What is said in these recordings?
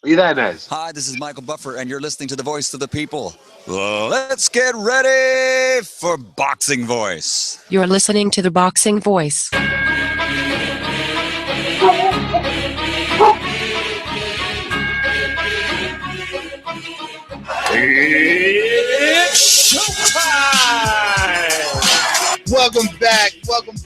Are you there, Nez? Hi, this is Michael Buffer, and you're listening to the Voice of the People. Let's get ready for Boxing Voice. You're listening to the Boxing Voice. It's showtime! Welcome back, boxing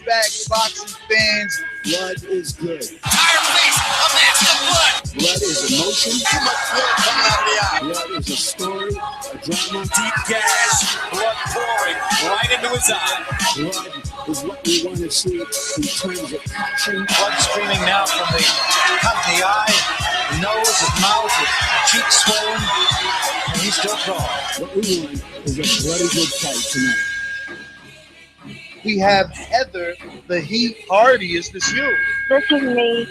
fans. Blood is good. Tire face, a match of blood. Blood is emotion. Too much blood coming out of the eye. Blood is a story, a drama. Deep gash, blood pouring right into his eye. Blood is what we want to see in terms of passion. Blood streaming now from the cut in the eye, the nose, his mouth, his cheeks swollen, and he's still calm. What we want is a bloody good fight tonight. We have Heather, the Heat Hardy. Is this you? This is me.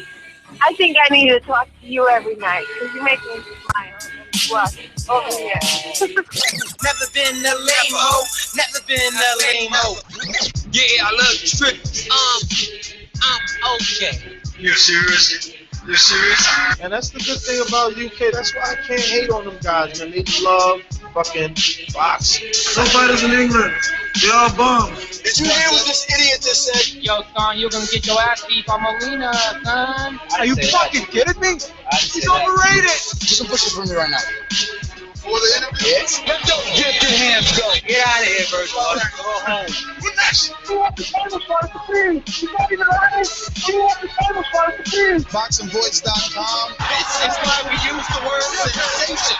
I think I need to talk to you every night because you make me smile and blush over here. Never been a lame-o, never been a lame-o. Yeah, I love the trick. I'm okay. You're serious? You're serious? And that's the good thing about UK. That's why I can't hate on them guys, man. They love fucking boxing. No fighters in England. They all bums. Did you hear what this idiot just said? Yo, son, you're gonna get your ass beat by Molina, son. Are you fucking kidding me? He's overrated. Do some pushes for me right now. For the interview? Yes. Get your hands go. Get out of here, Virgil. Go home. You want the table for us to please. You can't even lie. You want the table for us to please. BoxingVoice.com. It's why we use the word sensation.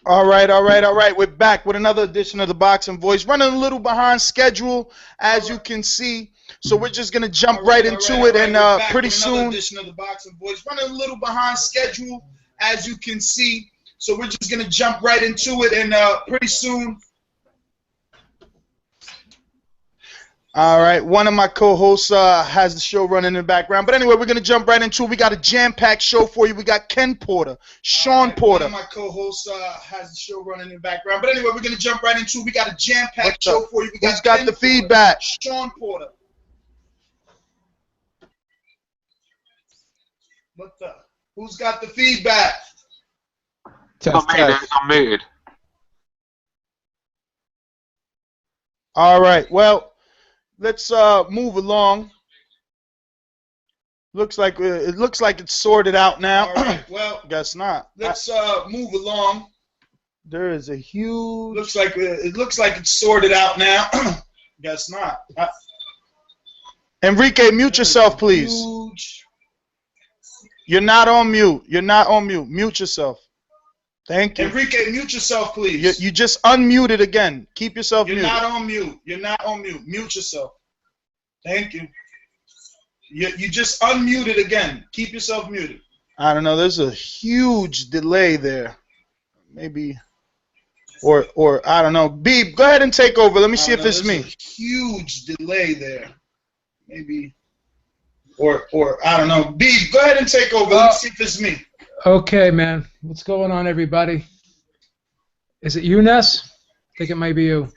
All right. We're back with another edition of the Boxing Voice. Running a little behind schedule, as you can see. So we're just gonna jump right into it, and pretty soon. Edition of the Boxing Voice. Running a little behind schedule, as you can see. So we're just gonna jump right into it, and pretty soon. All right, one of my co-hosts has the show running in the background. But anyway, we're going to jump right into it. We got a jam-packed show for you. We got Ken Porter, Shawn Porter. One of my co-hosts has the show running in the background. But anyway, we're going to jump right into it. We got a jam-packed show for you. We got Who's got the feedback? Shawn Porter. What the? Who's got the feedback? I'm muted. All right, well. Let's move along. Looks like it's sorted out now. All right, well, guess not. Let's move along. There is a huge. Looks like it's sorted out now. Guess not. Enrique, mute yourself, please. Huge. You're not on mute. Mute yourself. Thank you. Enrique, mute yourself, please. You just unmuted again. Keep yourself muted. You're not on mute. Mute yourself. Thank you. You just unmuted again. Keep yourself muted. I don't know. There's a huge delay there. Maybe, or I don't know. Beeb, go ahead and take over. Let me see if it's me. Huge delay there. Maybe, or I don't know. Beeb, go ahead and take over. Let me see if it's me. Okay, man. What's going on, everybody? Is it you, Ness? I think it might be you.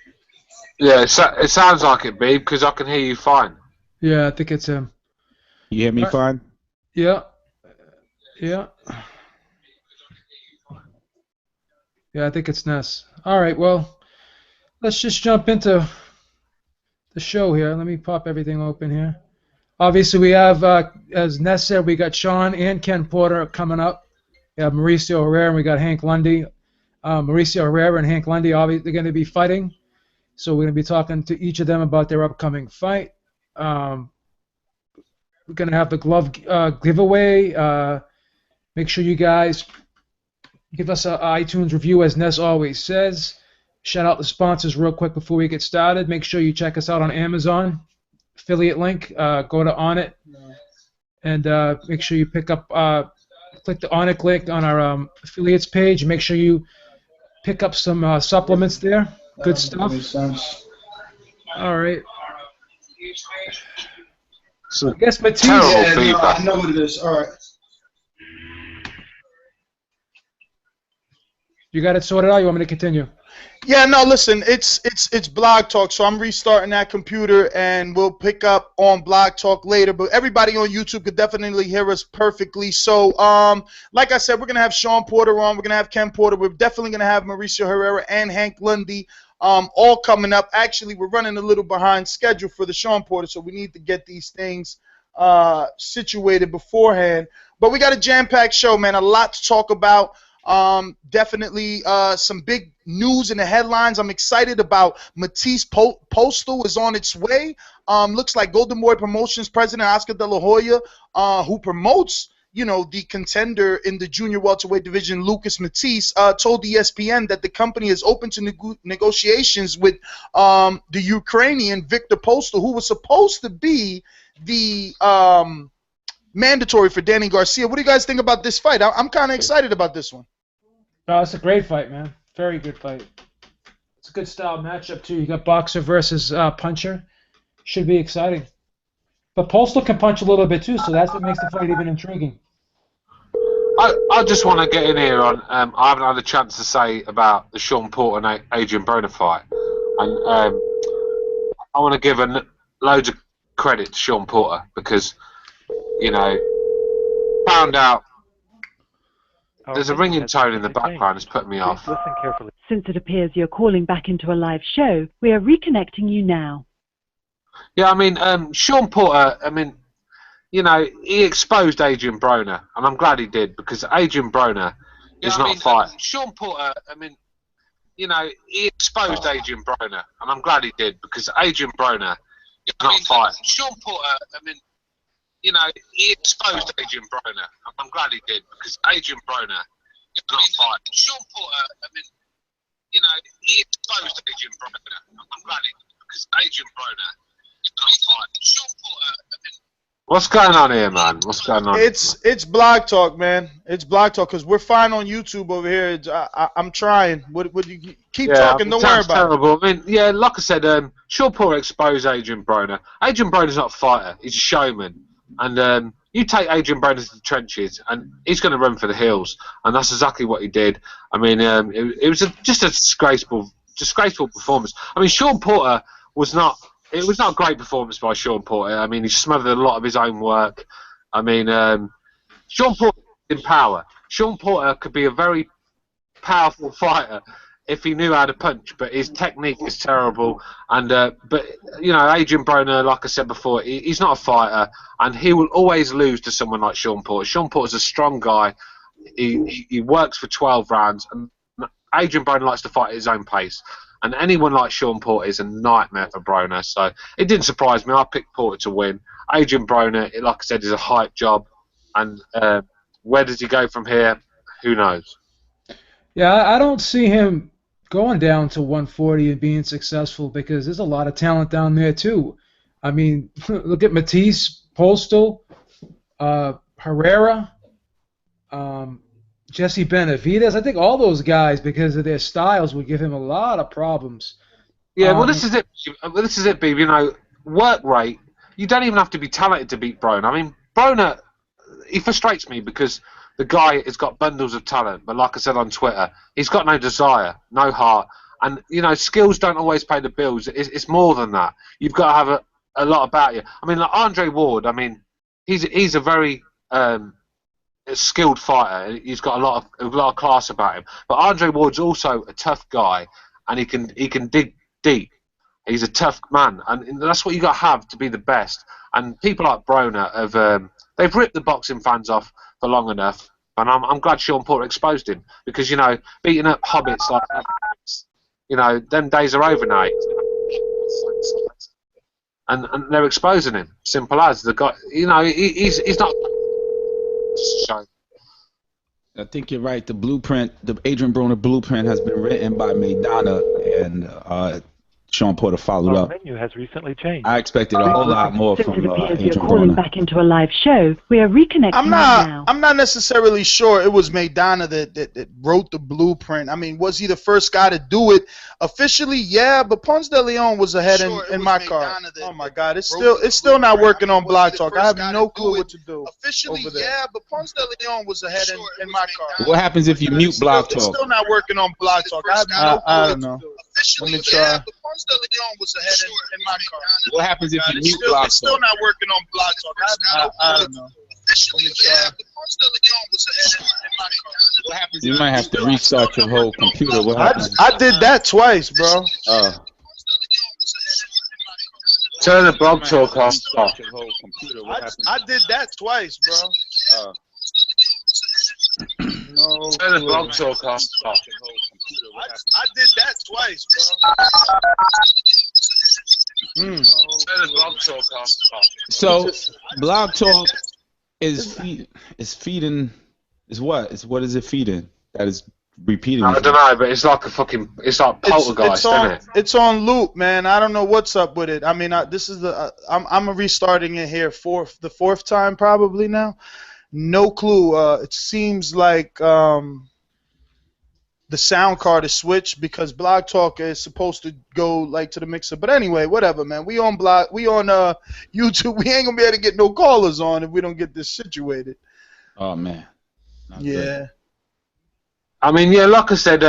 Yeah, it sounds like it, babe, because I can hear you fine. Yeah, I think it's him. You hear me fine? Yeah. Yeah, I think it's Ness. All right, well, let's just jump into the show here. Let me pop everything open here. Obviously, we have, as Ness said, we got Shawn and Ken Porter coming up. We have Mauricio Herrera and we got Hank Lundy. Mauricio Herrera and Hank Lundy, obviously, they're going to be fighting. So we're going to be talking to each of them about their upcoming fight. We're going to have the glove giveaway. Make sure you guys give us an iTunes review, as Ness always says. Shout out the sponsors real quick before we get started. Make sure you check us out on Amazon. Affiliate link. Go to On It. And make sure you pick up... click the On It link on our affiliates page. Make sure you pick up some supplements there. Good stuff. Makes sense. All right. So I guess Matthysse. I know what it is. All right. You got it sorted out? You want me to continue? Yeah, no, listen, it's Blog Talk, so I'm restarting that computer, and we'll pick up on Blog Talk later. But everybody on YouTube could definitely hear us perfectly. So, like I said, we're gonna have Shawn Porter on. We're gonna have Ken Porter. We're definitely gonna have Mauricio Herrera and Hank Lundy, all coming up. Actually, we're running a little behind schedule for the Shawn Porter, so we need to get these things situated beforehand. But we got a jam-packed show, man. A lot to talk about. Definitely some big news in the headlines. I'm excited about Matthysse. Postol is on its way. Looks like Golden Boy Promotions president Oscar De La Hoya, who promotes, you know, the contender in the junior welterweight division, Lucas Matthysse, told ESPN that the company is open to negotiations with the Ukrainian Victor Postol, who was supposed to be the mandatory for Danny Garcia. What do you guys think about this fight? I'm kind of excited about this one. Oh, it's a great fight, man. Very good fight. It's a good style matchup, too. You got boxer versus puncher. Should be exciting. But Postol can punch a little bit, too, so that's what makes the fight even intriguing. I just want to get in here on, I haven't had a chance to say about the Shawn Porter and Adrian Broner fight. And I want to give loads of credit to Shawn Porter because, you know, found out there's a ringing tone in the background. It's putting me off. Listen carefully. Since it appears you're calling back into a live show, we are reconnecting you now. Yeah, I mean, Shawn Porter, I mean, you know, he exposed Adrian Broner, and I'm glad he did, because Adrian Broner is not a fighter. Shawn Porter, I mean, you know, he exposed Adrian Broner, and I'm glad he did, because Adrian Broner is not a fighter. Shawn Porter, I mean, you know, he exposed Adrian Broner, and I'm glad he did, because Adrian Broner is not a fighter. Shawn Porter, I mean, you know, he exposed Adrian Broner, and I'm glad he did, because Adrian Broner is not a fighter. Shawn Porter, I mean, what's going on here, man? What's going on? It's Blog Talk, man. It's Blog Talk, because we're fine on YouTube over here. I'm trying. What you keep talking? Don't worry about terrible. I mean, yeah, like I said, Shawn Porter exposed Adrian Broner. Adrian Broner's not a fighter. He's a showman. And you take Adrian Broner to the trenches, and he's going to run for the hills, and that's exactly what he did. I mean, it was just a disgraceful performance. I mean, Shawn Porter was not. It was not a great performance by Shawn Porter. I mean, he smothered a lot of his own work. I mean, Shawn Porter in power. Shawn Porter could be a very powerful fighter if he knew how to punch, but his technique is terrible. And but you know, Adrian Broner, like I said before, he's not a fighter, and he will always lose to someone like Shawn Porter. Shawn Porter's a strong guy. He works for 12 rounds, and Adrian Broner likes to fight at his own pace. And anyone like Shawn Porter is a nightmare for Broner. So it didn't surprise me. I picked Porter to win. Adrian Broner, like I said, is a hype job. And where does he go from here? Who knows? Yeah, I don't see him going down to 140 and being successful, because there's a lot of talent down there too. I mean, look at Matthysse, Postol, Herrera, Jesse Benavidez. I think all those guys, because of their styles, would give him a lot of problems. Yeah, well, this is it. This is it, Beeb. You know, work rate. You don't even have to be talented to beat Broner. I mean, Broner, he frustrates me because the guy has got bundles of talent, but like I said on Twitter, he's got no desire, no heart. And, you know, skills don't always pay the bills. It's more than that. You've got to have a lot about you. I mean, like Andre Ward, I mean, he's a very skilled fighter. He's got a lot of class about him. But Andre Ward's also a tough guy, and he can dig deep. He's a tough man, and that's what you got to have to be the best. And people like Broner have they've ripped the boxing fans off for long enough, and I'm glad Shawn Porter exposed him, because, you know, beating up hobbits like that, you know, them days are over now. And they're exposing him. Simple as. The guy, you know, he's not. I think you're right. The blueprint, the Adrian Broner blueprint, has been written by Maidana, and Shawn Porter followed up. Menu has recently changed. I expected a whole lot more Since from it appears you're Adrian calling Broner. back into a live show, we are reconnecting now. I'm not necessarily sure it was Maidana that wrote the blueprint. I mean, was he the first guy to do it officially? Yeah, but Ponce de Leon was ahead in my card. Oh my God, it's still not working on Blog Talk. I have no clue what to do. Officially, yeah, but Ponce de Leon was ahead in my card. What happens if you mute Blog It's Talk? still not working on Blog Talk. I have no clue. I don't know. Let me try. What happens if you mute Blog Talk? It's still not working on Blog Talk. I don't know. What happens? You might have to restart your whole computer. What happens? I did that twice, bro. Turn the Blog Talk off. I did that twice, bro. No. Turn the Blog Talk off. I did that twice, bro. Turn the Blog Talk off. So Blog Talk is feeding. What is it feeding? That is repeating. I don't know, but it's like poltergeist, isn't it? It's on loop, man. I don't know what's up with it. I mean, this is I'm restarting it here the fourth time probably now. No clue. It seems like the sound card is switched because Blog Talk is supposed to go like to the mixer. But anyway, whatever, man. We on YouTube. We ain't gonna be able to get no callers on if we don't get this situated. Oh man. Yeah. I mean, yeah, like I said,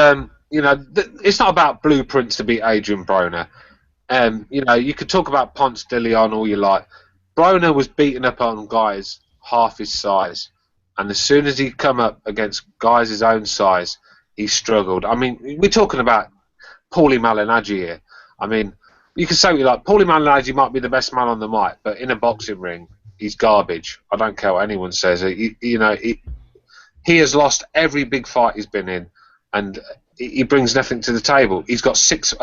it's not about blueprints to beat Adrian Broner. You could talk about Ponce de Leon all you like. Broner was beating up on guys half his size, and as soon as he come up against guys his own size, he struggled. I mean, we're talking about Paulie Malignaggi here. I mean, you can say what you like. Paulie Malignaggi might be the best man on the mic, but in a boxing ring, he's garbage. I don't care what anyone says. He has lost every big fight he's been in, and he brings nothing to the table. He's got six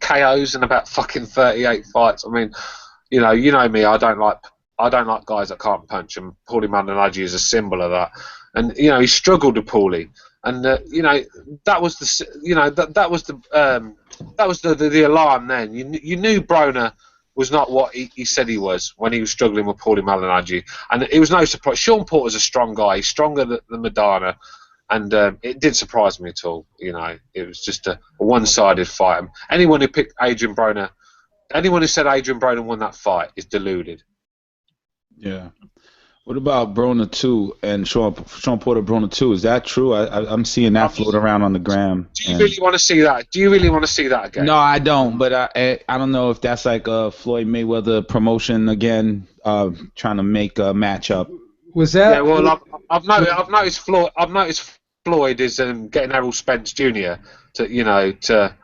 KOs and about fucking 38 fights. I mean, you know me. I don't like guys that can't punch, and Paulie Malignaggi is a symbol of that. And he struggled with Paulie, and that was the alarm. Then you knew Broner was not what he said he was when he was struggling with Paulie Malignaggi, and it was no surprise. Shawn Porter's a strong guy. He's stronger than Maidana, and it didn't surprise me at all. It was just a one-sided fight. Anyone who picked Adrian Broner, anyone who said Adrian Broner won that fight is deluded. Yeah. What about Broner 2 and Shawn Porter Broner 2? Is that true? I'm seeing that float around on the gram. Do you really want to see that? Do you really want to see that again? No, I don't. But I don't know if that's like a Floyd Mayweather promotion again, trying to make a matchup. Was that? Yeah. Well, I've noticed Floyd is getting Errol Spence Jr. to.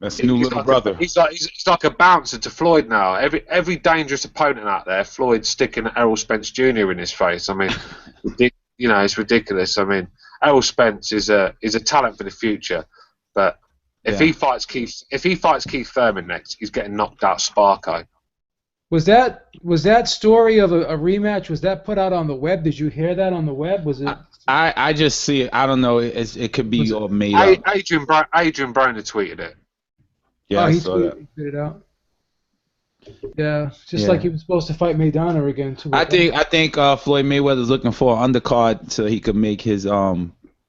That's new little brother. He's like a bouncer to Floyd now. Every dangerous opponent out there, Floyd's sticking Errol Spence Jr. in his face. I mean, it's ridiculous. I mean, Errol Spence is a talent for the future, but if he fights Keith Thurman next, he's getting knocked out Sparko. Was that story of a rematch? Was that put out on the web? Did you hear that on the web? Was it? I just see it. I don't know. It could be all made up. Adrian Broner tweeted it. Yeah, he tweeted it out. Yeah, just like he was supposed to fight Maidana again too. I think Floyd Mayweather's looking for an undercard so he could make his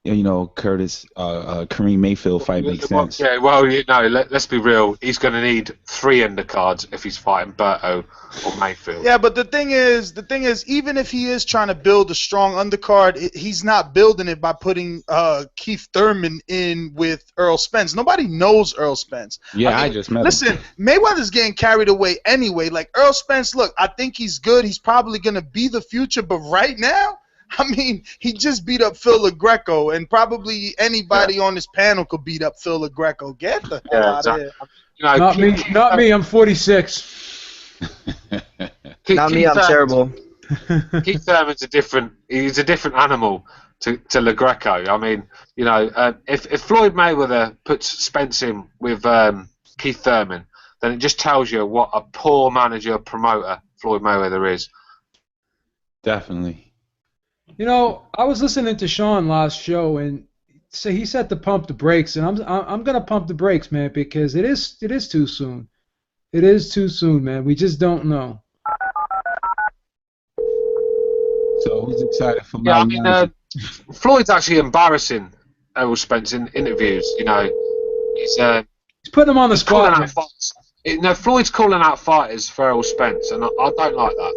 Kareem Mayfield fight make sense. Yeah, well, let's be real. He's going to need 3 undercards if he's fighting Berto or Mayfield. Yeah, but the thing is, even if he is trying to build a strong undercard, he's not building it by putting Keith Thurman in with Earl Spence. Nobody knows Earl Spence. Yeah, I just met him. Listen, Mayweather's getting carried away anyway. Like Earl Spence, look, I think he's good. He's probably going to be the future, but right now, I mean, he just beat up Phil LaGreco, and probably anybody on this panel could beat up Phil LaGreco. Get the hell out of here. Not me. I'm 46. Not me. I'm terrible. Keith Thurman's a different animal to LaGreco. I mean, if Floyd Mayweather puts Spence in with Keith Thurman, then it just tells you what a poor manager, promoter Floyd Mayweather is. Definitely. I was listening to Shawn last show, and So he said to pump the brakes, and I'm gonna pump the brakes, man, because it is too soon. It is too soon, man. We just don't know. So who's excited for Yeah, I my mean, match? Floyd's actually embarrassing Errol Spence in interviews. You know, he's putting him on the spot. Calling out fighters. No, Floyd's calling out fighters for Errol Spence, and I don't like that.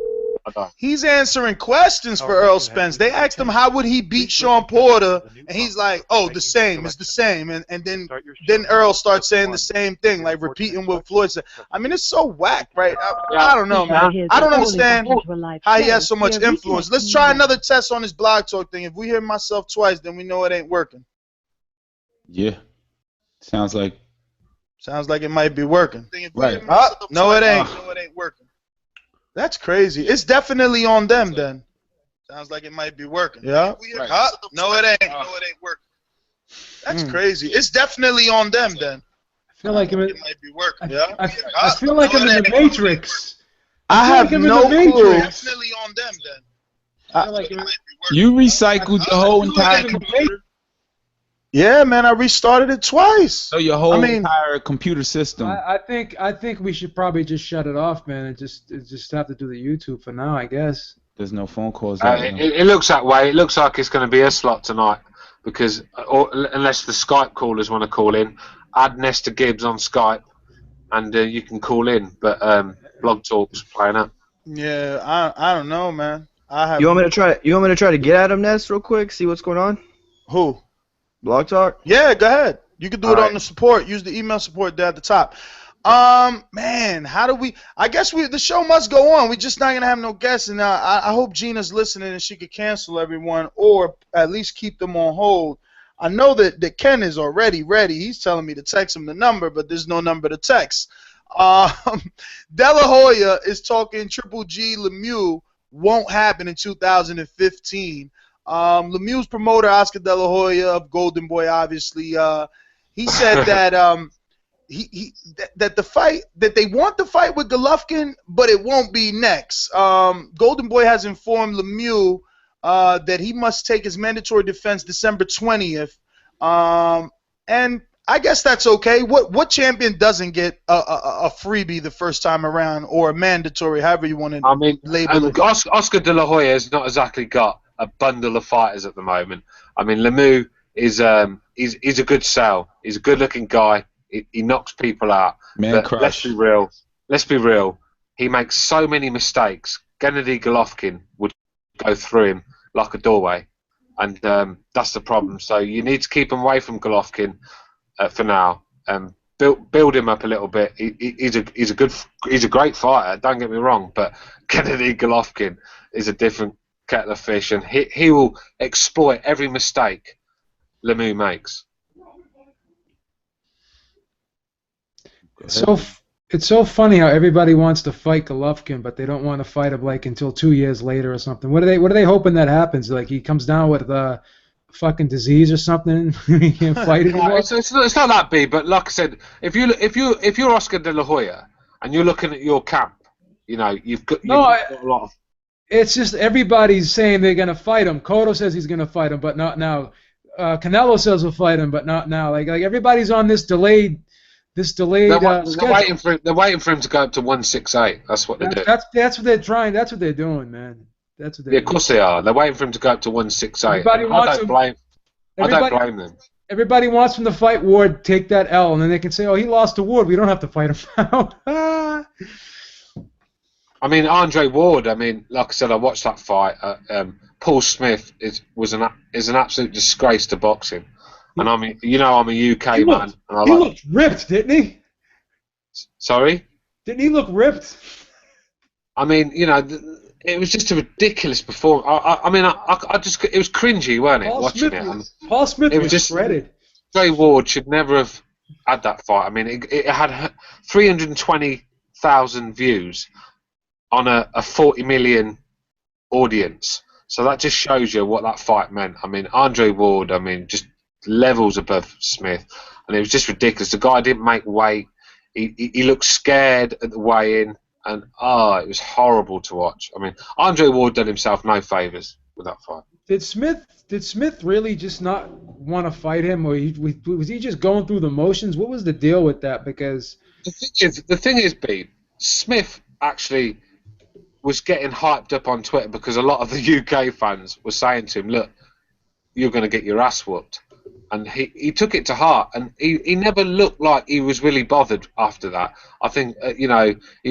I don't. He's answering questions for Errol Spence. They asked him how would he beat Shawn Porter, and he's like, "Oh, the same. It's the same." And then Earl starts saying the same thing, like repeating what Floyd said. I mean, it's so whack, right? I don't know, man. I don't understand how he has so much influence. Let's try another test on this blog talk thing. If we hear myself twice, then we know it ain't working. Yeah. Sounds like it might be working. Right. No, it ain't. No, it ain't working. That's crazy. It's definitely on them then. Sounds like it might be working. Yeah. Right. No, it ain't. No, it ain't working. That's crazy. It's definitely on them then. I feel like it might be working. Yeah. I feel like I'm in the Matrix. I have no clue. Definitely on them then. You recycled your whole entire computer. Yeah, man, I restarted it twice. So your whole entire computer system. I think we should probably just shut it off, man, and just have to do the YouTube for now, I guess. There's no phone calls. It looks that way. It looks like it's going to be a slot tonight because unless the Skype callers want to call in, add Nesta Gibbs on Skype, and you can call in. But Blog Talk's playing up. Yeah, I don't know, man. You want me to try? You want me to try to get at him, Nest, real quick? See what's going on. Who? Blog Talk? Yeah, go ahead. You can do it on the support. Use the email support there at the top. Man, how do we? I guess the show must go on. We're just not gonna have no guests, and I hope Gina's listening and she could cancel everyone or at least keep them on hold. I know that Ken is already ready. He's telling me to text him the number, but there's no number to text. De La Hoya is talking Triple G Lemieux won't happen in 2015. Lemieux's promoter, Oscar De La Hoya of Golden Boy, obviously, he said that that the fight that they want the fight with Golovkin, but it won't be next. Golden Boy has informed Lemieux that he must take his mandatory defense December 20th, and I guess that's okay. What champion doesn't get a freebie the first time around or a mandatory, however you want to label it? Oscar De La Hoya has not exactly got a bundle of fighters at the moment. I mean, Lemieux is he's a good sell. He's a good-looking guy. He knocks people out. But let's be real. He makes so many mistakes. Gennady Golovkin would go through him like a doorway, and that's the problem. So you need to keep him away from Golovkin for now. Build him up a little bit. He's a great fighter. Don't get me wrong, but Gennady Golovkin is a different kettle of fish, and he will exploit every mistake Lemieux makes. It's so funny how everybody wants to fight Golovkin, but they don't want to fight him like until 2 years later or something. What are they hoping that happens? Like he comes down with a fucking disease or something, he can't fight anymore. It's not that big, but like I said, if you're Oscar De La Hoya and you're looking at your camp, you know you've got a lot of. It's just everybody's saying they're gonna fight him. Cotto says he's gonna fight him, but not now. Canelo says he'll fight him, but not now. Like everybody's on this delayed schedule. They're waiting for him to go up to 168. That's what they're doing. That's what they're trying. That's what they're doing, man. That's what they're doing. Of course they are. They're waiting for him to go up to 168. I don't blame them. Everybody wants him to fight Ward, take that L, and then they can say, "Oh, he lost to Ward. We don't have to fight him now." I mean, Andre Ward. I mean, like I said, I watched that fight. Paul Smith is an absolute disgrace to boxing, and I'm a UK man. And he looked ripped, didn't he? Sorry? Didn't he look ripped? I mean, it was just a ridiculous performance. It was cringy, weren't it? Paul Smith was just shredded. Andre Ward should never have had that fight. I mean, it had 320,000 views on a 40 million audience. So that just shows you what that fight meant. I mean, Andre Ward, just levels above Smith. And it was just ridiculous. The guy didn't make weight. He looked scared at the weigh-in. And, it was horrible to watch. I mean, Andre Ward did himself no favours with that fight. Did Smith really just not want to fight him, or was he just going through the motions? What was the deal with that? Because the thing is, B, Smith actually was getting hyped up on Twitter because a lot of the UK fans were saying to him, look, you're going to get your ass whooped. And he took it to heart, and he never looked like he was really bothered after that. I think, he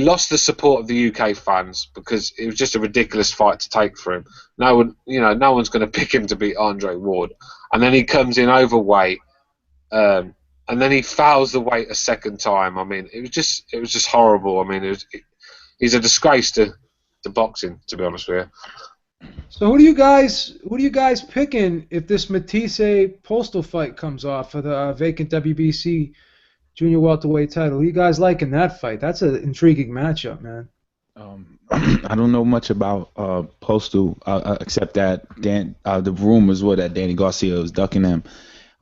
lost the support of the UK fans because it was just a ridiculous fight to take for him. No one's going to pick him to beat Andre Ward. And then he comes in overweight, and then he fouls the weight a second time. I mean, it was just horrible. I mean, he's a disgrace to boxing, to be honest with you. So who do you guys picking if this Matthysse Postol fight comes off for the vacant WBC junior welterweight title? Who you guys liking that fight? That's an intriguing matchup, man. I don't know much about Postol except that the rumors were that Danny Garcia was ducking him.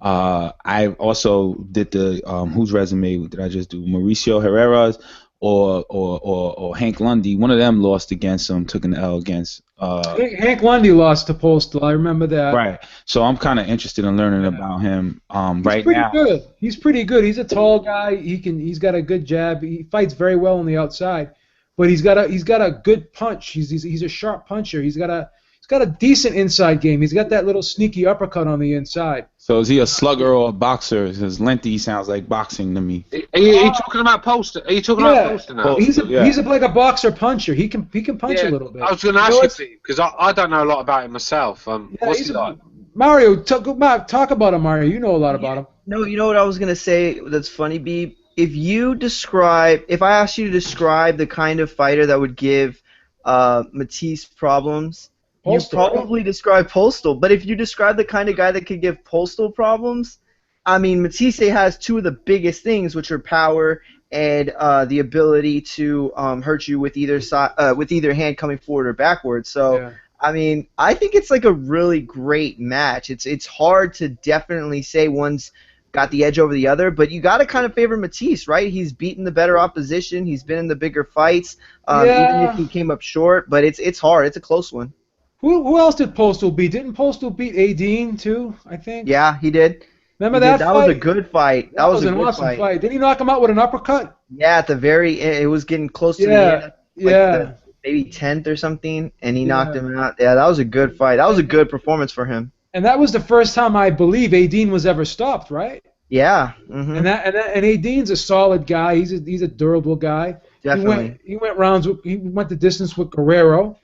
I also did the whose resume did I just do? Mauricio Herrera's or Hank Lundy. One of them lost against him, took an L against. Hank Lundy lost to Postol. I remember that. Right. So I'm kind of interested in learning about him. Right now, he's pretty good. He's a tall guy. He's got a good jab. He fights very well on the outside, but he's got a good punch. He's a sharp puncher. He's got a decent inside game. He's got that little sneaky uppercut on the inside. So is he a slugger or a boxer? His lengthy sounds like boxing to me. Are you talking about Postol? Are you talking about Postol now? He's like a boxer puncher. He can punch a little bit. I was going to ask you, because I don't know a lot about him myself. What's he like? Mario, talk about him, Mario. You know a lot about him. No, you know what I was going to say that's funny, B? If I asked you to describe the kind of fighter that would give Matthysse problems, you probably describe Postol, but if you describe the kind of guy that could give Postol problems, I mean, Matthysse has two of the biggest things, which are power and the ability to hurt you with either side, with either hand coming forward or backwards. So, yeah. I mean, I think it's like a really great match. It's hard to definitely say one's got the edge over the other, but you got to kind of favor Matthysse, right? He's beaten the better opposition. He's been in the bigger fights, even if he came up short. But it's hard. It's a close one. Who else did Postol beat? Didn't Postol beat Adine too, I think? Yeah, he did. Remember that fight? That was a good fight. That was an awesome fight. Didn't he knock him out with an uppercut? Yeah, at the very end. It was getting close to the end. Maybe 10th or something, and he knocked him out. Yeah, that was a good fight. That was a good performance for him. And that was the first time I believe Adine was ever stopped, right? Yeah. Mm-hmm. And Adine's a solid guy. He's a durable guy. Definitely. He went the distance with Guerrero.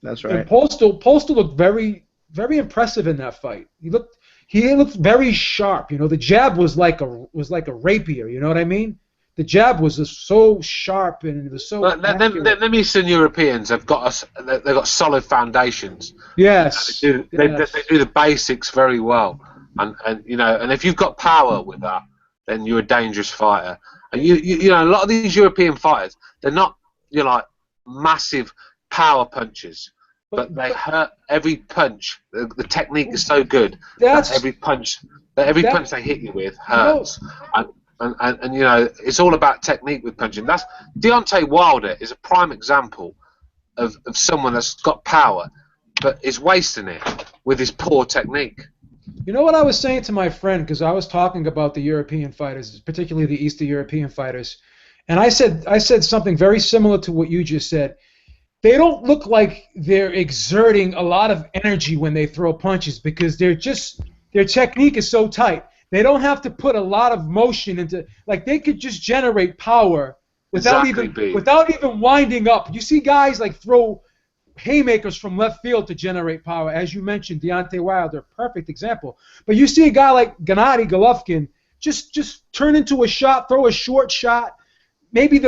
That's right. And Postol looked very, very impressive in that fight. He looked very sharp. You know, the jab was like a rapier. You know what I mean? The jab was just so sharp and it was so. Them Eastern Europeans have got they've got solid foundations. Yes. They do the basics very well, and if you've got power with that, then you're a dangerous fighter. And you know a lot of these European fighters, they're not massive power punches, but they hurt every punch. The technique is so good that every punch they hit you with hurts. And it's all about technique with punching. Deontay Wilder is a prime example of someone that's got power, but is wasting it with his poor technique. You know what I was saying to my friend, because I was talking about the European fighters, particularly the Eastern European fighters, and I said something very similar to what you just said. They don't look like they're exerting a lot of energy when they throw punches because their technique is so tight. They don't have to put a lot of motion into, like they could just generate power without even winding up. You see guys like throw haymakers from left field to generate power. As you mentioned, Deontay Wilder, perfect example. But you see a guy like Gennady Golovkin just turn into a shot, throw a short shot. Maybe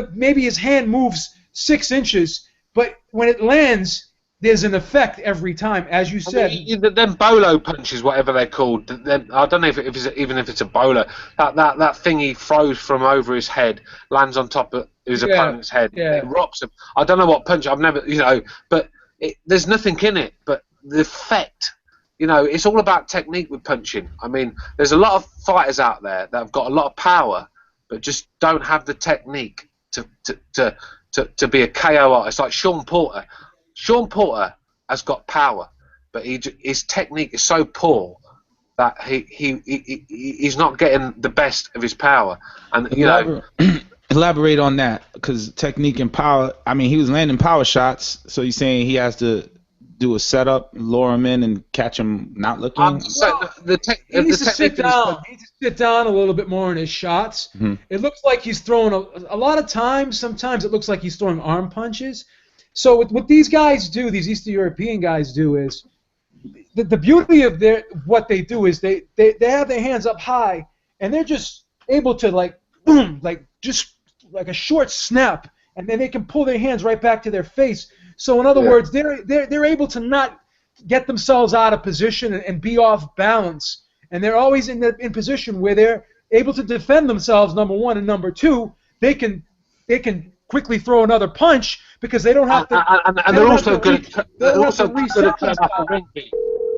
his hand moves 6 inches, but when it lands, there's an effect every time, as you said. Them bolo punches, whatever they're called. I don't know if it's a bolo. That thing he throws from over his head lands on top of his opponent's head. Yeah. It rocks him. I don't know what punch. I've never, but there's nothing in it. But the effect, it's all about technique with punching. I mean, there's a lot of fighters out there that have got a lot of power, but just don't have the technique to be a KO artist. Like Shawn Porter. Shawn Porter has got power, but his technique is so poor that he's not getting the best of his power, and you know. Elaborate on that, because technique and power. I mean, he was landing power shots, so you're saying he has to do a setup, lure him in, and catch him not looking. He needs to sit down. He needs to sit down a little bit more in his shots. Mm-hmm. It looks like he's throwing a lot of times. Sometimes it looks like he's throwing arm punches. So what these guys do, these Eastern European guys do, is the beauty of what they do is they have their hands up high, and they're just able to like boom, like just like a short snap, and then they can pull their hands right back to their face. So in other words, they're able to not get themselves out of position and be off balance, and they're always in position where they're able to defend themselves. Number one, and number two, they can quickly throw another punch because they don't have to. And they're also good. They're also good at cutting off the ring.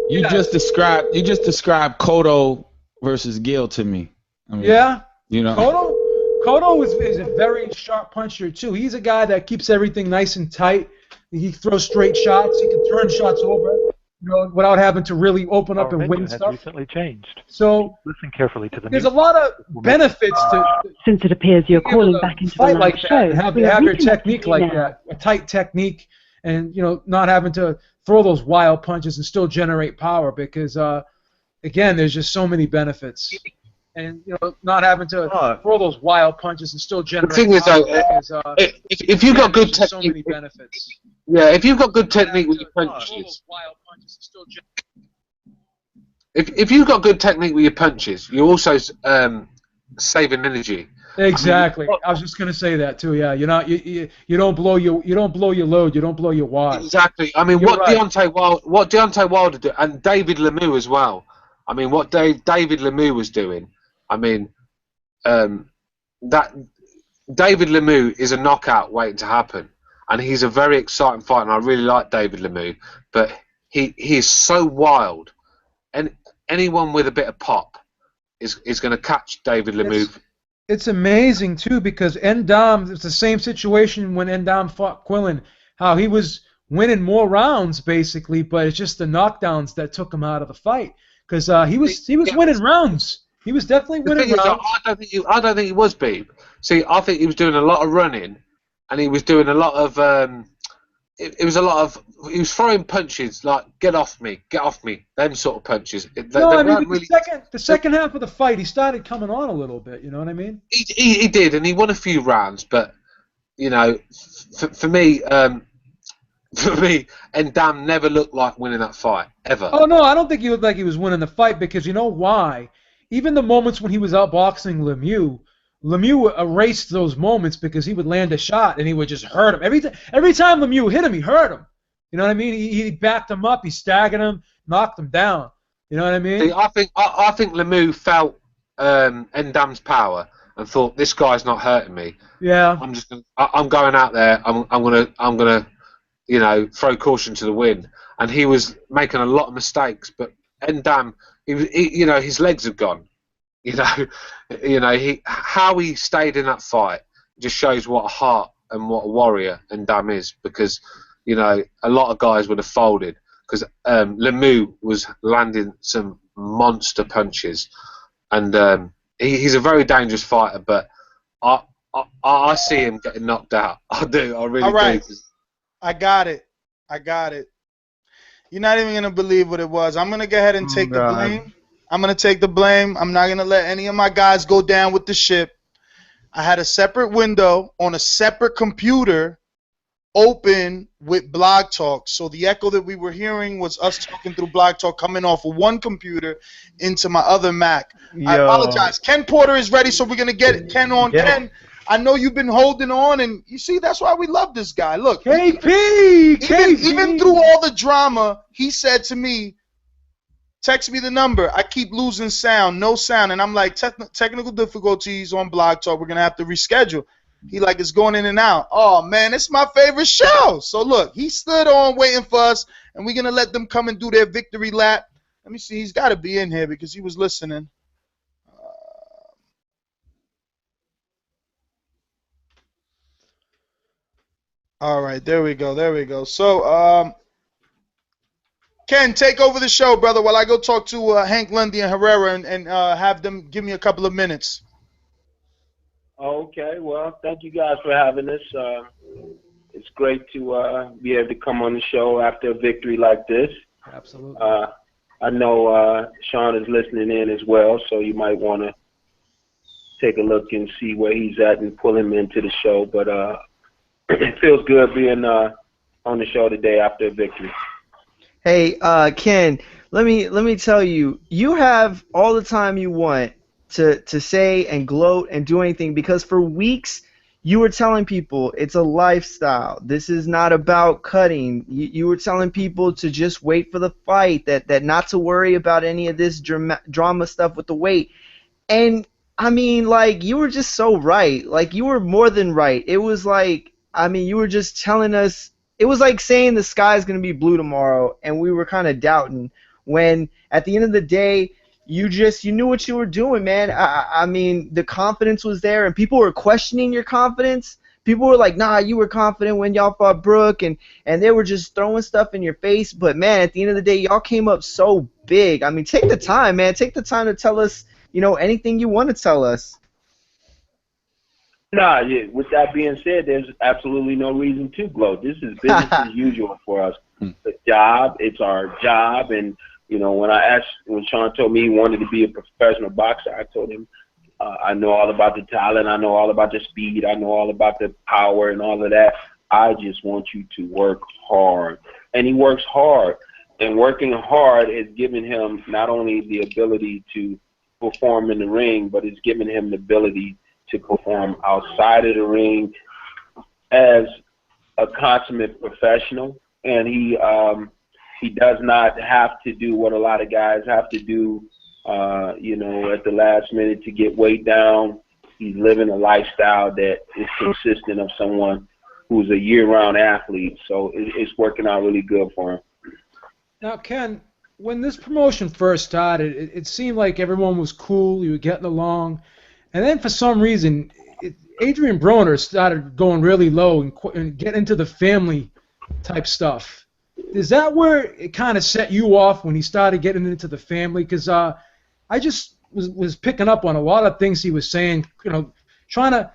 You just described Cotto versus Gill to me. I mean, yeah. You know. Cotto is a very sharp puncher too. He's a guy that keeps everything nice and tight. He throws straight shots. He can turn shots over, without having to really open up and win stuff. Recently changed. So listen carefully to the. There's a lot of benefits to. Since it appears you're calling back into the live like show, that, have your technique like that, a tight technique, and not having to throw those wild punches and still generate power because, again, there's just so many benefits. And not having to throw those wild punches and still generate. The thing is, though, if you've got good technique, so many benefits. Yeah, if you've got good technique with your punches, if you've got good technique with your punches, you're also saving energy. Exactly. I was just gonna say that too. Yeah, you don't blow your load. You don't blow your wad. Exactly. I mean, what Deontay Wilder did, and David Lemieux as well. I mean, what David Lemieux was doing. I mean, that David Lemieux is a knockout waiting to happen, and he's a very exciting fighter. And I really like David Lemieux, but he is so wild, and anyone with a bit of pop is going to catch David Lemieux. It's amazing too because Endam. It's the same situation when Endam fought Quillen. How he was winning more rounds basically, but it's just the knockdowns that took him out of the fight. Because he was winning rounds. He was definitely winning rounds. I don't think he was, Beeb. See, I think he was doing a lot of running, and he was doing a lot of. He was throwing punches like "get off me," them sort of punches. The second half of the fight, he started coming on a little bit. You know what I mean? He did, and he won a few rounds. But for me. For me, Endam never looked like winning that fight, ever. Oh, no, I don't think he looked like he was winning the fight because you know why? Even the moments when he was outboxing Lemieux erased those moments because he would land a shot and he would just hurt him. Every time Lemieux hit him, he hurt him. You know what I mean? He backed him up, he staggered him, knocked him down. You know what I mean? See, I think Lemieux felt Endam's power and thought, this guy's not hurting me. Yeah. I'm going out there, I'm gonna throw caution to the wind, and he was making a lot of mistakes. But Endam, his legs have gone. How he stayed in that fight just shows what a heart and what a warrior Endam is. Because a lot of guys would have folded because Lemieux was landing some monster punches, and he's a very dangerous fighter. But I see him getting knocked out. I do. I really do. I got it. You're not even going to believe what it was. I'm going to go ahead and take the blame. I'm going to take the blame. I'm not going to let any of my guys go down with the ship. I had a separate window on a separate computer open with Blog Talk. So the echo that we were hearing was us talking through Blog Talk coming off of one computer into my other Mac. I apologize. Ken Porter is ready, so we're going to get Ken on. Yeah. Ken, I know you've been holding on, and you see, that's why we love this guy. Look, even through all the drama, he said to me, text me the number. I keep losing sound, no sound. And I'm like, technical difficulties on Blog Talk. We're going to have to reschedule. He like, it's going in and out. Oh, man, it's my favorite show. So, look, he stood on waiting for us, and we're going to let them come and do their victory lap. Let me see. He's got to be in here because he was listening. All right, there we go. So, Ken, take over the show, brother, while I go talk to Hank Lundy and Herrera and have them give me a couple of minutes. Okay, well, thank you guys for having us. It's great to be able to come on the show after a victory like this. Absolutely. I know Shawn is listening in as well, so you might want to take a look and see where he's at and pull him into the show. But it feels good being on the show today after a victory. Hey, Ken, let me tell you, you have all the time you want to say and gloat and do anything, because for weeks you were telling people it's a lifestyle. This is not about cutting. You were telling people to just wait for the fight, that not to worry about any of this drama stuff with the weight. And I mean, like, you were just so right. Like, you were more than right. It was like, I mean, you were just telling us, it was like saying the sky's going to be blue tomorrow, and we were kind of doubting, when at the end of the day, you knew what you were doing, man. I mean, the confidence was there, and people were questioning your confidence. People were like, nah, you were confident when y'all fought Brooke, and they were just throwing stuff in your face. But, man, at the end of the day, y'all came up so big. I mean, take the time, man. Take the time to tell us, anything you want to tell us. Nah, yeah, with that being said, there's absolutely no reason to gloat. This is business as usual for us. The job, it's our job, and when Shawn told me he wanted to be a professional boxer, I told him I know all about the talent, I know all about the speed, I know all about the power and all of that. I just want you to work hard. And he works hard. And working hard is giving him not only the ability to perform in the ring, but it's giving him the ability to perform outside of the ring as a consummate professional. And he does not have to do what a lot of guys have to do, at the last minute to get weight down. He's living a lifestyle that is consistent of someone who's a year-round athlete. So it's working out really good for him. Now, Ken, when this promotion first started, it seemed like everyone was cool, you were getting along, and then for some reason, Adrian Broner started going really low and get into the family type stuff. Is that where it kind of set you off when he started getting into the family? Because I just was picking up on a lot of things he was saying, trying to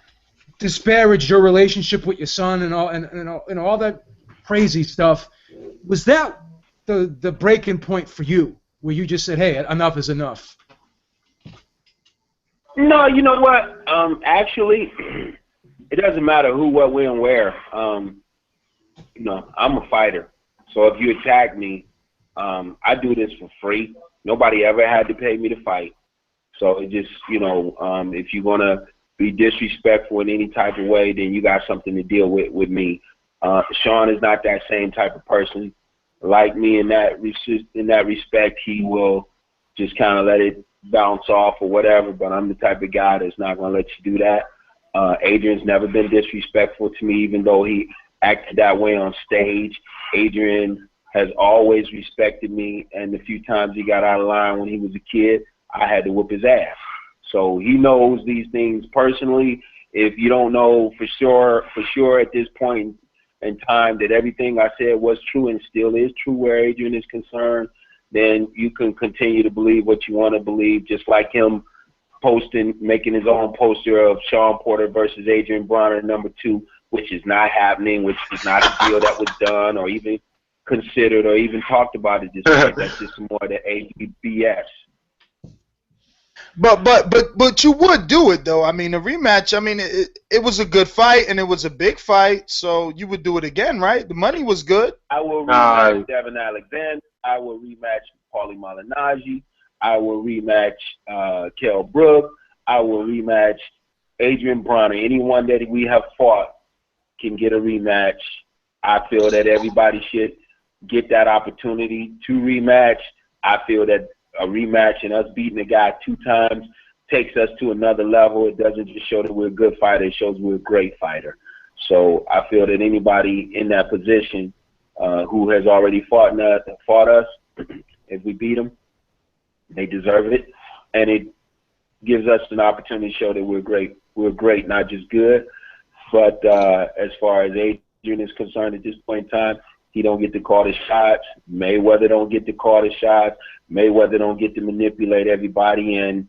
disparage your relationship with your son and all that crazy stuff. Was that the breaking point for you, where you just said, hey, enough is enough? No, you know what? Actually, it doesn't matter who, what, when, and where. I'm a fighter. So if you attack me, I do this for free. Nobody ever had to pay me to fight. So it just, if you're going to be disrespectful in any type of way, then you got something to deal with me. Shawn is not that same type of person. Like me in that respect, he will just kind of let it bounce off or whatever, but I'm the type of guy that's not going to let you do that. Adrian's never been disrespectful to me, even though he acted that way on stage. Adrian has always respected me, and the few times he got out of line when he was a kid, I had to whip his ass. So he knows these things personally. If you don't know for sure at this point in time that everything I said was true and still is true where Adrian is concerned, then you can continue to believe what you want to believe, just like him making his own poster of Shawn Porter versus Adrian Broner #2, which is not happening, which is not a deal that was done or even considered or even talked about at this point. That's just more of the BS. But you would do it though. I mean, a rematch. I mean, it was a good fight and it was a big fight, so you would do it again, right? The money was good. I will rematch Devin Alexander. I will rematch Paulie Malignaggi. I will rematch Kell Brook. I will rematch Adrian Broner. Anyone that we have fought can get a rematch. I feel that everybody should get that opportunity to rematch. I feel that a rematch and us beating a guy 2 times takes us to another level. It doesn't just show that we're a good fighter. It shows we're a great fighter. So I feel that anybody in that position who has already fought us, if we beat them, they deserve it. And it gives us an opportunity to show that we're great. We're great, not just good. But as far as Adrian is concerned at this point in time, He don't get to call the shots. Mayweather don't get to call the shots. Mayweather don't get to manipulate everybody and,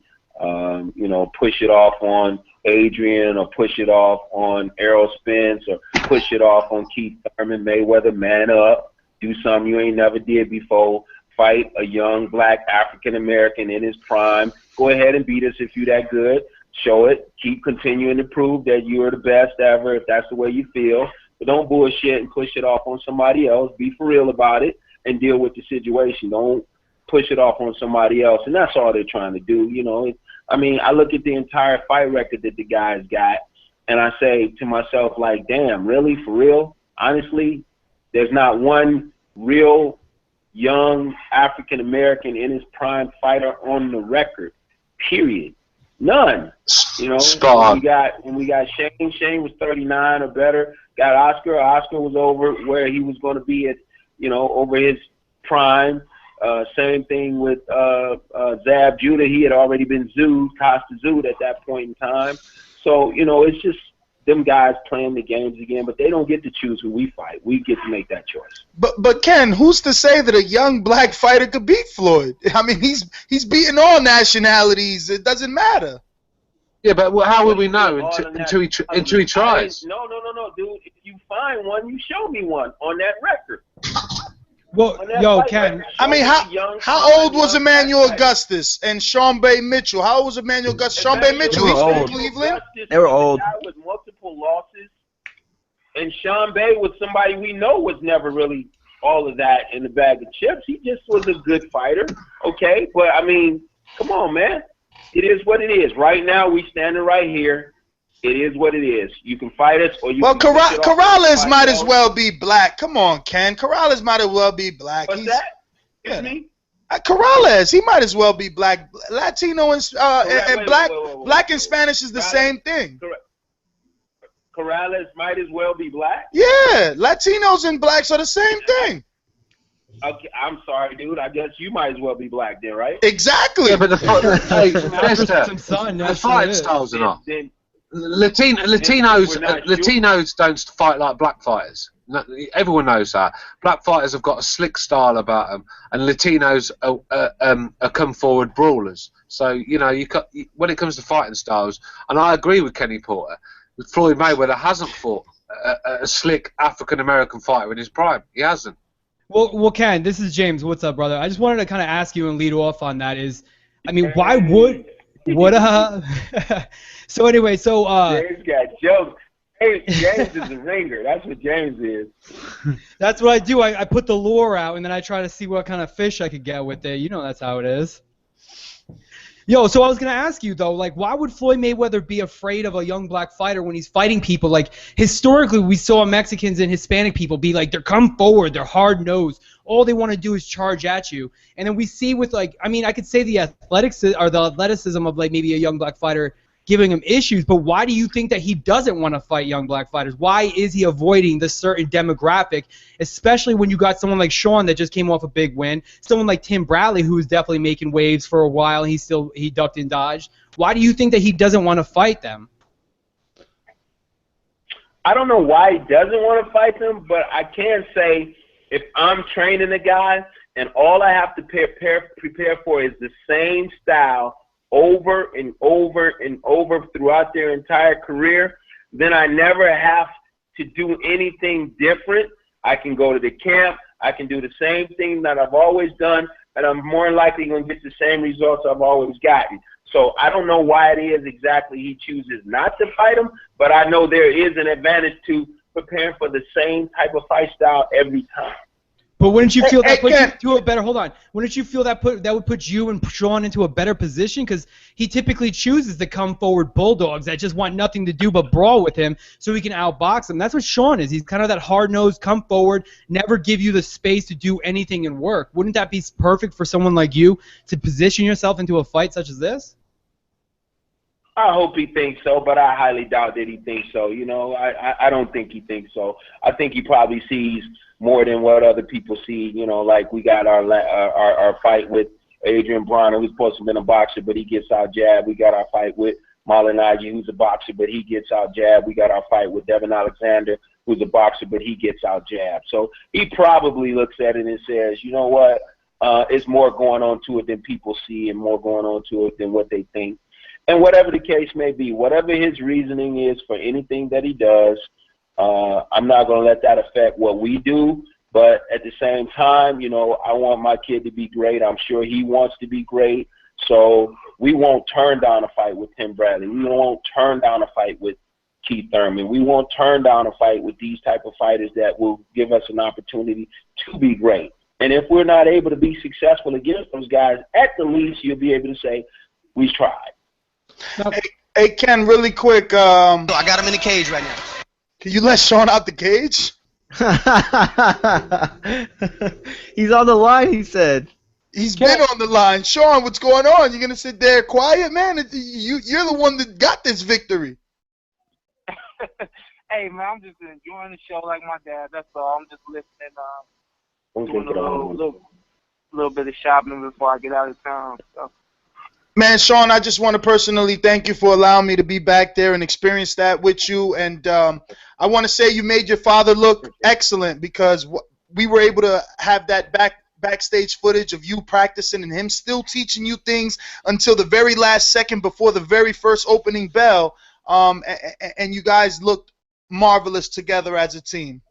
you know, push it off on Adrian or push it off on Errol Spence or push it off on Keith Thurman. Mayweather, man up. Do something you ain't never did before. Fight a young black African-American in his prime. Go ahead and beat us if you that good. Show it. Keep continuing to prove that you are the best ever if that's the way you feel. But don't bullshit and push it off on somebody else. Be for real about it and deal with the situation. Don't push it off on somebody else. And that's all they're trying to do. You know, I mean, I look at the entire fight record that the guy's got, and I say to myself, like, damn, really, for real? Honestly, there's not one real young African-American in his prime fighter on the record, period. None. You know, when we got Shane was 39 or better. Got Oscar was over where he was going to be at, you know, over his prime. Same thing with Zab Judah. He had already been Costa Zooed at that point in time. So, you know, it's just them guys playing the games again, but they don't get to choose who we fight. We get to make that choice. But Ken, who's to say that a young black fighter could beat Floyd? I mean, he's beating all nationalities. It doesn't matter. Yeah, but how will we know until he tries? No, dude. If you find one, you show me one on that record. Well, yo, Ken. I mean, how old was Emmanuel Augustus and Sean Bay Mitchell? How old was Emmanuel Augustus? Sean Bay Mitchell, he's from Cleveland. They were old. With multiple losses, and Sean Bay was somebody we know was never really all of that in the bag of chips. He just was a good fighter, okay? But I mean, come on, man. It is what it is. Right now, we standing right here. It is what it is. You can fight us, or you. Well, Corrales might as well be black. Come on, Ken. Corrales might as well be black. What's that? Excuse me? Corrales, he might as well be black. Latino and black, black and Spanish is the same thing. Corrales might as well be black. Yeah, Latinos and blacks are the same thing. Okay, I'm sorry, dude. I guess you might as well be black then, right? Exactly. Yeah, but the fight styles are not. Latinos don't fight like black fighters. No, everyone knows that. Black fighters have got a slick style about them, and Latinos are come forward brawlers. So you know, when it comes to fighting styles, and I agree with Kenny Porter, Floyd Mayweather hasn't fought a slick African American fighter in his prime. He hasn't. Well, Ken, this is James. What's up, brother? I just wanted to kind of ask you and lead off on that. I mean, why would so anyway, James got jokes. Hey, James is a ringer. That's what James is. That's what I do. I put the lure out, and then I try to see what kind of fish I could get with it. You know that's how it is. Yo, so I was going to ask you, though, like, why would Floyd Mayweather be afraid of a young black fighter when he's fighting people? Like, historically, we saw Mexicans and Hispanic people be like, they're come forward, they're hard-nosed. All they want to do is charge at you. And then we see with, like, I mean, I could say the athleticism of, like, maybe a young black fighter giving him issues, but why do you think that he doesn't want to fight young black fighters? Why is he avoiding this certain demographic, especially when you got someone like Shawn that just came off a big win, someone like Tim Bradley who was definitely making waves for a while, and he ducked and dodged. Why do you think that he doesn't want to fight them? I don't know why he doesn't want to fight them, but I can say if I'm training a guy and all I have to prepare for is the same style over and over and over throughout their entire career, then I never have to do anything different. I can go to the camp, I can do the same thing that I've always done, and I'm more likely going to get the same results I've always gotten. So I don't know why it is exactly he chooses not to fight him, but I know there is an advantage to preparing for the same type of fight style every time. But wouldn't you feel that puts you to a better? Hold on. Wouldn't you feel that would put you and Shawn into a better position? Because he typically chooses to come forward bulldogs that just want nothing to do but brawl with him, so he can outbox him. That's what Shawn is. He's kind of that hard-nosed, come forward, never give you the space to do anything and work. Wouldn't that be perfect for someone like you to position yourself into a fight such as this? I hope he thinks so, but I highly doubt that he thinks so. You know, I don't think he thinks so. I think he probably sees more than what other people see. You know, like we got our fight with Adrian Broner, who's supposed to have been a boxer, but he gets out jabbed. We got our fight with Malignaggi, who's a boxer, but he gets out jabbed. We got our fight with Devin Alexander, who's a boxer, but he gets out jabbed. So he probably looks at it and says, you know what, it's more going on to it than people see and more going on to it than what they think. And whatever the case may be, whatever his reasoning is for anything that he does, I'm not going to let that affect what we do. But at the same time, you know, I want my kid to be great. I'm sure he wants to be great. So we won't turn down a fight with Tim Bradley. We won't turn down a fight with Keith Thurman. We won't turn down a fight with these type of fighters that will give us an opportunity to be great. And if we're not able to be successful against those guys, at the least you'll be able to say, we tried. Hey, Ken, really quick. I got him in the cage right now. Can you let Shawn out the cage? He's on the line, he said. He's been on the line. Shawn, what's going on? You gonna sit there quiet, man? You're the one that got this victory. Hey, man, I'm just enjoying the show like my dad. That's all. I'm just listening. Doing a little bit of shopping before I get out of town. So. Man, Shawn, I just want to personally thank you for allowing me to be back there and experience that with you. And I want to say you made your father look excellent because we were able to have that backstage footage of you practicing and him still teaching you things until the very last second before the very first opening bell. And you guys looked marvelous together as a team.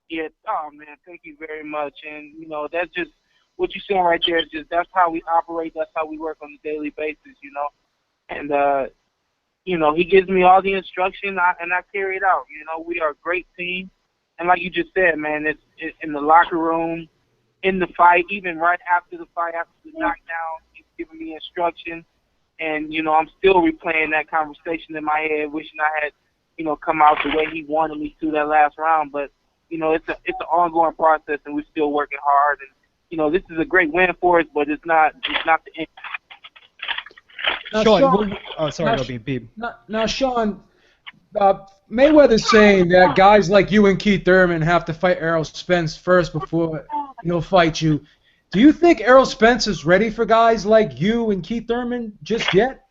Yeah, oh, man, thank you very much. And, you know, that's just what you're saying right there is just that's how we operate, that's how we work on a daily basis, you know. And, you know, he gives me all the instruction, and I carry it out. You know, we are a great team. And like you just said, man, it's in the locker room, in the fight, even right after the fight, after the knockdown, he's giving me instruction. And, you know, I'm still replaying that conversation in my head, wishing I had, you know, come out the way he wanted me to that last round. But, you know, it's an ongoing process, and we're still working hard. And, you know, this is a great win for us, but it's not the end. Shawn, oh, sorry, Beeb. Now, Shawn, Mayweather's saying that guys like you and Keith Thurman have to fight Errol Spence first before he'll fight you. Do you think Errol Spence is ready for guys like you and Keith Thurman just yet?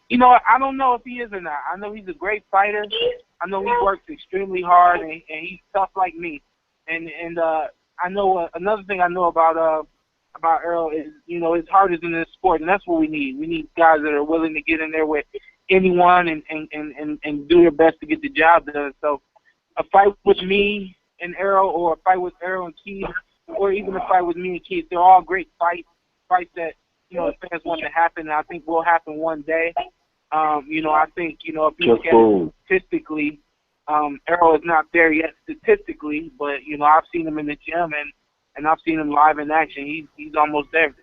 You know, I don't know if he is or not. I know he's a great fighter. I know he works extremely hard, and he's tough like me. And I know another thing I know about Errol is, you know, his heart is in this sport, and that's what we need. We need guys that are willing to get in there with anyone and do their best to get the job done. So a fight with me and Errol, or a fight with Errol and Keith, or even a fight with me and Keith, they're all great fights that, you know, the fans want to happen, and I think will happen one day. You know, I think, you know, if you look at it statistically, Errol is not there yet statistically, but, you know, I've seen him in the gym, and I've seen him live in action. He's almost there.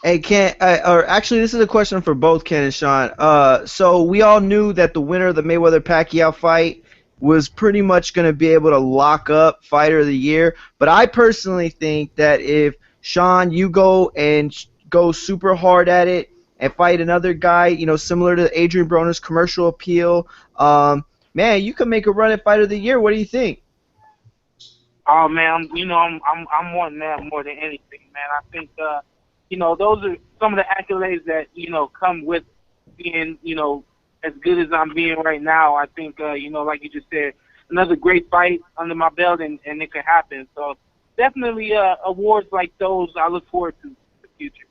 Hey, Ken, or actually, this is a question for both Ken and Shawn. So we all knew that the winner of the Mayweather-Pacquiao fight was pretty much going to be able to lock up Fighter of the Year. But I personally think that if, Shawn, you go and go super hard at it and fight another guy, you know, similar to Adrian Broner's Commercial Appeal, man, you can make a run at Fighter of the Year. What do you think? Oh, man, you know, I'm wanting that more than anything, man. I think, you know, those are some of the accolades that, you know, come with being, you know, as good as I'm being right now. I think, you know, like you just said, another great fight under my belt, and it could happen. So definitely awards like those I look forward to in the future.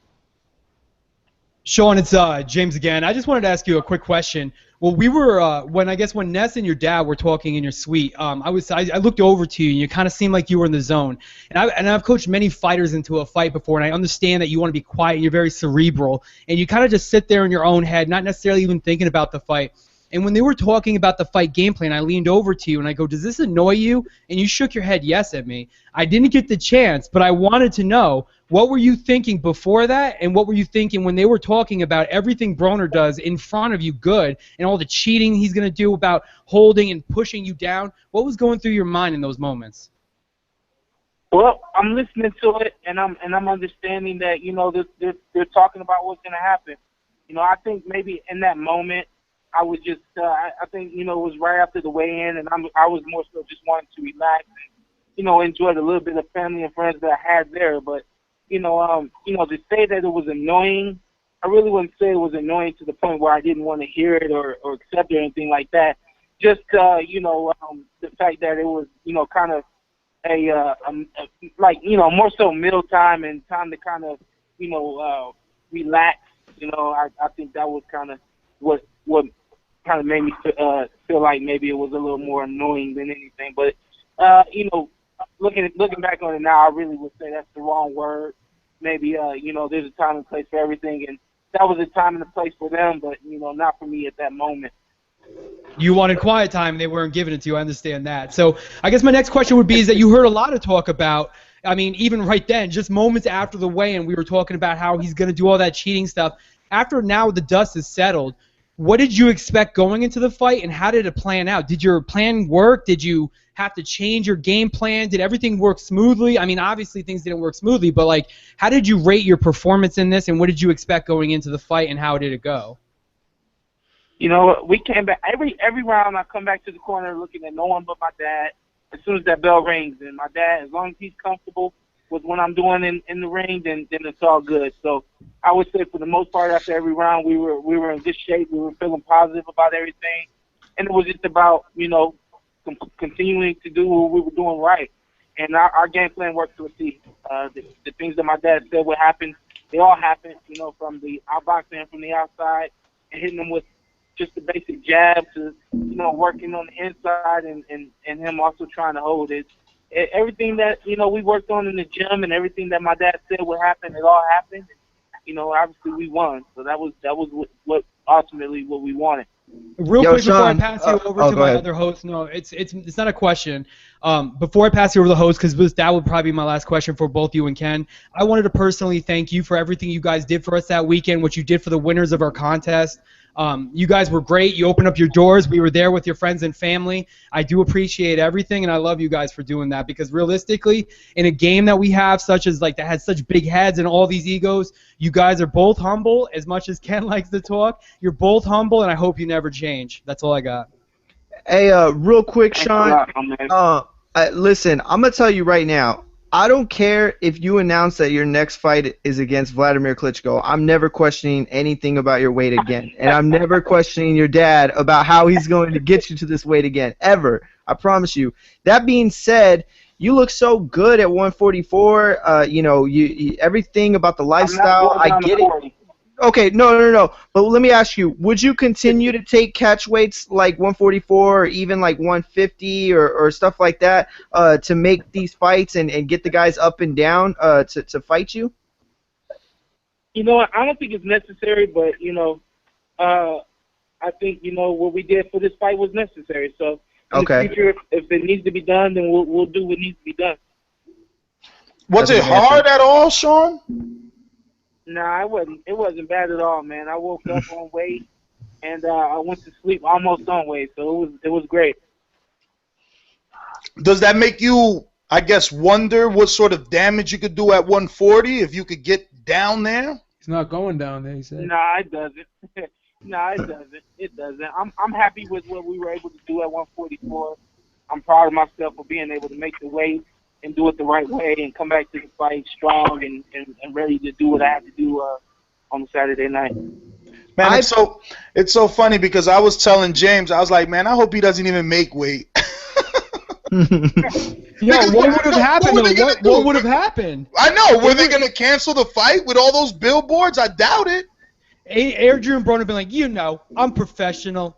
Shawn, it's James again. I just wanted to ask you a quick question. Well, we were when Ness and your dad were talking in your suite. I looked over to you, and you kind of seemed like you were in the zone. And I've coached many fighters into a fight before, and I understand that you want to be quiet. You're very cerebral, and you kind of just sit there in your own head, not necessarily even thinking about the fight. And when they were talking about the fight game plan, I leaned over to you and I go, "Does this annoy you?" And you shook your head yes at me. I didn't get the chance, but I wanted to know, what were you thinking before that, and what were you thinking when they were talking about everything Broner does in front of you good, and all the cheating he's going to do about holding and pushing you down? What was going through your mind in those moments? Well, I'm listening to it, and I'm understanding that, you know, they're talking about what's going to happen. You know, I think maybe in that moment, I was just, I think, you know, it was right after the weigh-in, and I was more so just wanting to relax and, you know, enjoy the little bit of family and friends that I had there. But, you know, to say that it was annoying, I really wouldn't say it was annoying to the point where I didn't want to hear it or accept it or anything like that. just the fact that it was kind of like more so meal time and time to kind of relax. I think that was kind of what kind of made me feel like maybe it was a little more annoying than anything. But looking back on it now, I really would say that's the wrong word. Maybe there's a time and place for everything, and that was a time and a place for them, but not for me at that moment. You wanted quiet time, and they weren't giving it to you. I understand that. So I guess my next question would be is that you heard a lot of talk about, I mean, even right then, just moments after the weigh-in, we were talking about how he's going to do all that cheating stuff. After now the dust is settled, what did you expect going into the fight, and how did it plan out? Did your plan work? Did you have to change your game plan? Did everything work smoothly? I mean, obviously things didn't work smoothly, but like, how did you rate your performance in this, and what did you expect going into the fight, and how did it go? We came back every round. I come back to the corner looking at no one but my dad. As soon as that bell rings, and my dad, as long as he's comfortable with what I'm doing in the ring, then it's all good. So I would say for the most part, after every round, we were in good shape. We were feeling positive about everything, and it was just about continuing to do what we were doing right. And our game plan worked to a T. The things that my dad said would happen, they all happened. From the outboxing and from the outside, and hitting them with just the basic jab to working on the inside, and him also trying to hold it. Everything that we worked on in the gym and everything that my dad said would happen, it all happened. Obviously we won, so that was what ultimately what we wanted. Real quick before I pass you over to my other host, no, it's not a question. Before I pass you over to the host, because that would probably be my last question for both you and Ken, I wanted to personally thank you for everything you guys did for us that weekend, what you did for the winners of our contest. You guys were great. You opened up your doors. We were there with your friends and family. I do appreciate everything, and I love you guys for doing that, because realistically, in a game that we have such as that has such big heads and all these egos, you guys are both humble. As much as Ken likes to talk, you're both humble, and I hope you never change. That's all I got. Hey, real quick, Shawn. Listen, I'm gonna tell you right now. I don't care if you announce that your next fight is against Vladimir Klitschko. I'm never questioning anything about your weight again. And I'm never questioning your dad about how he's going to get you to this weight again, ever. I promise you. That being said, you look so good at 144. You everything about the lifestyle, I get it. Okay, no. But let me ask you, would you continue to take catch weights like 144 or even like 150 or stuff like that to make these fights and get the guys up and down to fight you? I don't think it's necessary, but, I think, what we did for this fight was necessary. So in the future, if it needs to be done, then we'll do what needs to be done. Was it hard at all, Shawn? Nah, it wasn't bad at all, man. I woke up on weight, and I went to sleep almost on weight, so it was great. Does that make you, I guess, wonder what sort of damage you could do at 140 if you could get down there? He's not going down there, he said. Nah, it doesn't. It doesn't. I'm happy with what we were able to do at 144. I'm proud of myself for being able to make the weight and do it the right way and come back to the fight strong and ready to do what I have to do on Saturday night. Man, it's so funny because I was telling James, I was like, man, I hope he doesn't even make weight. Yeah, what would have happened? What would have happened? I know. Were they going to cancel the fight with all those billboards? I doubt it. Adrian Broner been like, I'm professional.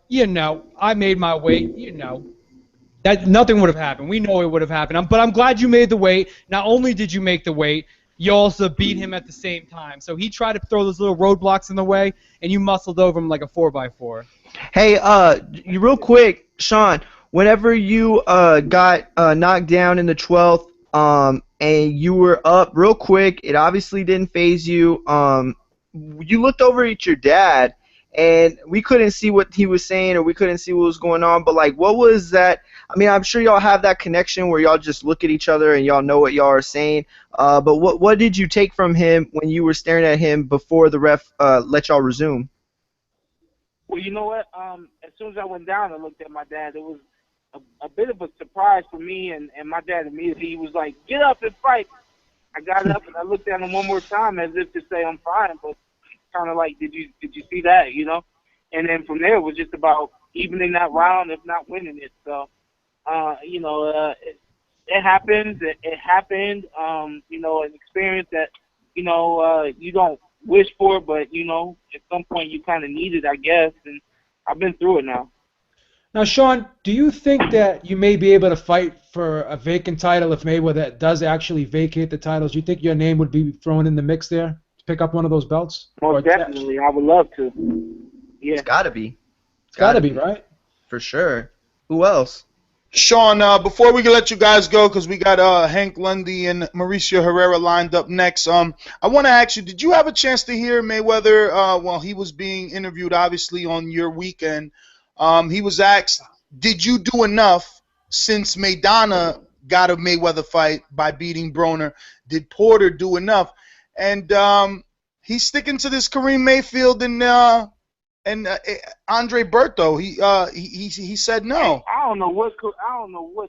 I made my weight. That nothing would have happened. We know it would have happened. But I'm glad you made the weight. Not only did you make the weight, you also beat him at the same time. So he tried to throw those little roadblocks in the way, and you muscled over him like a 4x4. Hey, you real quick, Shawn. Whenever you got knocked down in the 12th, and you were up real quick, it obviously didn't faze you. You looked over at your dad, and we couldn't see what he was saying, or we couldn't see what was going on. But like, what was that? I mean, I'm sure y'all have that connection where y'all just look at each other and y'all know what y'all are saying. But what did you take from him when you were staring at him before the ref let y'all resume? Well, you know what? As soon as I went down and looked at my dad, it was a bit of a surprise for me, and my dad immediately, he was like, get up and fight. I got up and I looked at him one more time as if to say I'm fine, but kind of like, did you see that, And then from there it was just about even in that round, if not winning it. So, it happens. It happened. An experience that, you don't wish for, but, at some point you kind of need it, I guess. And I've been through it now. Now, Shawn, do you think that you may be able to fight for a vacant title if Mayweather does actually vacate the titles? Do you think your name would be thrown in the mix there to pick up one of those belts? Most definitely. I would love to. Yeah. It's got to be. It's got to be, right? For sure. Who else? Shawn, before we can let you guys go, because we got Hank Lundy and Mauricio Herrera lined up next, I want to ask you, did you have a chance to hear Mayweather while he was being interviewed, obviously, on your weekend? He was asked, did you do enough since Maidana got a Mayweather fight by beating Broner? Did Porter do enough? And he's sticking to this Kareem Mayfield and Andre Berto. He said no. I don't know what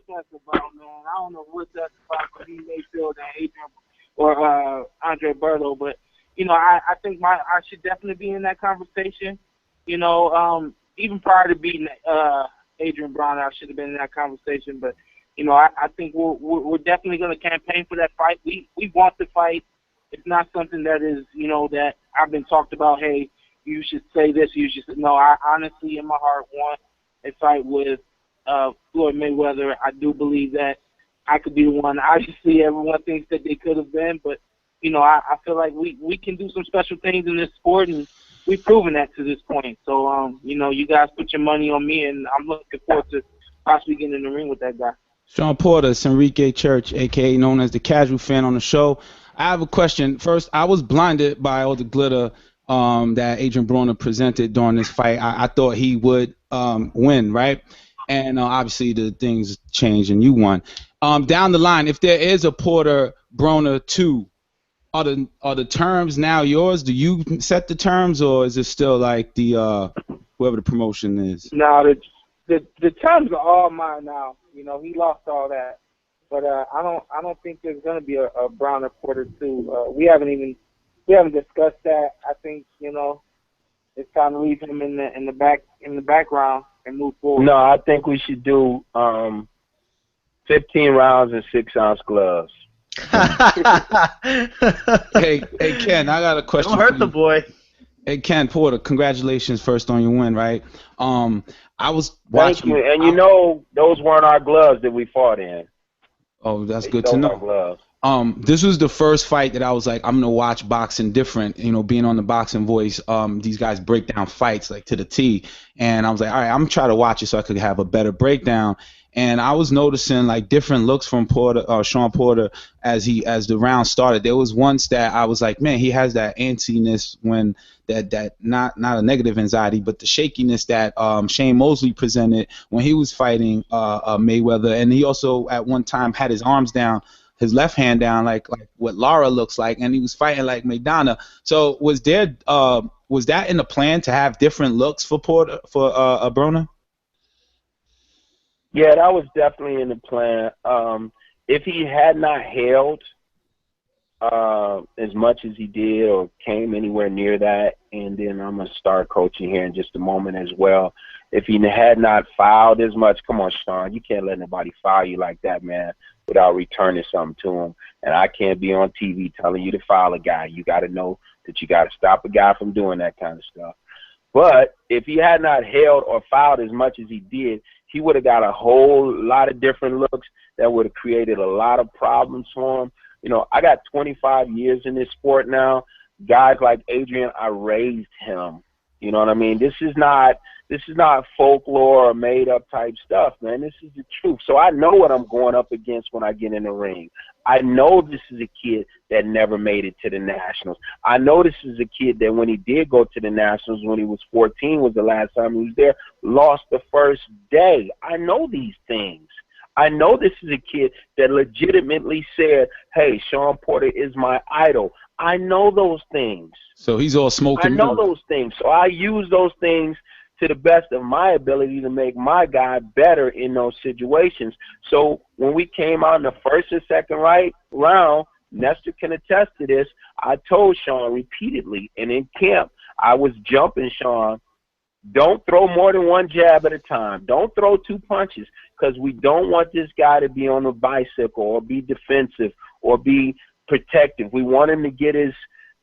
that's about, man. I don't know what that's about Kareem Mayfield and Adrian or Andre Berto, but I think I should definitely be in that conversation. Even prior to beating Adrian Broner, I should have been in that conversation. But I think we're definitely going to campaign for that fight. We want the fight. It's not something that is that I've been talked about. Hey, you should say this. You should say no. I honestly, in my heart, want a fight with Floyd Mayweather. I do believe that I could be the one. Obviously, everyone thinks that they could have been, but I feel like we can do some special things in this sport, and we've proven that to this point. So, you guys put your money on me, and I'm looking forward to possibly getting in the ring with that guy. Shawn Porter, it's Enrique Church, a.k.a. known as the Casual Fan on the show. I have a question. First, I was blinded by all the glitter that Adrian Broner presented during this fight. I thought he would win, right? And obviously the things changed and you won. Down the line, if there is a Porter Broner 2, are the terms now yours? Do you set the terms, or is it still like the whoever the promotion is? No, the terms are all mine now. He lost all that, but I don't think there's gonna be a Broner Porter 2. We haven't discussed that. I think it's time to leave him in the background and move forward. No, I think we should do 15 rounds and 6-ounce gloves. Hey, Ken, I got a question. Don't hurt the boy. Hey, Ken Porter, congratulations first on your win, right? I was watching. Thank you. And those weren't our gloves that we fought in. Oh, that's They good to stole know. our gloves. This was the first fight that I was like, I'm gonna watch boxing different. Being on the Boxing Voice, these guys break down fights like to the T, and I was like, all right, I'm gonna try to watch it so I could have a better breakdown. And I was noticing like different looks from Shawn Porter as the round started. There was once that I was like, man, he has that antsiness when that not a negative anxiety, but the shakiness that Shane Mosley presented when he was fighting Mayweather, and he also at one time had his arms down, his left hand down, like what Lara looks like, and he was fighting like Maidana. So was that in the plan to have different looks for Porter for Broner? Yeah, that was definitely in the plan. If he had not held as much as he did or came anywhere near that, and then I'm going to start coaching here in just a moment as well. If he had not fouled as much, come on, Shawn, you can't let nobody foul you like that, man, without returning something to him. And I can't be on TV telling you to foul a guy. You got to know that you got to stop a guy from doing that kind of stuff. But if he had not held or fouled as much as he did, he would have got a whole lot of different looks that would have created a lot of problems for him. I got 25 years in this sport now. Guys like Adrian, I raised him. You know what I mean? This is not folklore or made up type stuff, man. This is the truth. So I know what I'm going up against when I get in the ring. I know this is a kid that never made it to the Nationals. I know this is a kid that when he did go to the Nationals when he was 14 was the last time he was there, lost the first day. I know these things. I know this is a kid that legitimately said, hey, Shawn Porter is my idol. I know those things. So he's all smoke and I know mirrors. those things. So I use those things to the best of my ability to make my guy better in those situations. So when we came out in the first and second round, Nestor can attest to this, I told Shawn repeatedly, and in camp, I was jumping Shawn Don't throw more than one jab at a time. Don't throw 2 punches, because we don't want this guy to be on a bicycle or be defensive or be protective. We want him to get his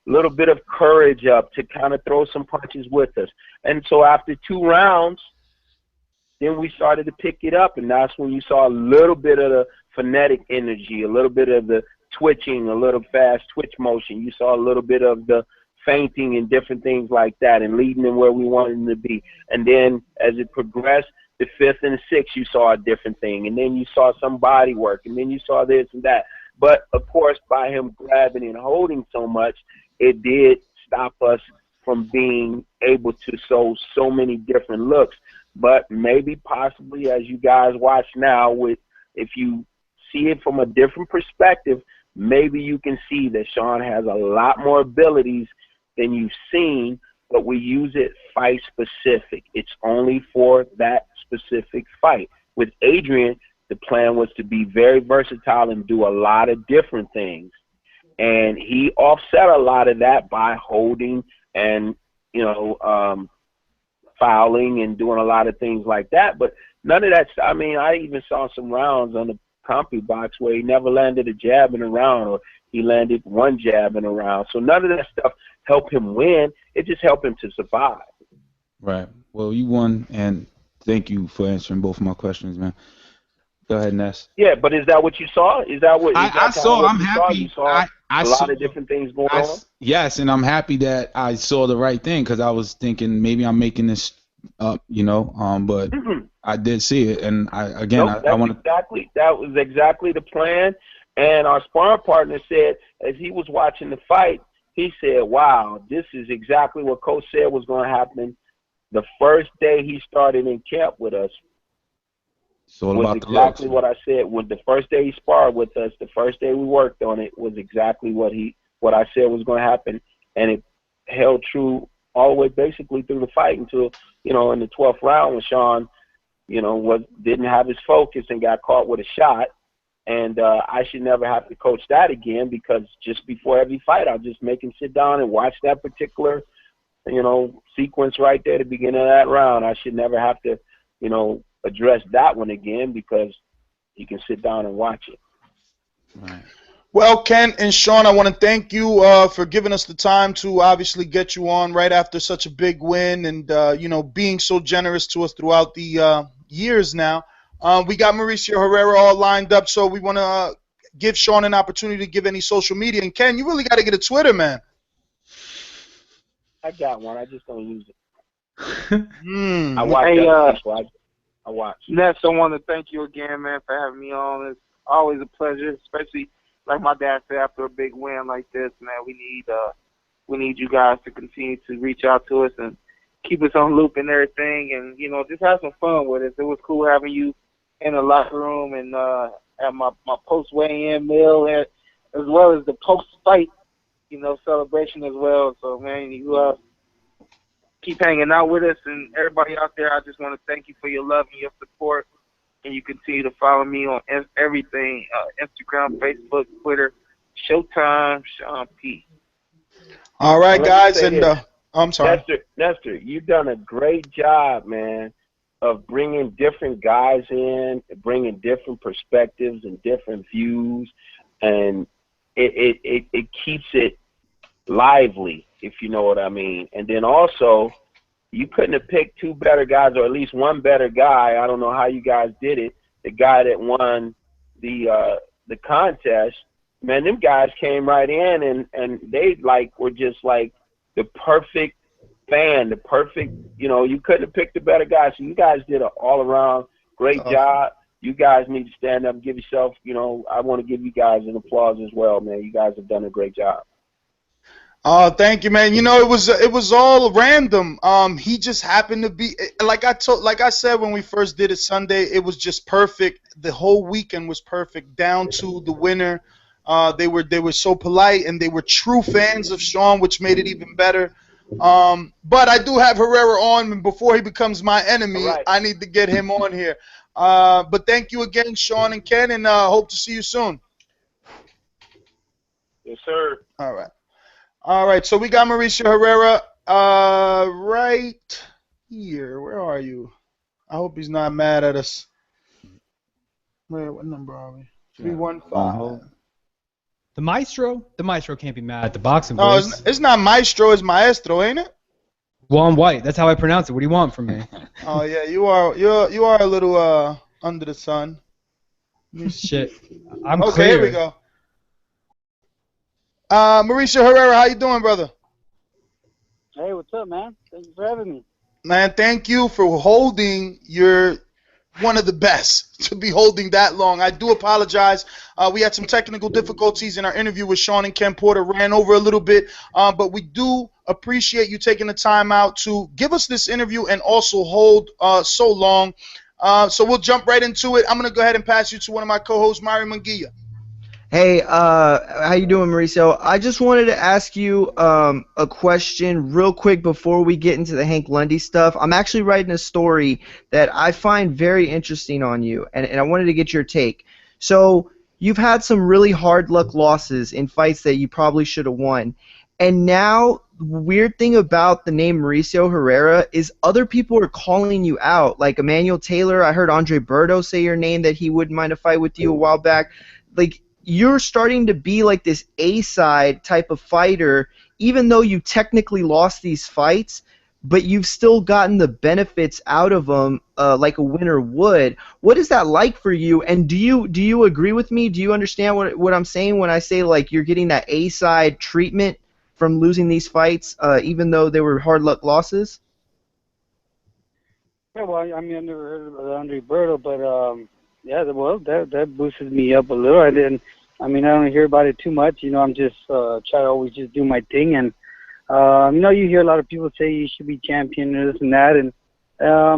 little bit of courage up to kind of throw some punches with us. And so after 2 rounds, then we started to pick it up, and that's when you saw a little bit of the phonetic energy, a little bit of the twitching, a little fast twitch motion. You saw a little bit of the feinting and different things like that, and leading them where we wanted them to be. And then as it progressed, the 5th and the 6th, you saw a different thing. And then you saw some body work, and then you saw this and that. But, of course, by him grabbing and holding so much, it did stop us from being able to show so many different looks. But maybe possibly, as you guys watch now, if you see it from a different perspective, maybe you can see that Shawn has a lot more abilities than you've seen, but we use it fight specific. It's only for that specific fight. With Adrian, the plan was to be very versatile and do a lot of different things. And he offset a lot of that by holding and, fouling and doing a lot of things like that. But none of that, I mean, I even saw some rounds on the CompuBox where he never landed a jab in a round, or he landed 1 jab in a round. So none of that stuff helped him win. It just helped him to survive. Right. Well, you won, and thank you for answering both of my questions, man. Go ahead, Ness. Yeah, but is that what you saw? Is that what I saw? I'm happy. You saw a lot of different things going on? Yes, and I'm happy that I saw the right thing, because I was thinking maybe I'm making this up, but I did see it, and I want to. That was exactly the plan. And our sparring partner said, as he was watching the fight, he said, "Wow, this is exactly what Coach said was going to happen the first day he started in camp with us." So was exactly what I said. When the first day he sparred with us, the first day we worked on it, was exactly what I said was going to happen, and it held true all the way basically through the fight until in the 12th round when Shawn didn't have his focus and got caught with a shot. And I should never have to coach that again, because just before every fight, I'll just make him sit down and watch that particular sequence right there at the beginning of that round. I should never have to address that one again, because you can sit down and watch it. Right. Well, Ken and Shawn, I want to thank you for giving us the time to obviously get you on right after such a big win, and being so generous to us throughout the years now. We got Mauricio Herrera all lined up, so we want to give Shawn an opportunity to give any social media. And Ken, you really got to get a Twitter, man. I got one. I just don't use it. I watch I watch. Ness, I want to thank you again, man, for having me on. It's always a pleasure, especially like my dad said, after a big win like this, man. We need you guys to continue to reach out to us and keep us on loop and everything, and just have some fun with us. It was cool having you in the locker room and at my post weigh-in meal, as well as the post fight, celebration as well. So man, you keep hanging out with us, and everybody out there, I just want to thank you for your love and your support, and you continue to follow me on everything, Instagram, Facebook, Twitter, Showtime, Shawn P. All right, guys, and I'm sorry. Nestor, you've done a great job, man, of bringing different guys in, bringing different perspectives and different views, and it keeps it lively, if you know what I mean. And then also, you couldn't have picked 2 better guys, or at least one better guy. I don't know how you guys did it. The guy that won the contest, man, them guys came right in, and they were just like the perfect fan, the perfect, you couldn't have picked a better guy. So you guys did an all-around great job. You guys need to stand up and give yourself, I want to give you guys an applause as well, man. You guys have done a great job. Thank you, man. It was all random. He just happened to be like I said when we first did it Sunday. It was just perfect. The whole weekend was perfect, down to the winner. They were so polite, and they were true fans of Shawn, which made it even better. But I do have Herrera on, and before he becomes my enemy, I need to get him on here. But thank you again, Shawn and Ken, and hope to see you soon. Yes, sir. All right. So we got Mauricio Herrera right here. Where are you? I hope he's not mad at us. What number are we? 315. The Maestro? The Maestro can't be mad at the boxing No, voice. it's not Maestro, it's Maestro, ain't it? Juan White. That's how I pronounce it. What do you want from me? Oh yeah, you are a little under the sun. Shit. I'm okay, clear. Here we go. Mauricio Herrera, how you doing, brother? Hey, what's up, man? Thank you for having me. Man, thank you for holding your one of the best to be holding that long. I do apologize. We had some technical difficulties in our interview with Shawn and Ken Porter, ran over a little bit, but we do appreciate you taking the time out to give us this interview and also hold so long. So we'll jump right into it. I'm going to go ahead and pass you to one of my co-hosts, Mario Munguia. Hey, how you doing, Mauricio? I just wanted to ask you a question real quick before we get into the Hank Lundy stuff. I'm actually writing a story that I find very interesting on you, and I wanted to get your take. So you've had some really hard luck losses in fights that you probably should have won, and now the weird thing about the name Mauricio Herrera is other people are calling you out, like Emmanuel Taylor. I heard Andre Berto say your name, that he wouldn't mind a fight with you a while back. Like, you're starting to be like this A-side type of fighter, even though you technically lost these fights, but you've still gotten the benefits out of them like a winner would. What is that like for you? And do you agree with me? Do you understand what I'm saying when I say like you're getting that A-side treatment from losing these fights, even though they were hard luck losses? Yeah, well, I mean, I never heard of Andre Berto, but yeah, well, that boosted me up a little. I don't hear about it too much. You know, I'm just try to always just do my thing. And, you know, you hear a lot of people say you should be champion and this and that. And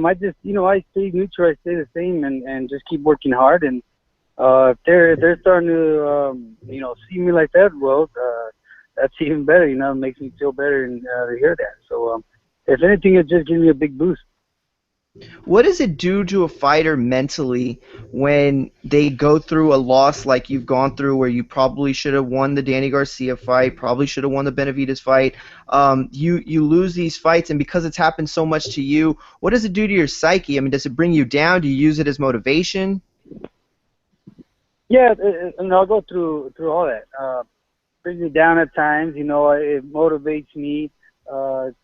I just, you know, I stay neutral. I stay the same and just keep working hard. And if they're starting to, you know, see me like that, well, that's even better. You know, it makes me feel better and to hear that. So if anything, it just gives me a big boost. What does it do to a fighter mentally when they go through a loss like you've gone through, where you probably should have won the Danny Garcia fight, probably should have won the Benavidez fight? You lose these fights, and because it's happened so much to you, what does it do to your psyche? I mean, does it bring you down? Do you use it as motivation? Yeah, and I'll go through all that. Brings me down at times. You know, it motivates me.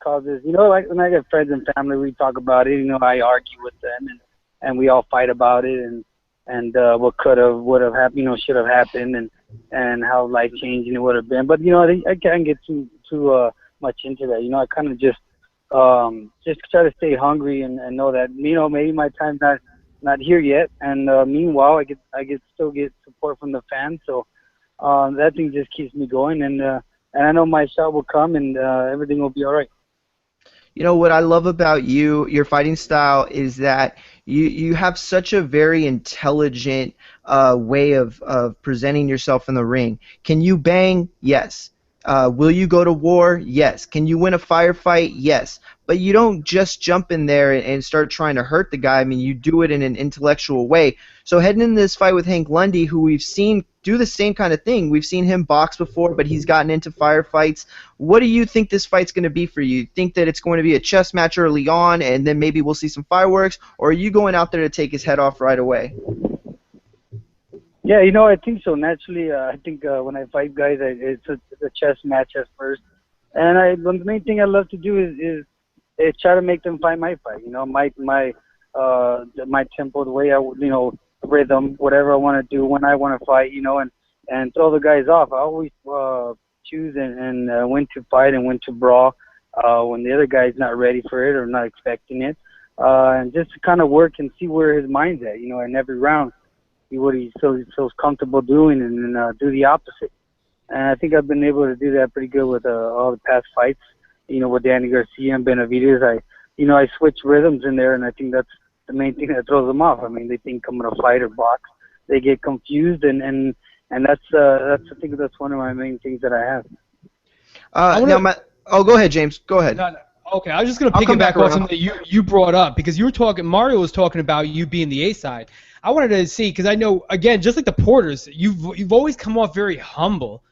Causes, you know, like when I get friends and family, we talk about it. You know, I argue with them, and we all fight about it, and what could have, would have happened, you know, should have happened, and how life changing it would have been. But you know, I can't get too much into that. You know, I kind of just try to stay hungry and know that, you know, maybe my time's not here yet. And meanwhile, I still get support from the fans, so that thing just keeps me going. And I know my shot will come, and everything will be all right. You know, what I love about you, your fighting style, is that you have such a very intelligent way of presenting yourself in the ring. Can you bang? Yes. Will you go to war? Yes. Can you win a firefight? Yes. But you don't just jump in there and start trying to hurt the guy. I mean, you do it in an intellectual way. So heading into this fight with Hank Lundy, who we've seen do the same kind of thing. We've seen him box before, but he's gotten into firefights. What do you think this fight's going to be for you? Think that it's going to be a chess match early on, and then maybe we'll see some fireworks? Or are you going out there to take his head off right away? Yeah, you know, I think so. Naturally, I think when I fight guys, it's a chess match at first. And the main thing I love to do is try to make them fight my fight. You know, my tempo, the way I, you know, rhythm, whatever I want to do when I want to fight, you know, and throw the guys off. I always choose and when to fight and when to brawl when the other guy's not ready for it or not expecting it, and just to kind of work and see where his mind's at, you know, in every round, see what he feels comfortable doing, and then do the opposite. And I think I've been able to do that pretty good with all the past fights, you know, with Danny Garcia and Benavidez. I switch rhythms in there, and I think that's the main thing that throws them off. I mean, they think I'm gonna fight or box, they get confused, and that's I think that's one of my main things that I have. Go ahead, James. Go ahead. No. Okay, I was just gonna piggyback off something that you brought up, because you were talking. Mario was talking about you being the A side. I wanted to see, because I know, again, just like the Porters, you've always come off very humble.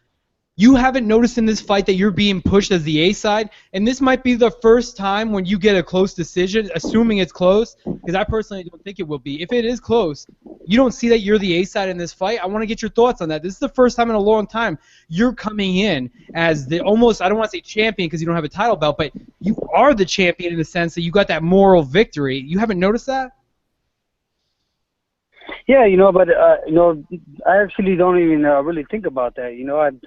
You haven't noticed in this fight that you're being pushed as the A side, and this might be the first time when you get a close decision, assuming it's close, because I personally don't think it will be. If it is close, you don't see that you're the A side in this fight. I want to get your thoughts on that. This is the first time in a long time you're coming in as the almost, I don't want to say champion because you don't have a title belt, but you are the champion in the sense that you got that moral victory. You haven't noticed that? Yeah, but I actually don't even really think about that.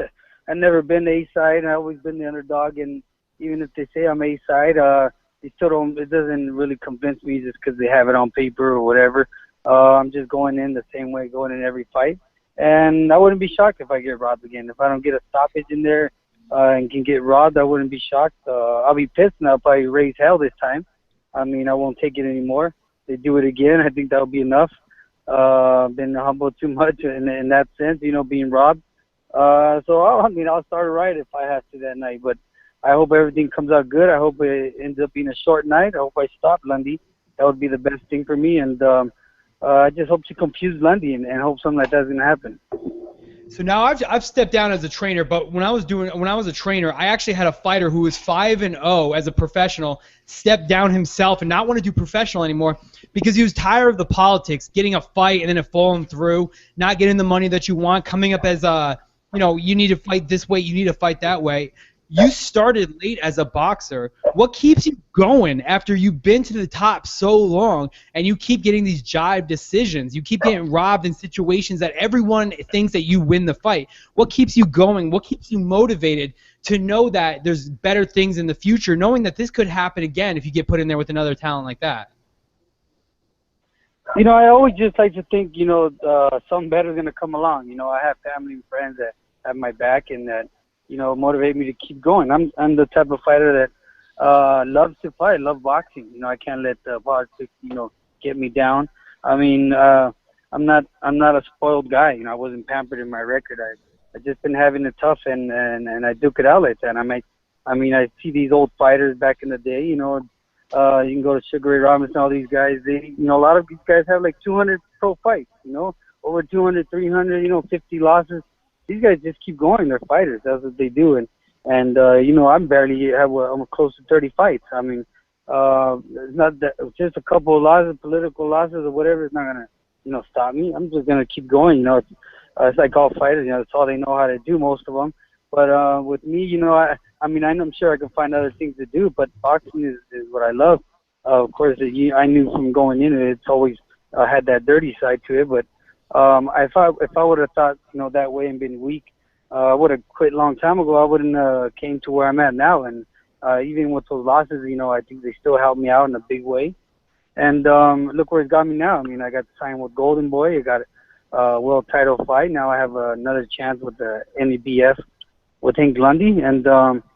I've never been A side. I've always been the underdog, and even if they say I'm A side, they still don't. It doesn't really convince me just because they have it on paper or whatever. I'm just going in the same way, going in every fight, and I wouldn't be shocked if I get robbed again. If I don't get a stoppage in there and can get robbed, I wouldn't be shocked. I'll be pissed, and I'll probably raise hell this time. I mean, I won't take it anymore. If they do it again, I think that'll be enough. Been humbled too much in that sense, being robbed. So I'll start a riot if I have to that night. But I hope everything comes out good. I hope it ends up being a short night. I hope I stop Lundy. That would be the best thing for me. And I just hope to confuse Lundy and hope something like that doesn't happen. So now I've stepped down as a trainer, but when I was a trainer, I actually had a fighter who was 5-0 as a professional step down himself and not want to do professional anymore because he was tired of the politics, getting a fight and then it falling through, not getting the money that you want, coming up as you need to fight this way, you need to fight that way. You started late as a boxer. What keeps you going after you've been to the top so long and you keep getting these jive decisions? You keep getting robbed in situations that everyone thinks that you win the fight. What keeps you going? What keeps you motivated to know that there's better things in the future, knowing that this could happen again if you get put in there with another talent like that? I always just like to think, something better is going to come along. I have family and friends that have my back and that motivate me to keep going. I'm the type of fighter that loves to fight, love boxing. I can't let politics, get me down. I mean, I'm not a spoiled guy. I wasn't pampered in my record. I just been having it tough, and I duke it out like that. I see these old fighters back in the day. You can go to Sugar Ray Robinson, all these guys. They, a lot of these guys have like 200 pro fights. Over 200, 300, 50 losses. These guys just keep going. They're fighters. That's what they do. And I'm barely I'm close to 30 fights. I mean, it's not that just a couple of losses, political losses or whatever. It's not gonna stop me. I'm just gonna keep going. It's like all fighters. That's all they know how to do, most of them. But with me, I'm sure I can find other things to do. But boxing is what I love. Of course, I knew from going into it, it's always had that dirty side to it. But if I would have thought that way and been weak, I would have quit a long time ago. I wouldn't came to where I'm at now. And even with those losses, I think they still helped me out in a big way. And look where it's got me now. I mean, I got signed with Golden Boy. I got a world title fight. Now I have another chance with the NEBF with Hank Lundy, and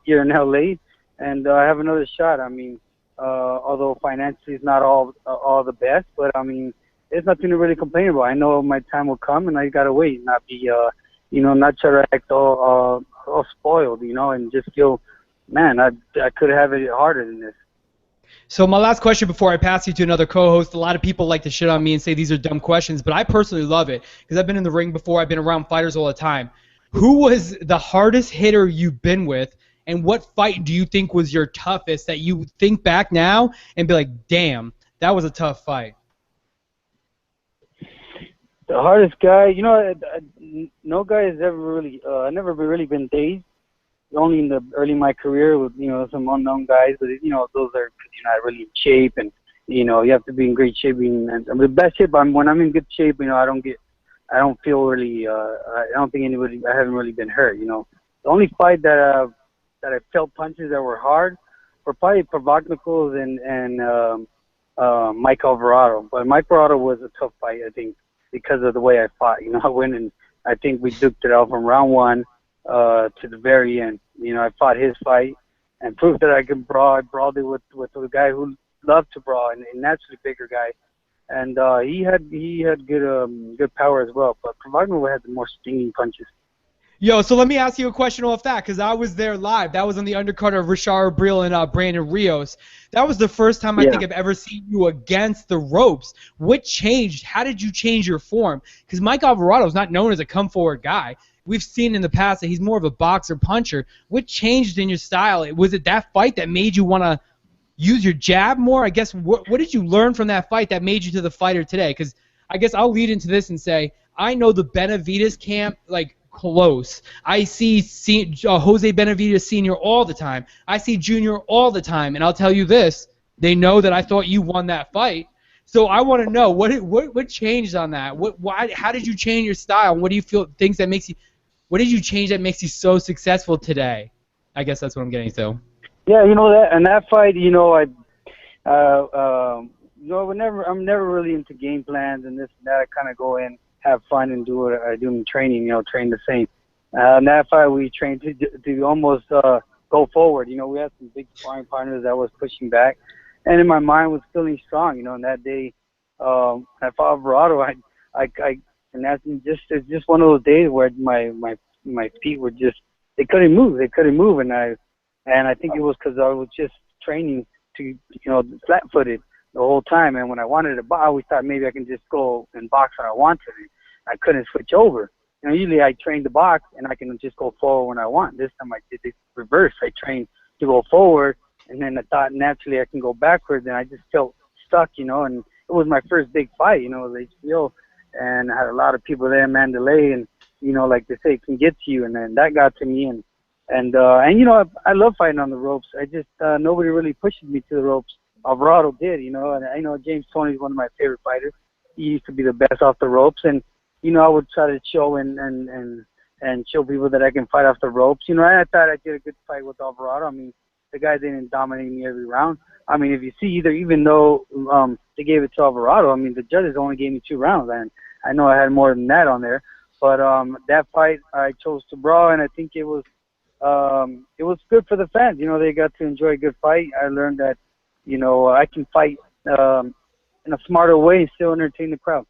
here in LA. And I have another shot. I mean, although financially it's not all the best, but I mean, there's nothing to really complain about. I know my time will come, and I gotta wait, not be, not try to act all spoiled, and just feel, man, I could have it harder than this. So my last question before I pass you to another co-host, a lot of people like to shit on me and say these are dumb questions, but I personally love it because I've been in the ring before. I've been around fighters all the time. Who was the hardest hitter you've been with, and what fight do you think was your toughest that you think back now and be like, damn, that was a tough fight? The hardest guy, no guy has ever really, never really been dazed. Only in the early of my career with, some unknown guys, but, those are because you're not really in shape, and, you have to be in great shape. And the best shape, when I'm in good shape, I don't feel really, I don't think I haven't really been hurt, The only fight that I felt punches that were hard were probably Provodnikov and Mike Alvarado. But Mike Alvarado was a tough fight, I think, because of the way I fought. I went and I think we duked it out from round one to the very end. I fought his fight and proved that I can brawl. I brawled it with a guy who loved to brawl, and naturally bigger guy. And he had good power as well. But Provodnikov had the more stinging punches. Yo, so let me ask you a question off that, because I was there live. That was on the undercard of Richard Bril and Brandon Rios. That was the first time I think I've ever seen you against the ropes. What changed? How did you change your form? Because Mike Alvarado is not known as a come-forward guy. we've seen in the past that he's more of a boxer puncher. What changed in your style? Was it that fight that made you want to use your jab more? I guess what did you learn from that fight that made you to the fighter today? Because I guess I'll lead into this and say I know the Benavidez camp like close. I see Jose Benavidez Sr. all the time. I see Junior all the time, and I'll tell you this: they know that I thought you won that fight. So I want to know what changed on that. How did you change your style? What do you feel things that makes you? What did you change that makes you so successful today? I guess that's what I'm getting to. Yeah, you know that, and that fight, you know, I'm never really into game plans and this and that. I kind of go in, have fun, and do what I do in training. You know, train the same. In that fight, we trained to almost go forward. You know, we had some big sparring partners that was pushing back, and in my mind was feeling strong. You know, and that day, I fought Alvarado. And that's it's just one of those days where my feet were just they couldn't move, and I think it was because I was just training to flat-footed the whole time, and when I wanted to box, I always thought maybe I can just go and box when I wanted. I couldn't switch over. You know, usually I train to box and I can just go forward when I want. This time I did the reverse. I trained to go forward, and then I thought naturally I can go backwards, and I just felt stuck, you know. And it was my first big fight, you know, with HBO, and I had a lot of people there in Mandalay, and you know, like they say, it can get to you, and then that got to me, and you know, I love fighting on the ropes. I just nobody really pushes me to the ropes. Alvarado did, you know, and I know James Toney is one of my favorite fighters. He used to be the best off the ropes, and you know, I would try to show and show people that I can fight off the ropes. You know, I thought I did a good fight with Alvarado. I mean, the guy didn't dominate me every round. I mean, if you see even though they gave it to Alvarado, I mean, the judges only gave me 2 rounds, and I know I had more than that on there. But that fight, I chose to brawl, and I think it was good for the fans. You know, they got to enjoy a good fight. I learned that, you know, I can fight in a smarter way and still entertain the crowd.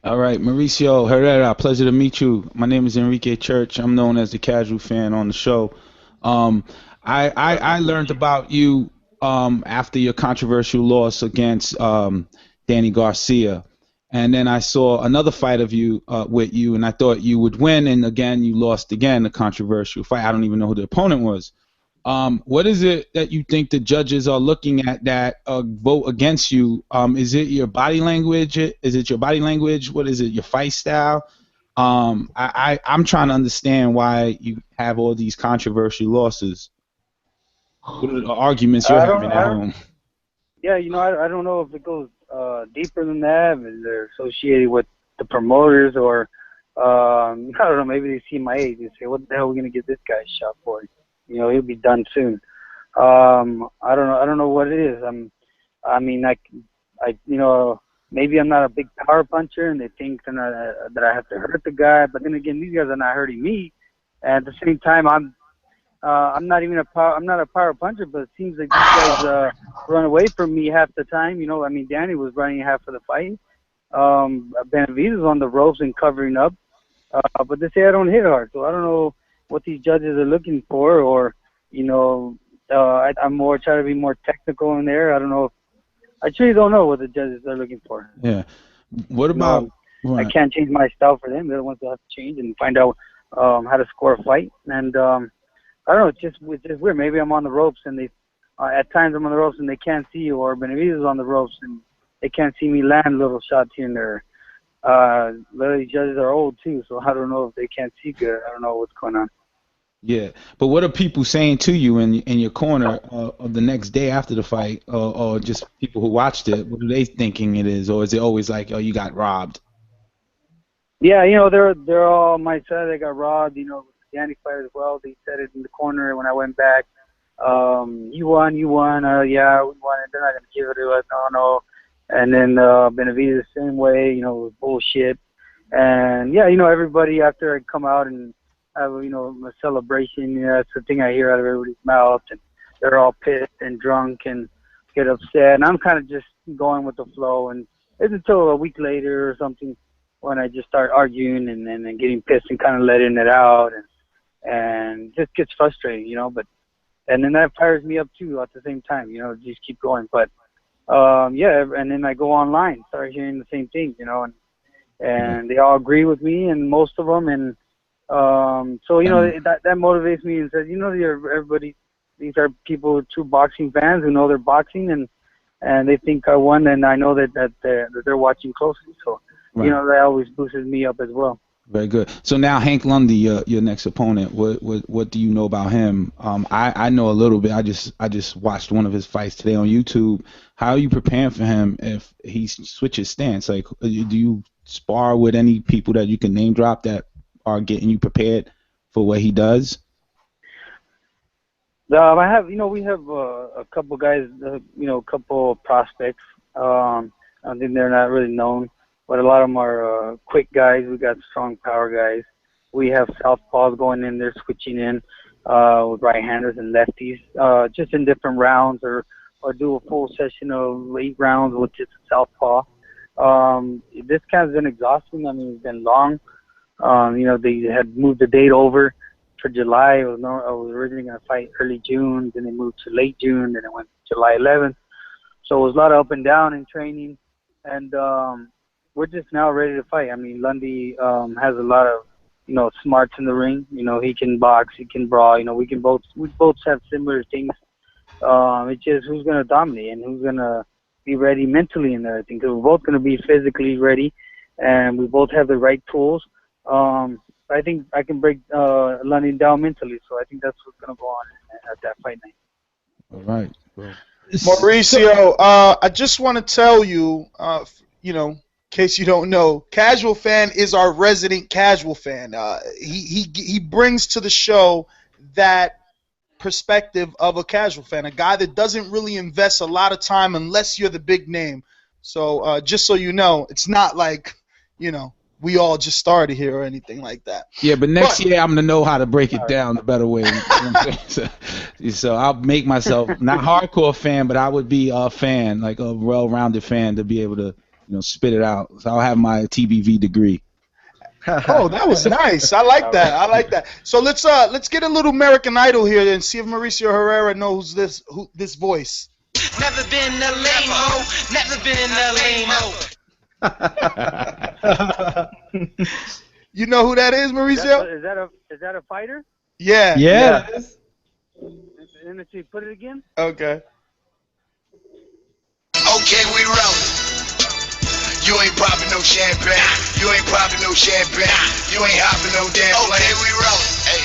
All right, Mauricio Herrera, pleasure to meet you. My name is Enrique Church. I'm known as the casual fan on the show. I learned about you after your controversial loss against Danny Garcia. And then I saw another fight of you with you, and I thought you would win, and again, you lost again, a controversial fight. I don't even know who the opponent was. What is it that you think the judges are looking at that vote against you? Is it your body language? Is it your body language? What is it, your fight style? I'm trying to understand why you have all these controversial losses. What are the arguments you're having at home? Yeah, you know, I don't know if it goes deeper than that, if they're associated with the promoters, or I don't know, maybe they see my age and say, what the hell are we going to get this guy shot for? You know, he'll be done soon. I don't know what it is. I mean, you know, maybe I'm not a big power puncher, and they think that I have to hurt the guy. But then again, these guys are not hurting me. And at the same time, I'm not a power puncher, but it seems like these guys run away from me half the time. You know, I mean, Danny was running half of the fight. Benavidez was on the ropes and covering up. But they say I don't hit hard, so I don't know what these judges are looking for, or, you know, I'm more trying to be more technical in there. I don't know. I truly don't know what the judges are looking for. Yeah. What about? I can't change my style for them. They're the ones that have to change and find out how to score a fight. And I don't know. It's just weird. Maybe I'm on the ropes, and they at times I'm on the ropes and they can't see you, or Benavidez is on the ropes and they can't see me land little shots here and there. A lot of these judges are old too, so I don't know if they can't see good. I don't know what's going on. Yeah, but what are people saying to you in your corner the next day after the fight, or just people who watched it? What are they thinking it is, or is it always like, oh, you got robbed? Yeah, you know, they're all my side. They got robbed. You know, with the Danny fight as well. They said it in the corner when I went back. You won. Yeah, we won. They're not gonna give it to us. No. And then Benavidez the same way. You know, it was bullshit. And yeah, you know, everybody after I come out and have, you know, a celebration, you know, that's the thing I hear out of everybody's mouth, and they're all pissed and drunk and get upset, and I'm kind of just going with the flow, and it's until a week later or something when I just start arguing and then getting pissed and kind of letting it out, and just gets frustrating, you know, and then that fires me up too at the same time, you know, just keep going, but yeah, and then I go online, start hearing the same thing, you know, and and they all agree with me, and most of them, and so that motivates me and says, everybody, these are people, true boxing fans who know they're boxing, and they think I won, and I know that they're watching closely, so that always boosts me up as well. Very good. So now Hank Lundy, your next opponent. What do you know about him? I know a little bit. I just watched one of his fights today on YouTube. How are you preparing for him if he switches stance? Like, do you spar with any people that you can name drop that are getting you prepared for what he does? We have a couple guys, a couple prospects. I think they're not really known, but a lot of them are quick guys. We got strong power guys. We have southpaws going in there, switching in with right-handers and lefties, just in different rounds, or do a full session of 8 rounds with just southpaw. This camp's been exhausting. I mean, it's been long. They had moved the date over for July. I was originally going to fight early June, then they moved to late June, then it went July 11th. So it was a lot of up and down in training, and we're just now ready to fight. I mean, Lundy has a lot of, smarts in the ring. He can box, he can brawl. We both have similar things. It's just who's going to dominate and who's going to be ready mentally in there, I think, because we're both going to be physically ready, and we both have the right tools. I think I can break Lundy down mentally, so I think that's what's going to go on at that fight night. All right. Well, Mauricio, I just want to tell you, in case you don't know, Casual Fan is our resident casual fan. He brings to the show that perspective of a casual fan, a guy that doesn't really invest a lot of time unless you're the big name. So just so you know, it's not like, we all just started here or anything like that. Yeah, but next year I'm gonna know how to break it down the better way. So I'll make myself not hardcore fan, but I would be a fan, like a well-rounded fan, to be able to, spit it out. So I'll have my TBV degree. Oh, that was nice. I like that. So let's get a little American Idol here and see if Mauricio Herrera knows this voice. Never been a lame-o, never been a lame-o. You know who that is, Mauricio? Is that a fighter? Yeah. Yeah. Let me see. Put it again. Okay. Okay, we rollin'. You ain't popping no champagne. You ain't popping no champagne. You ain't hopping no damn plane. Okay, we rollin'. Hey.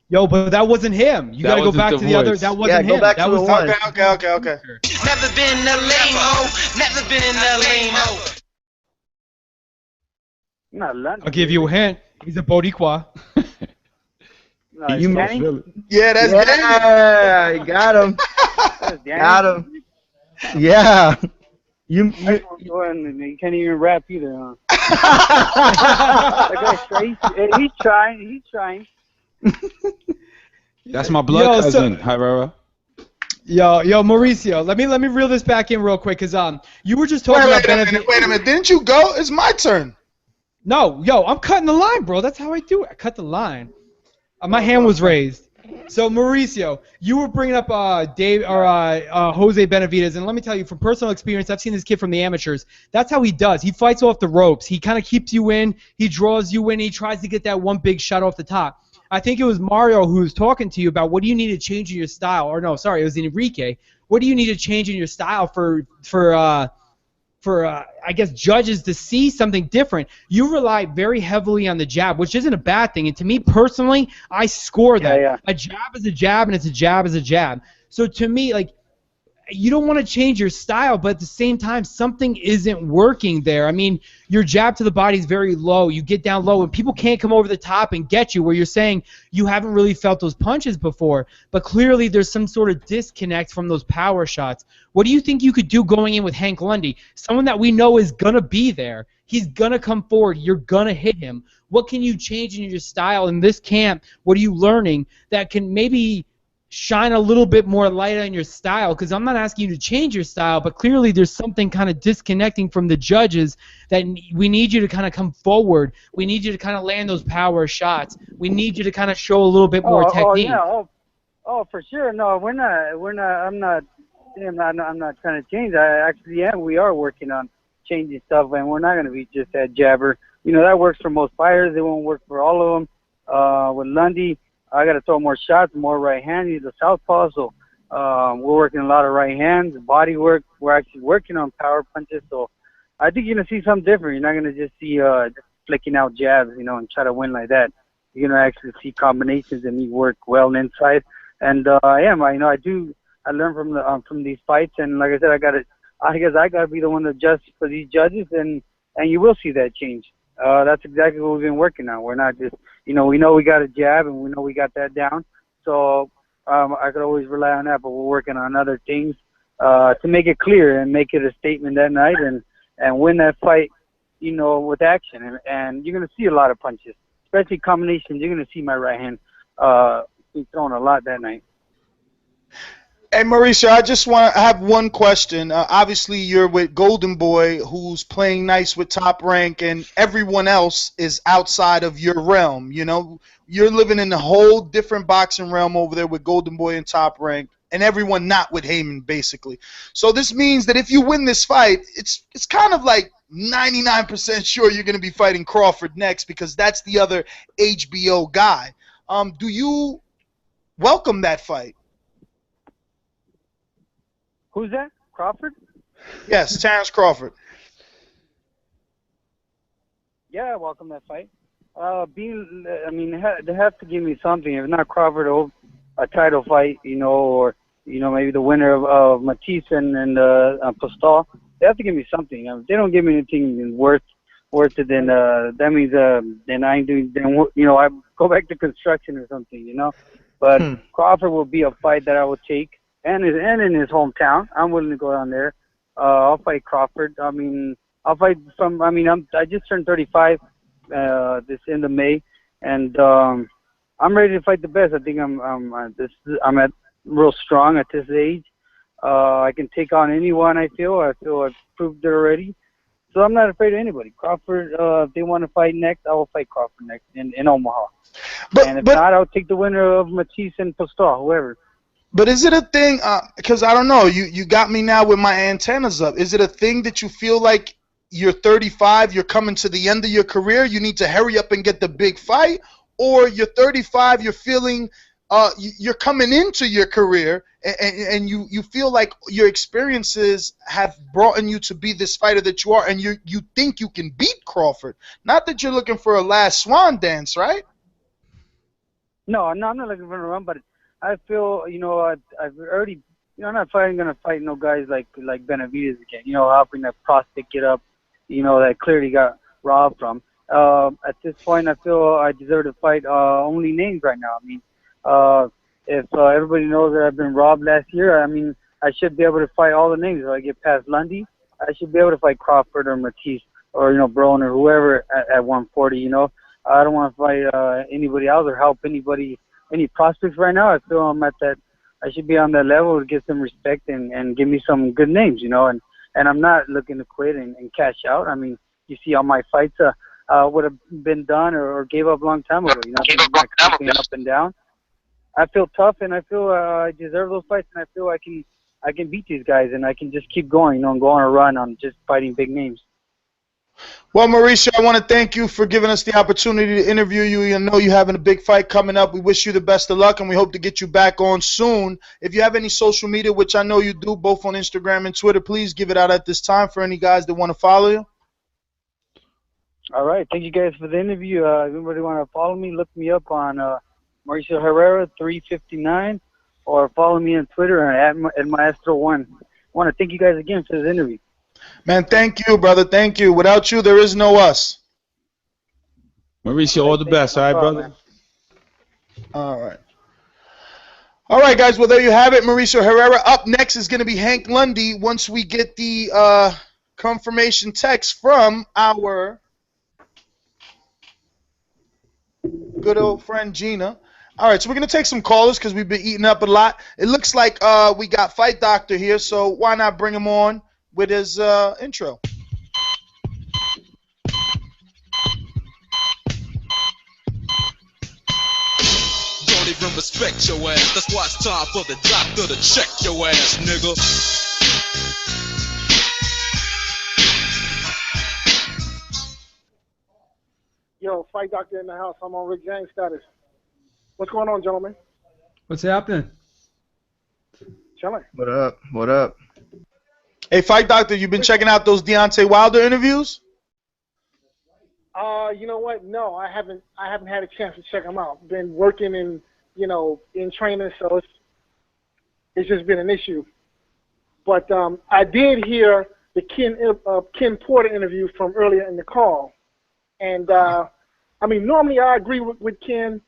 Yo, but that wasn't him. You got to go back to the other. That wasn't him. Go back that to was the one. Okay. Never been a lame-o. Never been a lame-o. Not Lundy. I'll give you a hint. He's a Boricua. Yeah, that's you got him. Got him. Yeah. You can't even rap either, huh? He's trying. That's my blood cousin, Herrera. Yo, Mauricio, let me reel this back in real quick, cause you were just talking about Wait a minute, didn't you go? It's my turn. No, I'm cutting the line, bro. That's how I do it. I cut the line. My hand was raised. So Mauricio, you were bringing up Jose Benavidez, and let me tell you from personal experience, I've seen this kid from the amateurs. That's how he does. He fights off the ropes. He kind of keeps you in. He draws you in. He tries to get that one big shot off the top. I think it was Mario who was talking to you about what do you need to change in your style. Or no, sorry, it was Enrique. What do you need to change in your style for I guess judges to see something different? You rely very heavily on the jab, which isn't a bad thing. And to me personally, I score that. Yeah. A jab is a jab, and it's a jab is a jab. So to me, like, you don't want to change your style, but at the same time, something isn't working there. I mean, your jab to the body is very low. You get down low, and people can't come over the top and get you, where you're saying you haven't really felt those punches before. But clearly there's some sort of disconnect from those power shots. What do you think you could do going in with Hank Lundy? Someone that we know is going to be there. He's going to come forward. You're going to hit him. What can you change in your style in this camp? What are you learning that can maybe shine a little bit more light on your style? Because I'm not asking you to change your style, but clearly there's something kind of disconnecting from the judges that we need you to kind of come forward. We need you to kind of land those power shots. We need you to kind of show a little bit more technique. Oh, for sure. No, we're not. I'm not trying to change. I actually am. We are working on changing stuff, and we're not going to be just that jabber. That works for most fighters. It won't work for all of them. With Lundy, I got to throw more shots, more right hand. He's a southpaw, so we're working a lot of right hands, body work. We're actually working on power punches, so I think you're going to see something different. You're not going to just see just flicking out jabs, and try to win like that. You're going to actually see combinations and me work well inside. And I learn from these fights, and like I said, I guess I got to be the one to judge for these judges, and you will see that change. That's exactly what we've been working on. We're not just, we know we got a jab, and we know we got that down. So I could always rely on that, but we're working on other things to make it clear and make it a statement that night and win that fight, with action. And you're going to see a lot of punches, especially combinations. You're going to see my right hand be thrown a lot that night. Hey, Mauricio, I just want to have one question. Obviously, you're with Golden Boy, who's playing nice with Top Rank, and everyone else is outside of your realm. You're living in a whole different boxing realm over there with Golden Boy and Top Rank, and everyone not with Heyman, basically. So this means that if you win this fight, it's kind of like 99% sure you're going to be fighting Crawford next, because that's the other HBO guy. Do you welcome that fight? Who's that? Crawford? Yes, Terrence Crawford. Yeah, I welcome that fight. They have to give me something. If not Crawford, a title fight, or maybe the winner of Matthysse and Postol. They have to give me something. If they don't give me anything worth it, then that means then I ain't doing. Then I go back to construction or something, But Crawford will be a fight that I will take. And in his hometown, I'm willing to go down there. I'll fight Crawford. I just turned 35 this end of May, and I'm ready to fight the best. I think I'm at real strong at this age. I can take on anyone. I feel I've proved it already. So I'm not afraid of anybody. Crawford, if they want to fight next, I will fight Crawford next in Omaha. And if not, I'll take the winner of Matthysse and Postol, whoever. But is it a thing, because I don't know, you got me now with my antennas up. Is it a thing that you feel like you're 35, you're coming to the end of your career, you need to hurry up and get the big fight? Or you're 35, you're feeling you're coming into your career and you feel like your experiences have brought you to be this fighter that you are, and you think you can beat Crawford? Not that you're looking for a last swan dance, right? No, I'm not looking for a run, but I feel, I've already, I'm not going to fight no guys like Benavidez again, helping that prospect get up, that clearly got robbed from. At this point, I feel I deserve to fight only names right now. If everybody knows that I've been robbed last year, I should be able to fight all the names. If I get past Lundy, I should be able to fight Crawford or Matthysse or, Broner, whoever at 140, I don't want to fight anybody else or help any prospects right now. I feel I'm at that. I should be on that level to get some respect and give me some good names, and I'm not looking to quit and cash out. You see all my fights would have been done or gave up a long time ago. Up and down. I feel tough, and I feel I deserve those fights, and I feel I can beat these guys, and I can just keep going, and go on a run on just fighting big names. Well, Mauricio, I want to thank you for giving us the opportunity to interview you. I know you're having a big fight coming up. We wish you the best of luck, and we hope to get you back on soon. If you have any social media, which I know you do, both on Instagram and Twitter, please give it out at this time for any guys that want to follow you. All right. Thank you guys for the interview. If anybody want to follow me, look me up on Mauricio Herrera 359, or follow me on Twitter at Maestro1. I want to thank you guys again for this interview. Man, thank you, brother. Thank you. Without you, there is no us. Mauricio, all the best. All right, brother? Man. All right. All right, guys. Well, there you have it. Mauricio Herrera. Up next is going to be Hank Lundy once we get the confirmation text from our good old friend Gina. All right, so we're going to take some callers because we've been eating up a lot. It looks like we got Fight Doctor here, so why not bring him on with his intro. Don't even respect your ass. That's why it's time for the doctor to check your ass, nigga. Yo, Fight Doctor in the house. I'm on Rick James status. What's going on, gentlemen? What's happening? Chilling. What up? What up? Hey, Fight Doctor, you been checking out those Deontay Wilder interviews? You know what? No, I haven't had a chance to check them out. Been working in, in training, so it's just been an issue. But I did hear the Ken Porter interview from earlier in the call. And, normally I agree with Ken,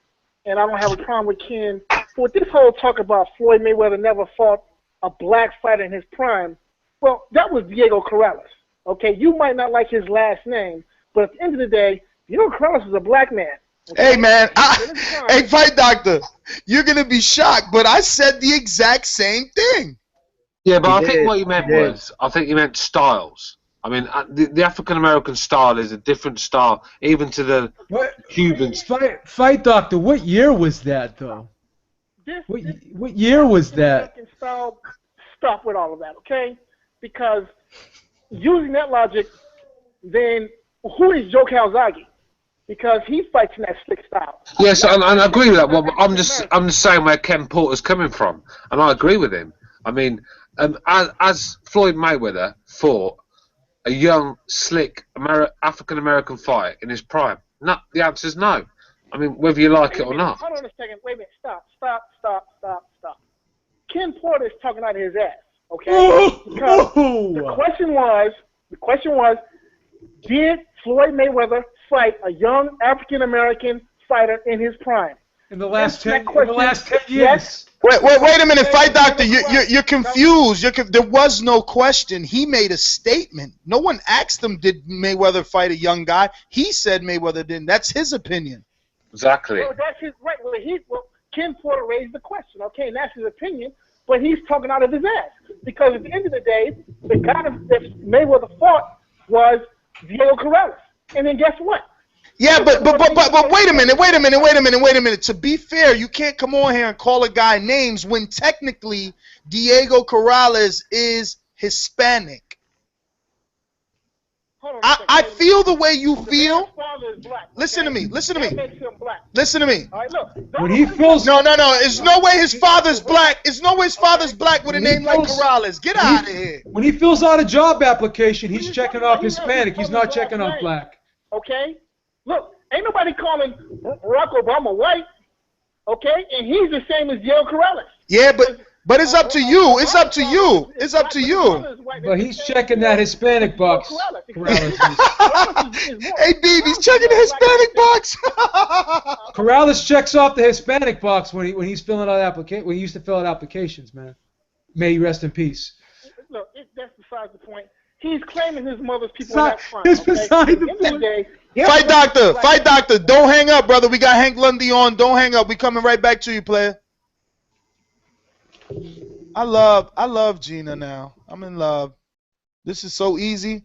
and I don't have a problem with Ken. But this whole talk about Floyd Mayweather never fought a black fighter in his prime, well, that was Diego Corrales. Okay, you might not like his last name, but at the end of the day, Diego Corrales is a black man. Okay? Hey, man. Hey, Fight Doctor, you're going to be shocked, but I said the exact same thing. Yeah, but I think what you meant was, I think you meant styles. I mean, the African-American style is a different style, even to the Cubans. Fight Doctor, what year was that, though? What year was that? Stop with all of that, okay? Because using that logic, then who is Joe Calzaghe? Because he fights in that slick style. Yes, and I agree with that. Well, I'm just saying where Ken Porter's coming from, and I agree with him. I mean, as Floyd Mayweather fought a young, slick African-American fighter in his prime, no, the answer is no. I mean, whether you like it or not. Hold on a second. Wait a minute. Stop. Ken Porter is talking out of his ass, okay? Because the question was, did Floyd Mayweather fight a young African-American fighter in his prime? In the last 10 years. Yes. Wait a minute, Fight Doctor. You're confused. There was no question. He made a statement. No one asked him, did Mayweather fight a young guy? He said Mayweather didn't. That's his opinion. Exactly. Well, that's his right. Well, Ken Porter raised the question, okay, and that's his opinion, but he's talking out of his ass. Because at the end of the day, the guy that Mayweather fought was Diego Corrales. And then guess what? Yeah, but wait a minute. To be fair, you can't come on here and call a guy names when technically Diego Corrales is Hispanic. I feel the way you feel. Listen to me. All right, look. When he feels no. There's no way his father's black. There's no way his father's black with a name like Corrales. Get out of here. When he fills out a job application, he's checking off Hispanic. He's not checking off black. Okay. Look, ain't nobody calling Barack Obama white. Okay, and he's the same as Diego Corrales. Yeah, but it's up to you. It's up to you. But he's checking that Hispanic box. Hey, Beeb, he's checking the Hispanic box. Corrales checks off the Hispanic box when he's filling out when he used to fill out applications, man. May he rest in peace. Look, that's besides the point. He's claiming his mother's people are not fine. It's beside the point. Fight Doctor, don't hang up, brother. We got Hank Lundy on. Don't hang up. We coming right back to you, player. I love Gina now. I'm in love. This is so easy.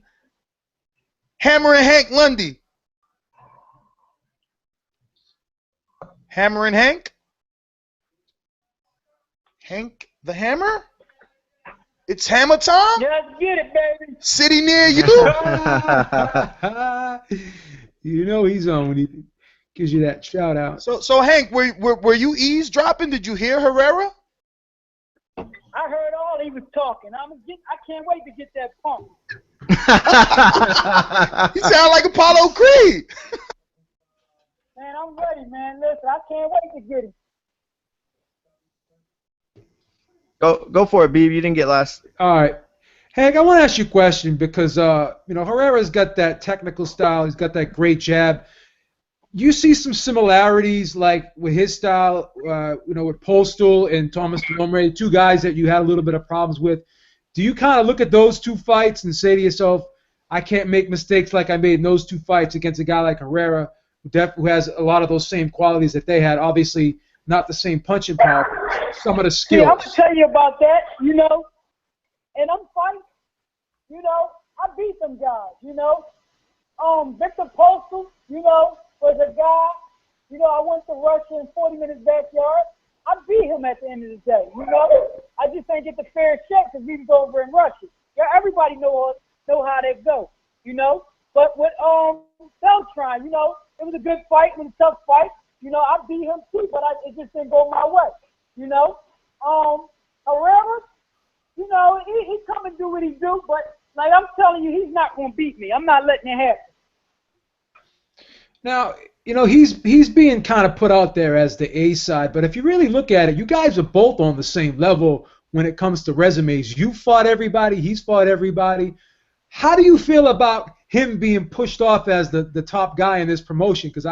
Hammering Hank Lundy. Hammering Hank? Hank the Hammer? It's hammer time? Yeah, get it, baby. City near you? You know he's on when he gives you that shout out. So Hank, were you eavesdropping? Did you hear Herrera? I heard all he was talking. I can't wait to get that pump. You sound like Apollo Creed. Man, I'm ready, man. Listen, I can't wait to get him. Go for it, Beeb. You didn't get last. All right. Hank, I want to ask you a question because, Herrera's got that technical style. He's got that great jab. You see some similarities, like with his style, with Postol and Thomas Dumoulin, two guys that you had a little bit of problems with. Do you kind of look at those two fights and say to yourself, I can't make mistakes like I made in those two fights against a guy like Herrera, who has a lot of those same qualities that they had? Obviously, not the same punching power, but some of the skills. See, I'm gonna tell you about that, and I'm fighting. I beat them guys. Victor Postol, was a guy, I went to Russia in 40 minutes backyard. I beat him at the end of the day, I just didn't get the fair check because we was over in Russia. Yeah, everybody know how that go, But with Beltran. You know, it was a good fight, it was a tough fight. You know, I beat him too, but it just didn't go my way. You know, Herrera, you know, he come and do what he do, but like I'm telling you, he's not gonna beat me. I'm not letting it happen. Now, you know, he's being kind of put out there as the A side, but if you really look at it, you guys are both on the same level when it comes to resumes. You fought everybody, he's fought everybody. How do you feel about him being pushed off as the top guy in this promotion? Because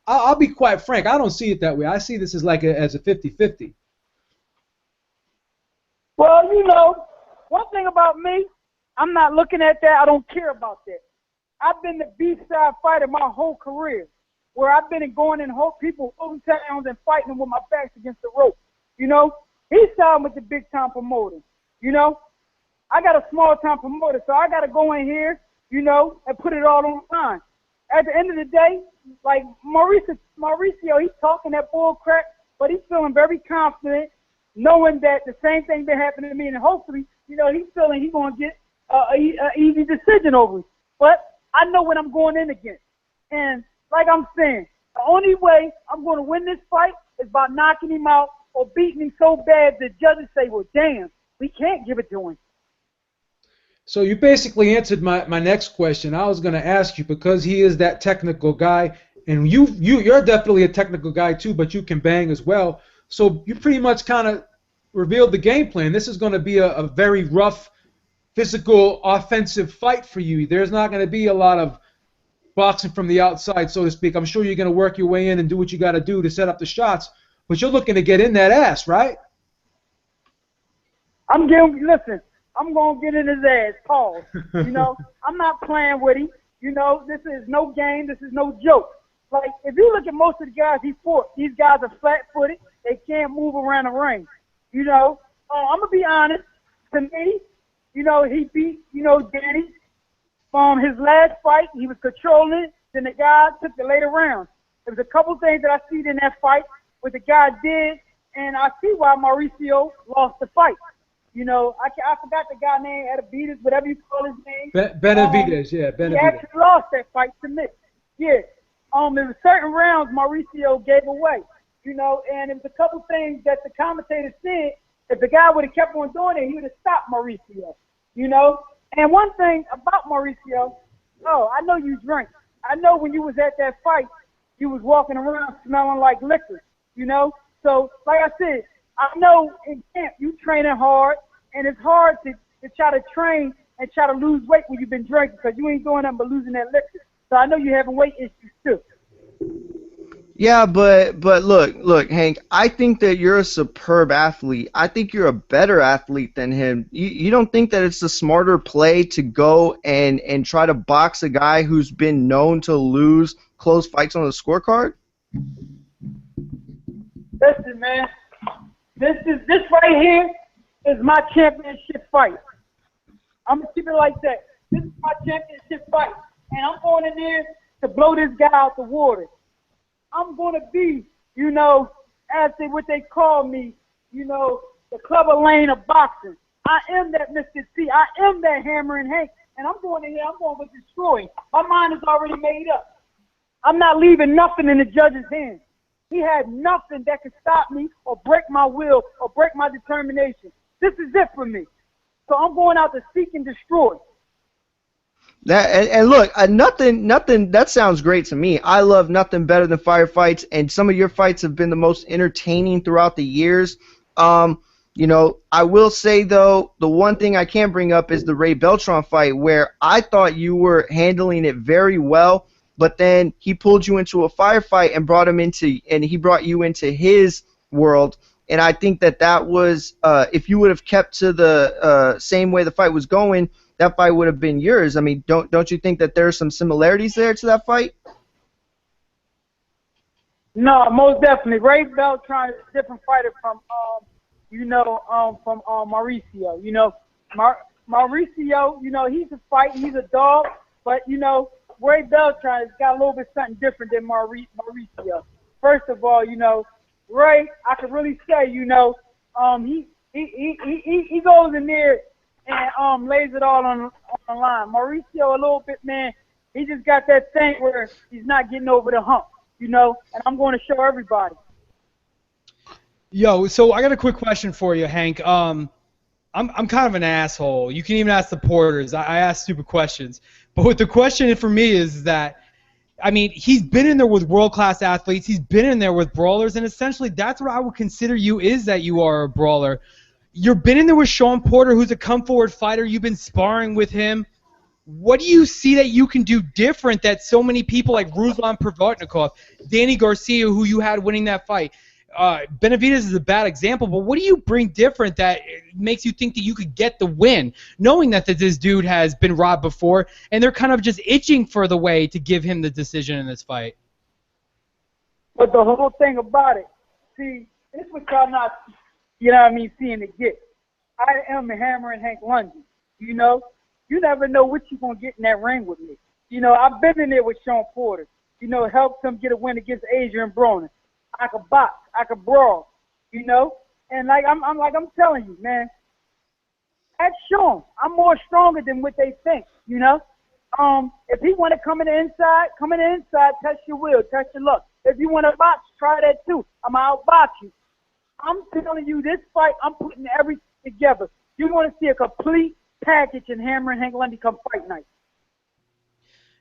I'll be quite frank, I don't see it that way. I see this as like as a 50-50. Well, you know, one thing about me, I'm not looking at that. I don't care about that. I've been the B-side fighter my whole career, where I've been going in people's hometowns and fighting them with my backs against the rope. You know, he's signed with the big-time promoter. You know, I got a small-time promoter, so I got to go in here, you know, and put it all on the line. At the end of the day, like Mauricio, he's talking that bull crap, but he's feeling very confident, knowing that the same thing been happening to me, and hopefully, you know, he's feeling he's going to get an easy decision over me. But I know what I'm going in against. And like I'm saying, the only way I'm going to win this fight is by knocking him out or beating him so bad the judges say, well, damn, we can't give it to him. So you basically answered my next question. I was going to ask you, because he is that technical guy, and you're definitely a technical guy too, but you can bang as well. So you pretty much kind of revealed the game plan. This is going to be a very rough, physical, offensive fight for you. There's not going to be a lot of boxing from the outside, so to speak. I'm sure you're going to work your way in and do what you got to do to set up the shots, but you're looking to get in that ass, right? Listen, I'm going to get in his ass, pause. You know, I'm not playing with him. You know, this is no game. This is no joke. Like, if you look at most of the guys he fought, these guys are flat-footed. They can't move around the ring. You know, I'm going to be honest. To me, you know, he beat, you know, Danny. His last fight, he was controlling it. Then the guy took the later rounds. There was a couple things that I see in that fight, what the guy did, and I see why Mauricio lost the fight. You know, I forgot the guy name, Benavidez, whatever you call his name. Benavidez, yeah, Benavidez. He actually lost that fight to me. Yeah. There were certain rounds Mauricio gave away, you know, and there was a couple things that the commentators said. If the guy would have kept on doing it, he would have stopped Mauricio, you know. And one thing about Mauricio, I know you drink. I know when you was at that fight, you was walking around smelling like liquor, you know. So, like I said, I know in camp you training hard, and it's hard to try to train and try to lose weight when you've been drinking, because you ain't doing nothing but losing that liquor. So I know you're having weight issues too. Yeah, but look, Hank, I think that you're a superb athlete. I think you're a better athlete than him. You don't think that it's a smarter play to go and try to box a guy who's been known to lose close fights on the scorecard? Listen, man, this right here is my championship fight. I'm gonna keep it like that. This is my championship fight, and I'm going in there to blow this guy out the water. I'm going to be, you know, as what they call me, you know, the Clubber Lane of boxing. I am that Mr. T. I am that Hammer and Hank, and I'm going in here. I'm going to destroy. My mind is already made up. I'm not leaving nothing in the judge's hands. He had nothing that could stop me or break my will or break my determination. This is it for me. So I'm going out to seek and destroy. And look, nothing. That sounds great to me. I love nothing better than firefights, and some of your fights have been the most entertaining throughout the years. You know, I will say though, the one thing I can bring up is the Ray Beltran fight, where I thought you were handling it very well, but then he pulled you into a firefight and he brought you into his world. And I think that was, if you would have kept to the same way the fight was going, that fight would have been yours. I mean, don't you think that there are some similarities there to that fight? No, most definitely. Ray Beltran is a different fighter from, Mauricio. You know, Mauricio, you know, he's a fighter, he's a dog, but, you know, Ray Beltran has got a little bit something different than Mauricio. First of all, you know, Ray, I could really say, you know, he goes in there and lays it all on the line. Mauricio, a little bit, man, He just got that thing where he's not getting over the hump, you know, and I'm going to show everybody. Yo, so I got a quick question for you, Hank. I'm kind of an asshole. You can even ask the Porters. I ask stupid questions. But what the question for me is that, I mean, he's been in there with world-class athletes. He's been in there with brawlers, and essentially that's what I would consider you is that you are a brawler. You've been in there with Shawn Porter, who's a come-forward fighter. You've been sparring with him. What do you see that you can do different that so many people like Ruslan Provodnikov, Danny Garcia, who you had winning that fight, Benavidez is a bad example, but what do you bring different that makes you think that you could get the win, knowing that this dude has been robbed before, and they're kind of just itching for the way to give him the decision in this fight? But the whole thing about it, see, this is what y'all not, you know what I mean, seeing it get. I am hammering Hank Lundy, you know? You never know what you're going to get in that ring with me. You know, I've been in there with Shawn Porter, you know, helped him get a win against Adrian Broner. I could box, I could brawl, you know, and I'm telling you, man. That's Shawn. I'm more stronger than what they think, you know. If he want to come in the inside, test your will, test your luck. If you want to box, try that too. I'm outbox you. I'm telling you, this fight, I'm putting everything together. You want to see a complete package in hammering Hank Lundy come fight night.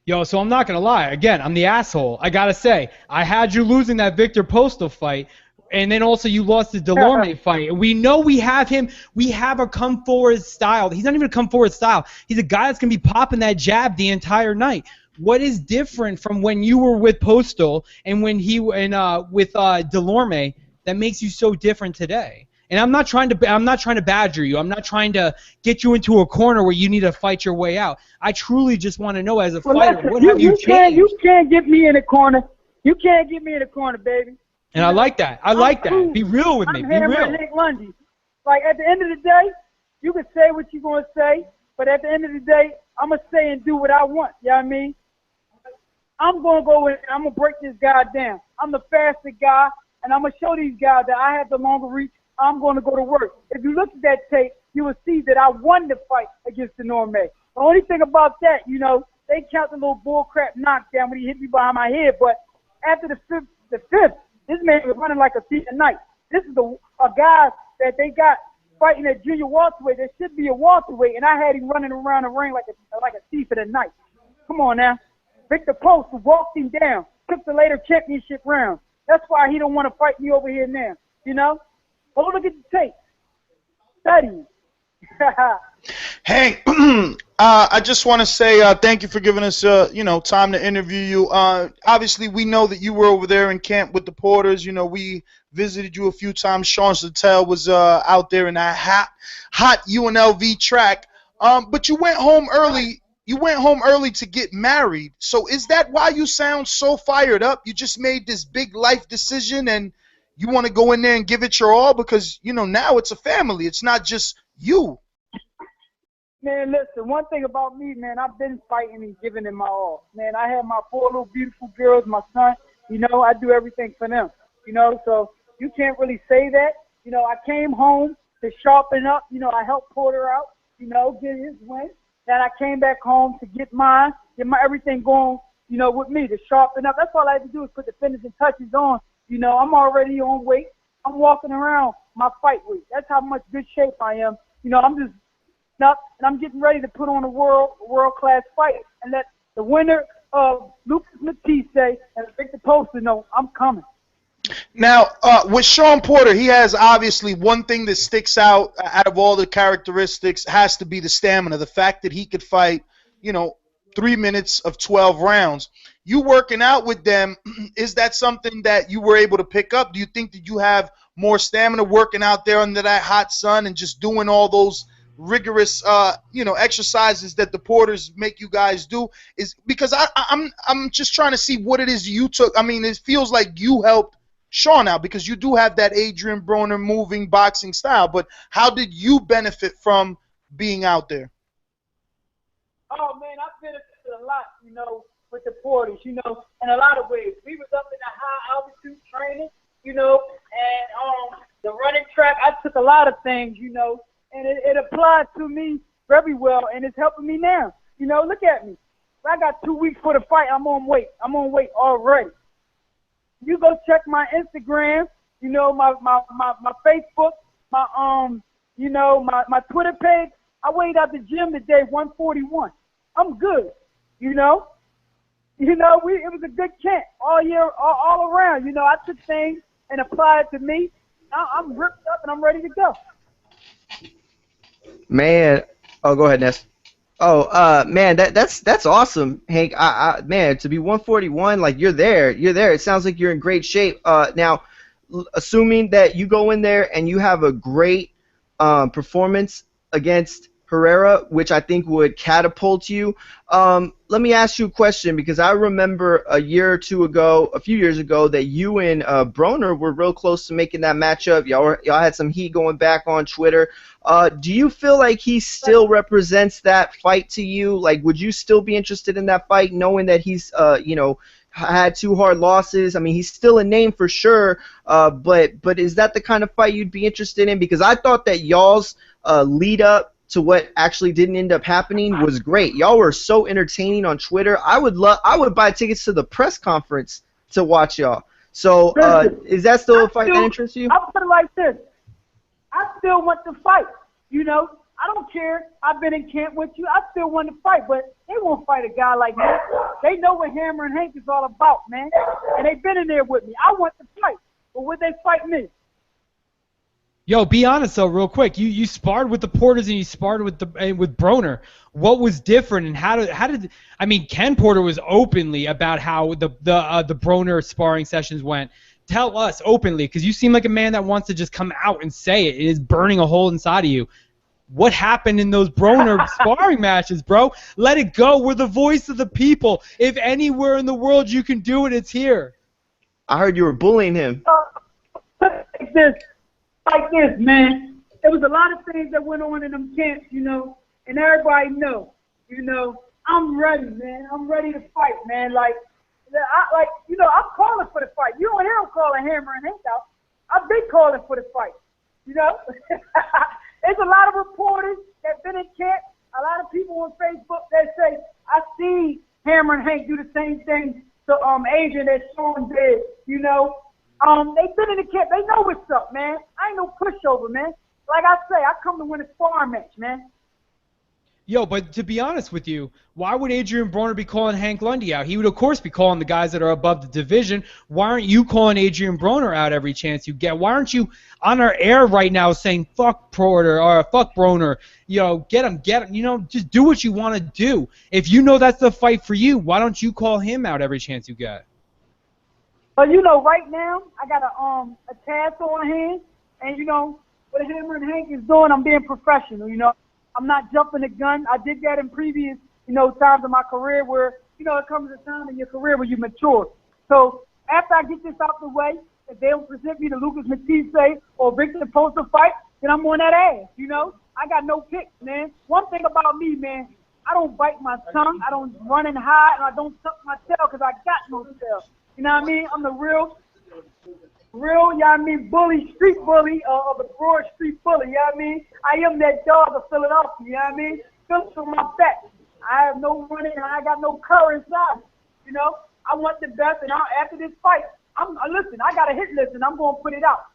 Yo, so I'm not going to lie. Again, I'm the asshole. I got to say, I had you losing that Victor Postol fight, and then also you lost the Delorme fight. And we know we have him. We have a come-forward style. He's not even a come-forward style. He's a guy that's going to be popping that jab the entire night. What is different from when you were with Postol and when he with Delorme that makes you so different today? And I'm not trying to badger you. I'm not trying to get you into a corner where you need to fight your way out. I truly just want to know as a fighter, listen, what have you changed? You can't get me in a corner. You can't get me in a corner, baby. And I like that. I like that. Be real with me. Be real. I'm Hank Lundy. Like, at the end of the day, you can say what you're going to say, but at the end of the day, I'm going to say and do what I want. You know what I mean? I'm going to go in and I'm going to break this guy down. I'm the fastest guy, and I'm going to show these guys that I have the longer reach. I'm going to go to work. If you look at that tape, you will see that I won the fight against Delorme. The only thing about that, you know, they count the little bullcrap knockdown when he hit me behind my head, but after the fifth, this man was running like a thief at night. This is a guy that they got fighting at junior welterweight. There should be a welterweight, and I had him running around the ring like a thief at night. Come on now. Victor Postol walked him down, took the later championship round. That's why he don't want to fight me over here now, you know? Go look at the tape. Study. Hank, I just want to say thank you for giving us time to interview you. Obviously, we know that you were over there in camp with the Porters. You know, we visited you a few times. Sean Sattel was out there in that hot UNLV track. But you went home early. You went home early to get married. So is that why you sound so fired up? You just made this big life decision and you want to go in there and give it your all because, you know, now it's a family. It's not just you. Man, listen, one thing about me, man, I've been fighting and giving it my all. Man, I have my 4 little beautiful girls, my son. You know, I do everything for them. You know, so you can't really say that. You know, I came home to sharpen up. You know, I helped Porter out, you know, get his win. Then I came back home to get mine, get my everything going, you know, with me to sharpen up. That's all I have to do is put the finishing touches on. You know, I'm already on weight. I'm walking around my fight weight. That's how much good shape I am. You know, I'm just up, and I'm getting ready to put on a world-class fight and let the winner of Lucas Matthysse and Victor Postol know I'm coming. Now, with Shawn Porter, he has obviously one thing that sticks out of all the characteristics has to be the stamina, the fact that he could fight, you know, 3 minutes of 12 rounds. You working out with them, is that something that you were able to pick up? Do you think that you have more stamina working out there under that hot sun and just doing all those rigorous, exercises that the Porters make you guys do? Is because I'm just trying to see what it is you took. I mean, it feels like you helped Shawn out because you do have that Adrian Broner moving boxing style. But how did you benefit from being out there? Oh man, I've benefited a lot, you know, with the Porters, you know, in a lot of ways. We was up in the high altitude training, you know, and the running track. I took a lot of things, you know, and it applied to me very well, and it's helping me now. You know, look at me. I got 2 weeks for the fight. I'm on weight. I'm on weight already. You go check my Instagram, you know, my Facebook, you know, my Twitter page. I weighed out the gym today, 141. I'm good, you know. You know, it was a good camp all year, all around. You know, I took things and applied it to me. I'm ripped up and I'm ready to go. Man, oh, go ahead, Ness. Oh, man, that's awesome, Hank. Man, to be 141, like you're there. It sounds like you're in great shape. Now, assuming that you go in there and you have a great performance against Herrera, which I think would catapult you. Let me ask you a question, because I remember a few years ago, that you and Broner were real close to making that matchup. Y'all had some heat going back on Twitter. Do you feel like he still represents that fight to you? Like, would you still be interested in that fight, knowing that he's, you know, had 2 hard losses? I mean, he's still a name for sure, but is that the kind of fight you'd be interested in? Because I thought that y'all's lead up to what actually didn't end up happening was great. Y'all were so entertaining on Twitter. I would buy tickets to the press conference to watch y'all. So is that still a fight that interests you? I'll put it like this. I still want to fight. You know, I don't care. I've been in camp with you. I still want to fight, but they won't fight a guy like me. They know what Hammer and Hank is all about, man. And they've been in there with me. I want to fight, but would they fight me? Yo, be honest though, real quick. You sparred with the Porters and you sparred with Broner. What was different, and how did I mean? Ken Porter was openly about how the Broner sparring sessions went. Tell us openly, because you seem like a man that wants to just come out and say it. It is burning a hole inside of you. What happened in those Broner sparring matches, bro? Let it go. We're the voice of the people. If anywhere in the world you can do it, it's here. I heard you were bullying him. Like this, man. There was a lot of things that went on in them camps, you know, and everybody know, you know, I'm ready, man. I'm ready to fight, man. You know, I'm calling for the fight. You don't hear him calling Hammer and Hank out. I've been calling for the fight, you know. There's a lot of reporters that been in camp, a lot of people on Facebook that say, I see Hammer and Hank do the same thing to Adrian that Shawn did, you know. They've been in the camp. They know what's up, man. I ain't no pushover, man. Like I say, I come to win a sparring match, man. Yo, but to be honest with you, why would Adrian Broner be calling Hank Lundy out? He would, of course, be calling the guys that are above the division. Why aren't you calling Adrian Broner out every chance you get? Why aren't you on our air right now saying, fuck Porter or fuck Broner? You know, get him. You know, just do what you want to do. If you know that's the fight for you, why don't you call him out every chance you get? But you know, right now I got a task on hand, and you know what Hammer and Hank is doing. I'm being professional. You know, I'm not jumping the gun. I did that in previous, you know, times of my career where, you know, it comes a time in your career where you mature. So after I get this out the way, if they don't present me the Lucas Matthysse or Victor Postol fight, then I'm on that ass. You know, I got no kicks, man. One thing about me, man, I don't bite my tongue. I don't run and hide, and I don't tuck my tail because I got no tail. You know what I mean? I'm the real, you know what I mean, bully, street bully, of the broad street bully, you know what I mean? I am that dog of Philadelphia, you know what I mean? Phillips on my back. I have no running, and I got no courage inside. You know, I want the best, and after this fight, listen, I got a hit list, and I'm going to put it out.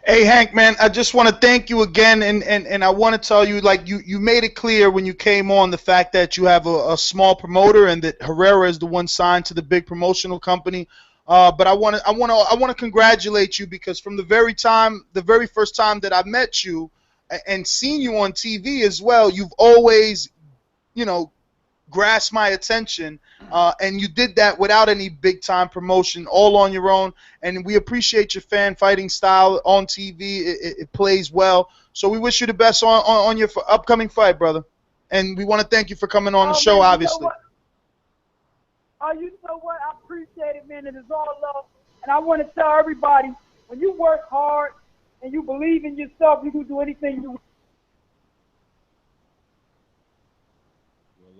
Hey, Hank, man, I just want to thank you again, and I want to tell you, like, you made it clear when you came on the fact that you have a small promoter and that Herrera is the one signed to the big promotional company. But I want to congratulate you, because from the very first time that I met you and seen you on TV as well, you've always, you know, grasped my attention, and you did that without any big-time promotion, all on your own, and we appreciate your fan fighting style on TV. It plays well, so we wish you the best on your upcoming fight, brother, and we want to thank you for coming on the show, man, obviously. You know what? I appreciate it, man. It is all love, and I want to tell everybody, when you work hard and you believe in yourself, you can do anything you want.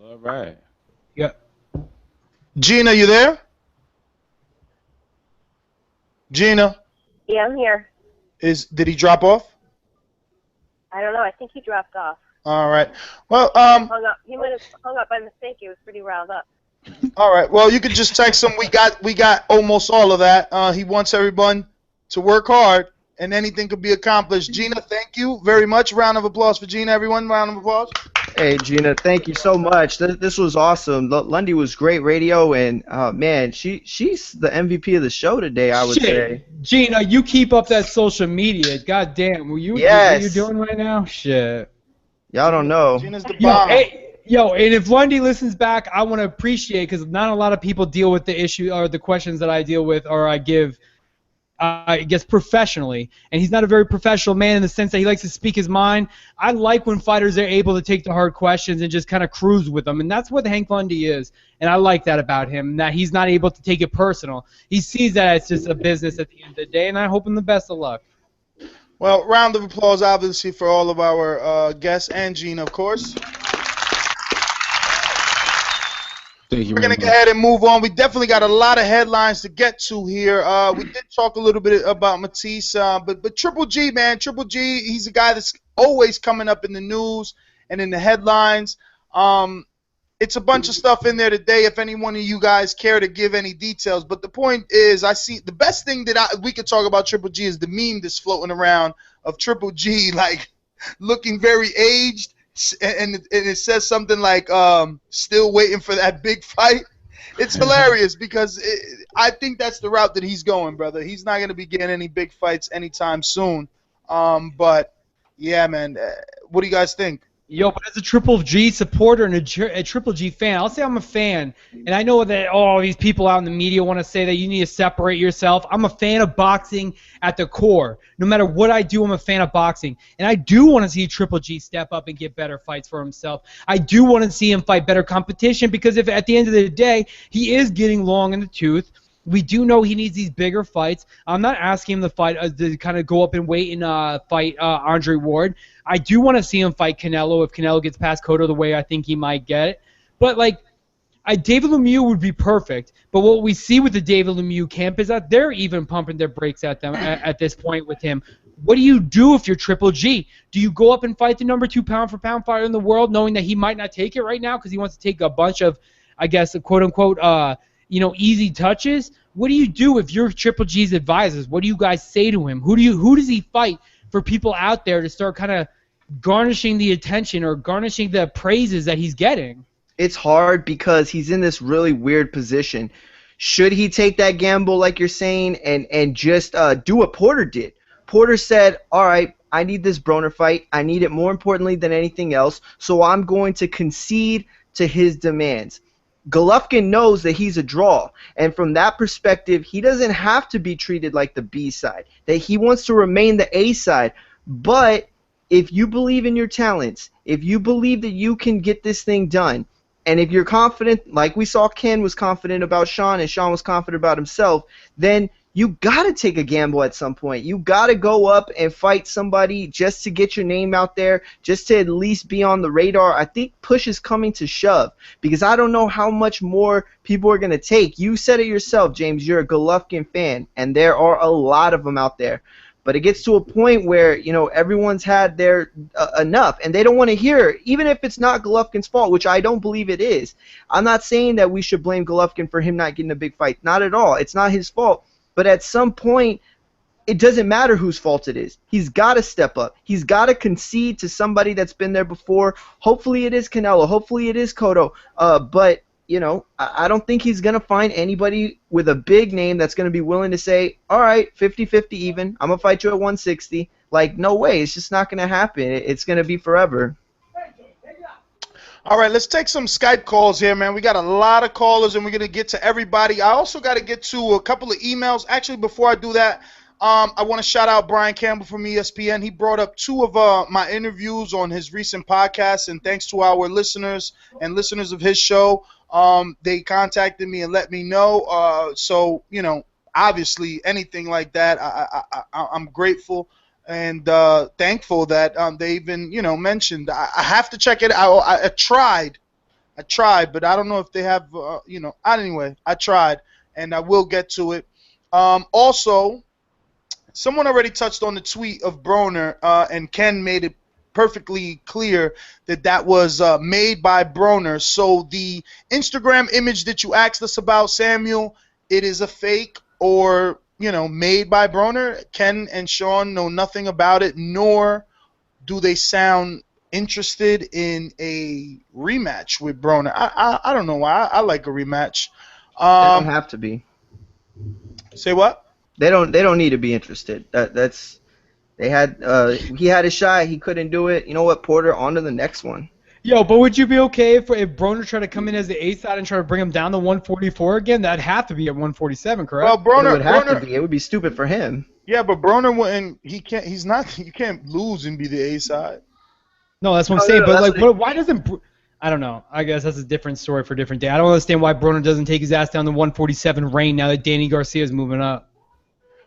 All right. Yeah. Gina, you there? Gina? Yeah, I'm here. Did he drop off? I don't know. I think he dropped off. All right. Well, He might have hung up by mistake. He was pretty riled up. all right. Well, you can just text him. We got almost all of that. He wants everyone to work hard, and anything could be accomplished. Gina, thank you very much. Round of applause for Gina, everyone. Round of applause. Hey, Gina, thank you so much. This was awesome. Lundy was great radio, and man, she's the MVP of the show today, I would say. Gina, you keep up that social media. God damn, what you doing right now? Shit. Y'all don't know. Gina's the bomb. Yo, and if Lundy listens back, I want to appreciate, because not a lot of people deal with the issue or the questions that I deal with or I give, I guess, professionally. And he's not a very professional man in the sense that he likes to speak his mind. I like when fighters are able to take the hard questions and just kind of cruise with them. And that's what Hank Lundy is. And I like that about him, that he's not able to take it personal. He sees that it's just a business at the end of the day, and I hope him the best of luck. Well, round of applause, obviously, for all of our guests and Gina, of course. Thank you. We're going to go ahead and move on. We definitely got a lot of headlines to get to here. We did talk a little bit about Matthysse, but Triple G, man, Triple G, he's a guy that's always coming up in the news and in the headlines. It's a bunch of stuff in there today if any one of you guys care to give any details. But the point is, I see the best thing that we could talk about Triple G is the meme that's floating around of Triple G, like, looking very aged. And it says something like, still waiting for that big fight. It's hilarious because I think that's the route that he's going, brother. He's not going to be getting any big fights anytime soon. But, yeah, man, what do you guys think? Yo, but as a Triple G supporter and a Triple G fan, I'll say I'm a fan. And I know that all these people out in the media want to say that you need to separate yourself. I'm a fan of boxing at the core. No matter what I do, I'm a fan of boxing. And I do want to see Triple G step up and get better fights for himself. I do want to see him fight better competition because if at the end of the day, he is getting long in the tooth. We do know he needs these bigger fights. I'm not asking him to fight to kind of go up and wait and fight Andre Ward. I do want to see him fight Canelo if Canelo gets past Cotto the way I think he might get. But like, David Lemieux would be perfect. But what we see with the David Lemieux camp is that they're even pumping their brakes at them at this point with him. What do you do if you're Triple G? Do you go up and fight the #2 pound-for-pound fighter in the world, knowing that he might not take it right now because he wants to take a bunch of, I guess, quote-unquote, easy touches? What do you do if you're Triple G's advisors? What do you guys say to him? Who does he fight for people out there to start kind of garnishing the attention or garnishing the praises that he's getting? It's hard because he's in this really weird position. Should he take that gamble like you're saying and just do what Porter did? Porter said, all right, I need this Broner fight. I need it more importantly than anything else, so I'm going to concede to his demands. Golovkin knows that he's a draw, and from that perspective, he doesn't have to be treated like the B side, that he wants to remain the A side. But if you believe in your talents, if you believe that you can get this thing done, and if you're confident, like we saw Ken was confident about Shawn and Shawn was confident about himself, then you got to take a gamble at some point. You got to go up and fight somebody just to get your name out there, just to at least be on the radar. I think push is coming to shove because I don't know how much more people are going to take. You said it yourself, James. You're a Golovkin fan, and there are a lot of them out there. But it gets to a point where, you know, everyone's had their enough, and they don't want to hear it, even if it's not Golovkin's fault, which I don't believe it is. I'm not saying that we should blame Golovkin for him not getting a big fight. Not at all. It's not his fault. But at some point, it doesn't matter whose fault it is. He's got to step up. He's got to concede to somebody that's been there before. Hopefully it is Canelo. Hopefully it is Cotto. But, you know, I don't think he's going to find anybody with a big name that's going to be willing to say, all right, 50-50 even. I'm going to fight you at 160. Like, no way. It's just not going to happen. It's going to be forever. All right, let's take some Skype calls here, man. We got a lot of callers, and we're going to get to everybody. I also got to get to a couple of emails. Actually, before I do that, I want to shout out Brian Campbell from ESPN. He brought up two of my interviews on his recent podcast, and thanks to our listeners and listeners of his show, they contacted me and let me know. So, you know, obviously anything like that, I'm grateful and thankful that they even, you know, mentioned. I have to check it out. I tried, but I don't know if they have, you know. Anyway, I tried, and I will get to it. Also, someone already touched on the tweet of Broner, and Ken made it perfectly clear that that was made by Broner. So the Instagram image that you asked us about, Samuel, it is a fake or, you know, made by Broner. Ken and Shawn know nothing about it, nor do they sound interested in a rematch with Broner. I don't know why. I like a rematch. They don't have to be. Say what? They don't need to be interested. He had a shot. He couldn't do it. You know what, Porter? On to the next one. Yo, but would you be okay if Broner tried to come in as the A side and try to bring him down to 144 again? That'd have to be at 147, correct? Well, Broner It would have to be. It would be stupid for him. Yeah, but Broner wouldn't. He can't. He's not. You can't lose and be the A side. No, that's what I'm saying. But like, why doesn't? I don't know. I guess that's a different story for a different day. I don't understand why Broner doesn't take his ass down to 147 reign now that Danny Garcia's moving up.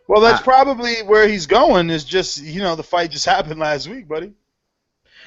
Well, that's probably where he's going. Is just, you know, the fight just happened last week, buddy.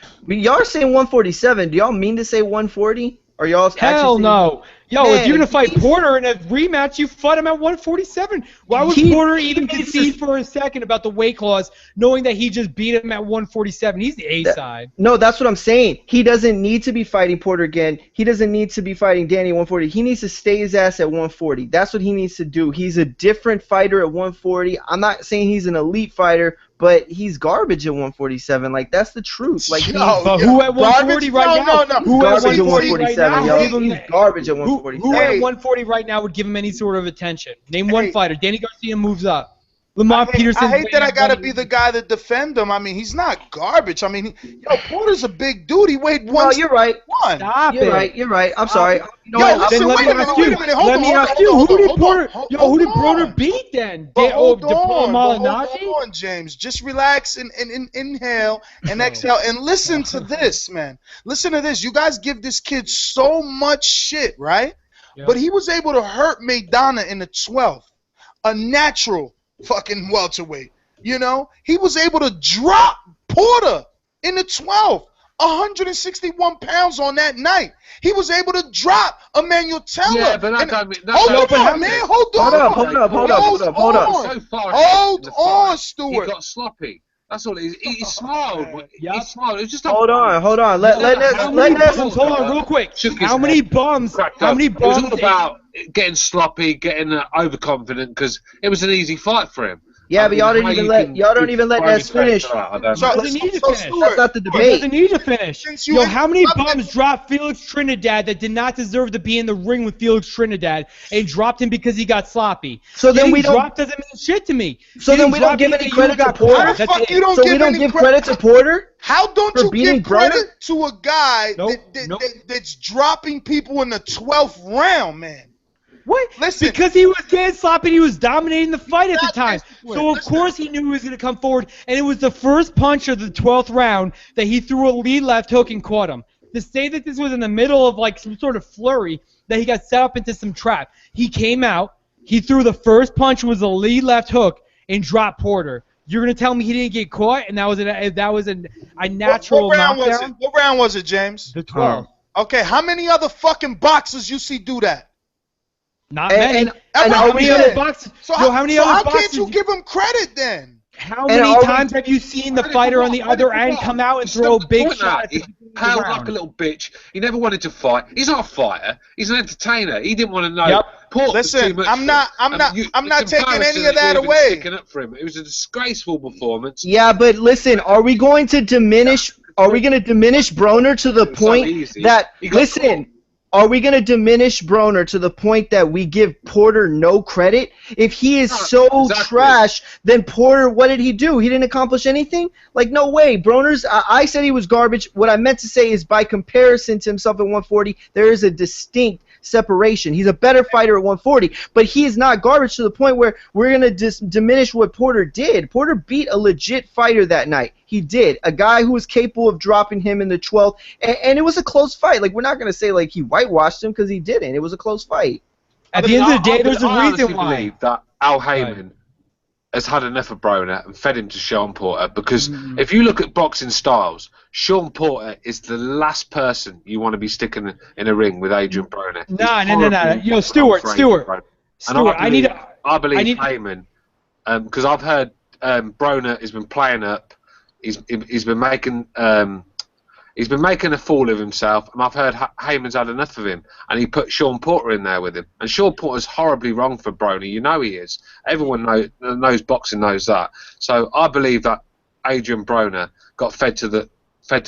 I mean, y'all are saying 147. Do y'all mean to say 140? Or y'all Hell actually no. Yo, Man, if you're going to fight Porter in a rematch, you fight him at 147. Why would Porter even concede for a second about the weight clause, knowing that he just beat him at 147? He's the A side. No, that's what I'm saying. He doesn't need to be fighting Porter again. He doesn't need to be fighting Danny at 140. He needs to stay his ass at 140. That's what he needs to do. He's a different fighter at 140. I'm not saying he's an elite fighter, but he's garbage at 147. Like, that's the truth. Like, but who at 140 right now? No. Who at Garbage at 147 147, right now? He's garbage at 147. Who at 140 right now would give him any sort of attention? Name one fighter. Danny Garcia moves up. Lamont Peterson. I hate that I gotta be the guy that defend him. I mean, he's not garbage. I mean, Porter's a big dude. He weighed one. No, you're right. Stop You're it. right. You're right. I'm sorry. You know Yo, what? listen, Then wait a minute. let me ask you, who did Broner beat then? Hold Malignaggi? on, James. Just relax and inhale and exhale and listen to this, man. Listen to this. You guys give this kid so much shit, right? Yeah. But he was able to hurt Maidana in the 12th, a natural fucking welterweight. You know, he was able to drop Porter in the 12th, 161 pounds on that night. He was able to drop Emmanuel Teller. Yeah, but that don't mean... Hold on, Stuart. He got sloppy. That's all it is. He smiled. He smiled. It was just Hold on. Let Hold on, real quick. How many bums? It was all about getting sloppy, getting overconfident, because it was an easy fight for him. Yeah, but y'all don't even let Ness finish. Doesn't need to finish. That's not the He debate. doesn't need to finish. Yo, how many bums dropped Felix Trinidad that did not deserve to be in the ring with Felix Trinidad and dropped him because he got sloppy? So then we don't. Drop doesn't mean shit to me. So then we don't give any credit to Porter. So we don't give credit to Porter. How don't you give credit to a guy Nope. that's dropping people in the 12th round, man? What? Listen. Because he was getting sloppy and he was dominating the fight at the time. So, of course, he knew he was going to come forward. And it was the first punch of the 12th round that he threw a lead left hook and caught him. To say that this was in the middle of, like, some sort of flurry, that he got set up into some trap. He came out. He threw the first punch, was a lead left hook, and dropped Porter. You're going to tell me he didn't get caught? And that was a natural What round knockdown? was it? What round was it, James? The 12th. Okay, how many other fucking boxers you see do that? Not many. How many other boxers? How can't you give him credit then? How many times have you seen the fighter on the other end come out and throw big shots? He held like a little bitch. He never wanted to fight. He's not a fighter. He's an entertainer. He didn't want to know. Listen, I'm not taking any of that away. Sticking up for him. It was a disgraceful performance. Yeah, but listen, are we going to diminish Broner to the point that are we going to diminish Broner to the point that we give Porter no credit? If he is trash, then Porter, what did he do? He didn't accomplish anything? Like, no way. Broner's, I said he was garbage. What I meant to say is by comparison to himself at 140, there is a distinct separation. He's a better fighter at 140, but he is not garbage to the point where we're going to diminish what Porter did. Porter beat a legit fighter that night. He did. A guy who was capable of dropping him in the 12th, and it was a close fight. Like, we're not going to say, like, he whitewashed him because he didn't. It was a close fight. At the end of the day, there's a reason why. I believe that Al Heyman has had enough of Broner and fed him to Shawn Porter, because if you look at boxing styles, Shawn Porter is the last person you want to be sticking in a ring with Adrian Broner. No. Yo, Stuart. I believe Heyman, because I've heard Broner has been playing up. he's been making a fool of himself, and I've heard Heyman's had enough of him, and he put Shawn Porter in there with him. And Shawn Porter's horribly wrong for Broner. You know he is. Everyone knows boxing knows that. So I believe that Adrian Broner got fed to the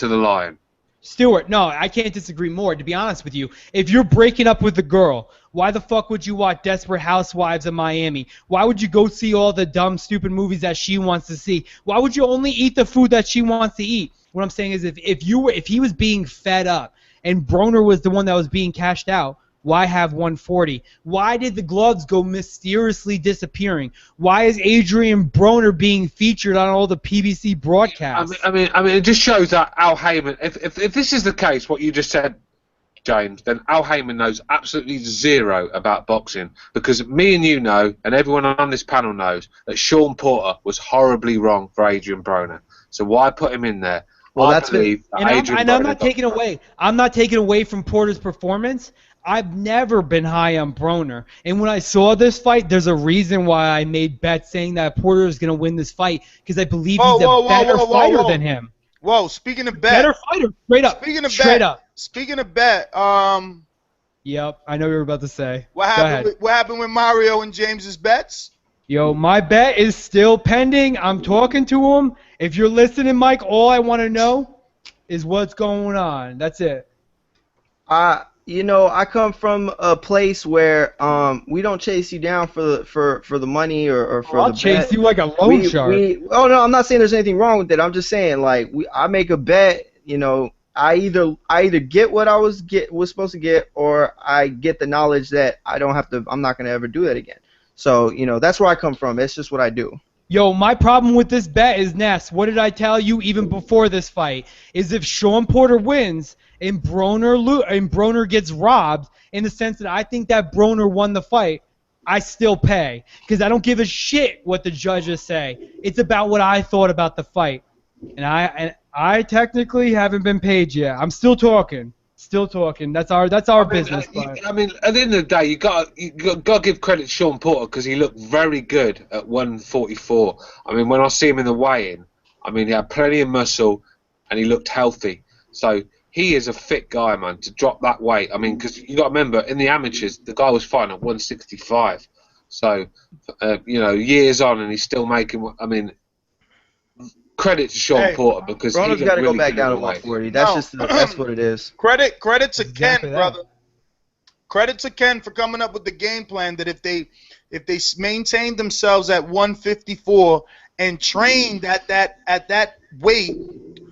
lion. Stuart, no, I can't disagree more, to be honest with you. If you're breaking up with a girl, why the fuck would you watch Desperate Housewives of Miami? Why would you go see all the dumb, stupid movies that she wants to see? Why would you only eat the food that she wants to eat? What I'm saying is if he was being fed up and Broner was the one that was being cashed out, why have 140? Why did the gloves go mysteriously disappearing? Why is Adrian Broner being featured on all the PBC broadcasts? I mean, it just shows that Al Heyman. If this is the case, what you just said, James, then Al Heyman knows absolutely zero about boxing, because me and you know, and everyone on this panel knows, that Shawn Porter was horribly wrong for Adrian Broner. So why put him in there? Well, I'm not taking away. I'm not taking away from Porter's performance. I've never been high on Broner. And when I saw this fight, there's a reason why I made bets saying that Porter is going to win this fight, because I believe he's a better fighter than him. Whoa, speaking of bet. Better fighter, straight up. Speaking of bet, Yep, I know what you were about to say. What happened with Mario and James's bets? Yo, my bet is still pending. I'm talking to him. If you're listening, Mike, all I want to know is what's going on. That's it. You know, I come from a place where we don't chase you down for the money or for I'll the chase bet. you like a loan shark. Oh no, I'm not saying there's anything wrong with it. I'm just saying, like, I make a bet. You know, I either get what I was supposed to get, or I get the knowledge that I'm not gonna ever do that again. So, you know, that's where I come from. It's just what I do. Yo, my problem with this bet is, Ness, what did I tell you even before this fight? Is if Shawn Porter wins and Broner gets robbed, in the sense that I think that Broner won the fight, I still pay. Because I don't give a shit what the judges say. It's about what I thought about the fight. And I technically haven't been paid yet. I'm still talking. That's our business. I mean, at the end of the day, you got to give credit to Shawn Porter, because he looked very good at 144. I mean, when I see him in the weigh-in, I mean, he had plenty of muscle and he looked healthy. So he is a fit guy, man, to drop that weight. I mean, because you got to remember, in the amateurs, the guy was fighting at 165. So, you know, years on, and he's still making. I mean, credit to Shawn Porter, because Broner's got to go back down to 140. That's what it is. Credit to Ken, brother. Credit to Ken for coming up with the game plan that if they maintain themselves at 154 and trained at that weight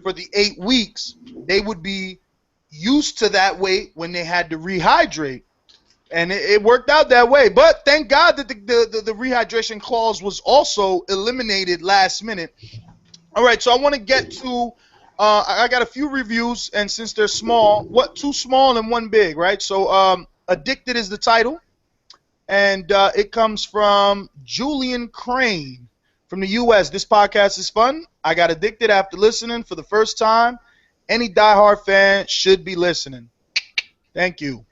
for the 8 weeks, they would be used to that weight when they had to rehydrate. And it worked out that way. But thank God that the rehydration clause was also eliminated last minute. All right, so I want to get to I got a few reviews, and since they're small, two small and one big, right? So Addicted is the title, and it comes from Julian Crane from the U.S. This podcast is fun. I got addicted after listening for the first time. Any diehard fan should be listening. Thank you.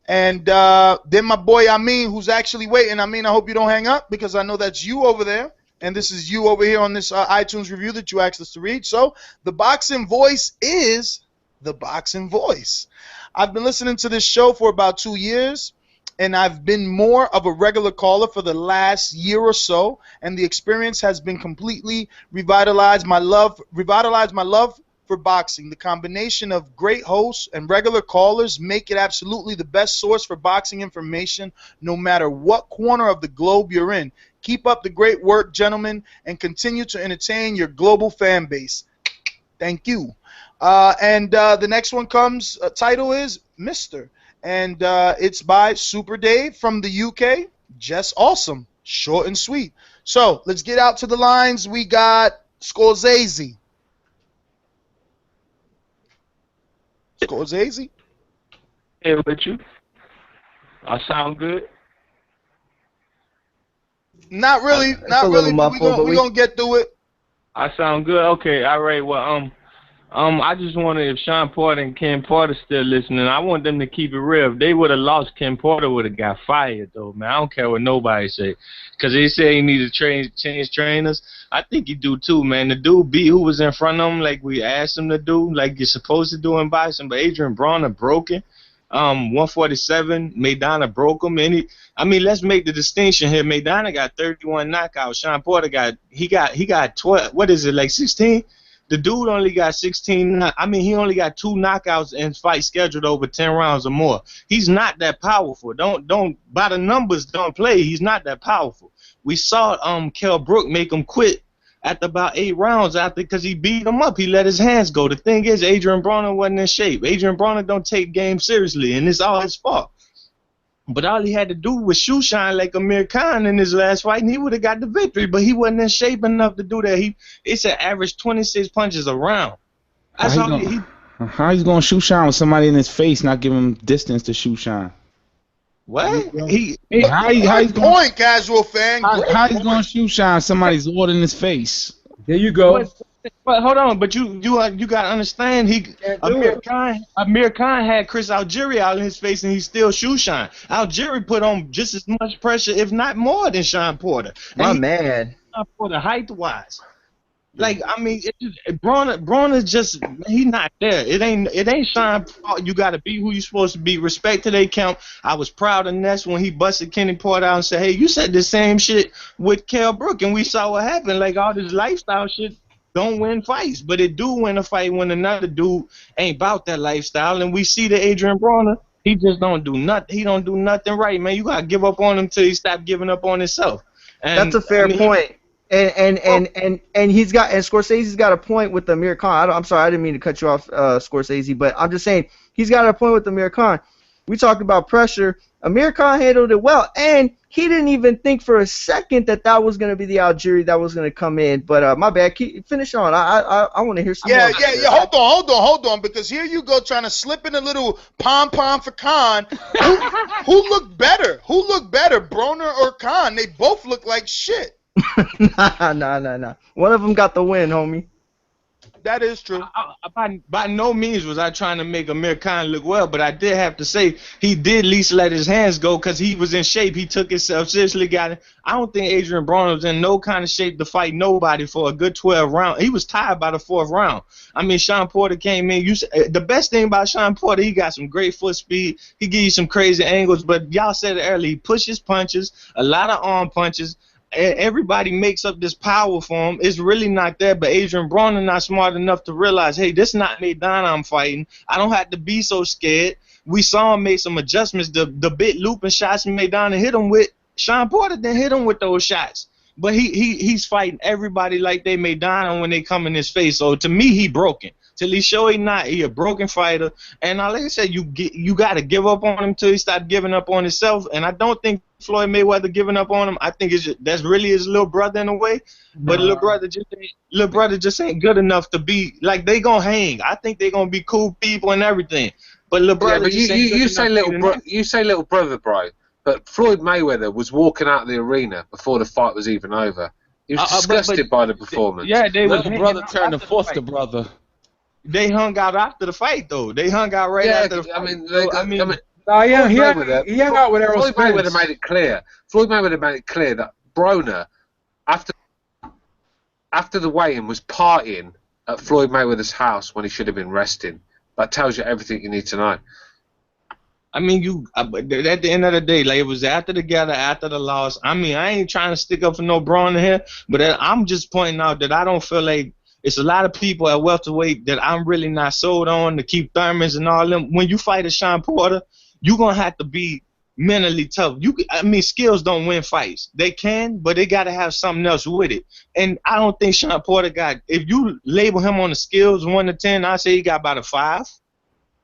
And then my boy Amin, who's actually waiting. Amin, I hope you don't hang up, because I know that's you over there. And this is you over here on this iTunes review that you asked us to read. So the Boxing Voice is the Boxing Voice. I've been listening to this show for about 2 years, and I've been more of a regular caller for the last year or so, and the experience has been completely revitalized my love for boxing. The combination of great hosts and regular callers make it absolutely the best source for boxing information, no matter what corner of the globe you're in. Keep up the great work, gentlemen, and continue to entertain your global fan base. Thank you. And the next one comes, title is Mr. And it's by Super Dave from the UK. Just awesome. Short and sweet. So let's get out to the lines. We got Scorsese. Scorsese? Hey, with you. I sound good. Not really. Not really. We're gonna get through it. I sound good. Okay. All right. Well, I just wonder if Shawn Porter and Ken Porter still listening. I want them to keep it real. If they would have lost, Ken Porter would have got fired, though, man. I don't care what nobody say. Because they say he needs to change trainers. I think he do, too, man. The dude beat who was in front of him like we asked him to do, like you're supposed to do in boxing. But Adrian Broner broke him. 147, Maidana broke him. And let's make the distinction here. Maidana got 31 knockouts. Shawn Porter got 12. What is it, like 16? The dude only got 16. He only got 2 knockouts in fights scheduled over 10 rounds or more. He's not that powerful. Don't by the numbers, don't play. He's not that powerful. We saw Kell Brook make him quit after about 8 rounds because he beat him up. He let his hands go. The thing is, Adrian Broner wasn't in shape. Adrian Broner don't take games seriously, and it's all his fault. But all he had to do was shoe shine like Amir Khan in his last fight, and he would have got the victory. But he wasn't in shape enough to do that. It's an average 26 punches a round. That's how he's going to shoe shine with somebody in his face, not give him distance to shoe shine? What? How he's going? Casual fan. How he's going to shoe shine somebody's water in his face? There you go. But hold on, but you got to understand, Amir Khan had Chris Algieri out in his face, and he still shoe shine. Algieri put on just as much pressure, if not more, than Shawn Porter. My man. Shawn Porter height wise, Broner just he's not there. It ain't Shawn Porter. You got to be who you supposed to be. Respect to they count. I was proud of Ness when he busted Kenny Porter out and said, "Hey, you said the same shit with Kell Brook," and we saw what happened. Like all this lifestyle shit don't win fights, but it do win a fight when another dude ain't about that lifestyle. And we see the Adrian Broner, he just don't do nothing. He don't do nothing right, man. You gotta give up on him till he stop giving up on himself. And that's a fair point. And Scorsese's got a point with Amir Khan. I'm sorry, I didn't mean to cut you off, Scorsese, but I'm just saying he's got a point with Amir Khan. We talked about pressure. Amir Khan handled it well, and he didn't even think for a second that was going to be the Algieri that was going to come in. But my bad. Finish on. I want to hear some more. Yeah. Hold on, because here you go trying to slip in a little pom-pom for Khan. Who looked better? Broner or Khan? They both look like shit. Nah. One of them got the win, homie. That is true. By no means was I trying to make Amir Khan look well, but I did have to say he did at least let his hands go because he was in shape. He took himself seriously. I don't think Adrian Broner was in no kind of shape to fight nobody for a good 12 rounds. He was tired by the 4th round. Shawn Porter came in. The best thing about Shawn Porter, he got some great foot speed. He give you some crazy angles, but y'all said it earlier. He pushes punches, a lot of arm punches. Everybody makes up this power for him. It's really not there, but Adrian Broner not smart enough to realize, hey, this not Maidana I'm fighting. I don't have to be so scared. We saw him make some adjustments. The bit looping shots Maidana hit him with, Shawn Porter didn't hit him with those shots. But he's fighting everybody like they Maidana when they come in his face. So to me, he broken. Till he show he a broken fighter. And like I said, you got to give up on him till he stop giving up on himself. And I don't think Floyd Mayweather giving up on him. I think that's really his little brother in a way. But little brother just ain't good enough to be like they gonna hang. I think they gonna be cool people and everything. But little brother, you say little brother, bro. But Floyd Mayweather was walking out of the arena before the fight was even over. He was disgusted by the performance. Yeah, little brother turned to foster brother. They hung out after the fight, though. They hung out right after the fight. He hung out with Errol Floyd Mayweather made it clear. Floyd Mayweather made it clear that Broner, after the weigh-in, was partying at Floyd Mayweather's house when he should have been resting. That tells you everything you need to know. At the end of the day, like it was after the loss. I ain't trying to stick up for no Broner here, but I'm just pointing out that I don't feel like it's a lot of people at welterweight that I'm really not sold on to keep Thurmans and all them. When you fight a Shawn Porter, you're going to have to be mentally tough. Skills don't win fights. They can, but they got to have something else with it. And I don't think Shawn Porter if you label him on the skills 1 to 10, I say he got about a 5.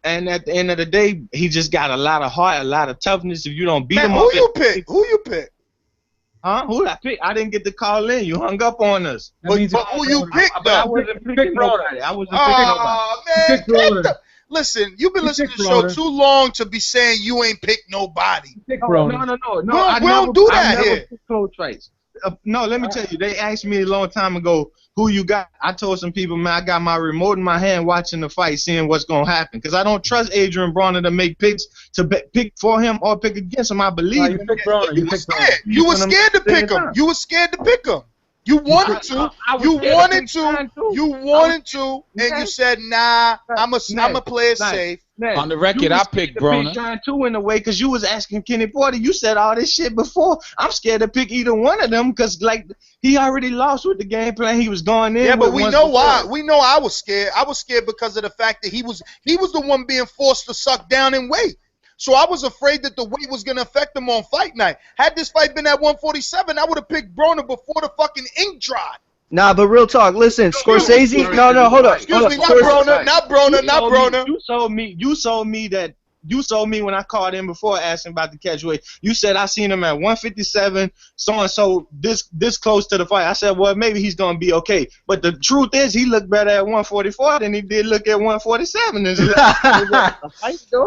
And at the end of the day, he just got a lot of heart, a lot of toughness. If you don't beat him up. Who you pick? Huh? Who I pick? I didn't get to call in. You hung up on us. But who you picked, though? I wasn't picking nobody. Man, listen, you've been listening to the show too long to be saying you ain't picked nobody. No. We don't do that here. Close fights. no, let me tell you. They asked me a long time ago, who you got? I told some people, man, I got my remote in my hand watching the fight, seeing what's going to happen. Because I don't trust Adrian Broner to make picks to pick for him or pick against him. I believe him. You were scared. You were scared to pick him. You were scared to pick him. You wanted to. You wanted to. You wanted to. And you said, nah, I'm a play it safe. On the record, I picked Broner. Trying to in a way, because you was asking Kenny Porter. You said all this shit before. I'm scared to pick either one of them because, like, he already lost with the game plan he was going in. Yeah, but we know why. Before. We know I was scared. I was scared because of the fact that he was the one being forced to suck down in weight. So I was afraid that the weight was going to affect him on fight night. Had this fight been at 147, I would have picked Broner before the fucking ink dried. Nah, but real talk. Listen, Scorsese. No, hold up. Excuse me, not Broner. You sold me when I called in before asking about the catch weight. You said I seen him at 157, so and so this close to the fight. I said, well, maybe he's gonna be okay. But the truth is, he looked better at 144 than he did look at 147.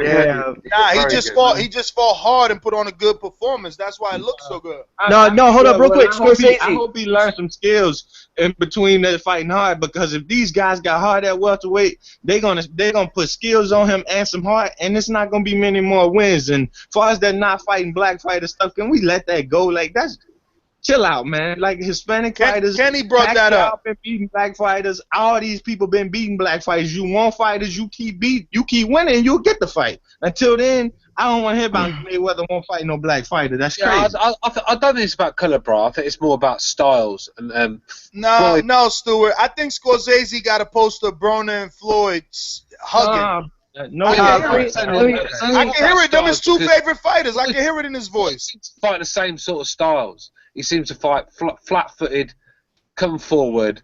Yeah. Nah, he just fought hard and put on a good performance. That's why it looks so good. No, hold up, real quick, Scorsese. I hope he learned some skills in between that fighting hard, because if these guys got hard at welterweight, they're gonna put skills on him and some heart, and it's not gonna be many more wins. And as far as that not fighting black fighter stuff, can we let that go? Like, that's chill out, man. Like, Hispanic fighters, Kenny brought that up. Been beating black fighters. All these people been beating black fighters. You want fighters, you keep winning, you'll get the fight. Until then, I don't want to hear about Mayweather won't fight no black fighter. That's crazy. I don't think it's about colour, bro. I think it's more about styles. And no, Stuart. I think Scorsese got a poster of Broner and Floyd hugging. I can hear it. Them his two favorite fighters. I can hear it in his voice. Fighting the same sort of styles. He seems to fight flat-footed, come forward,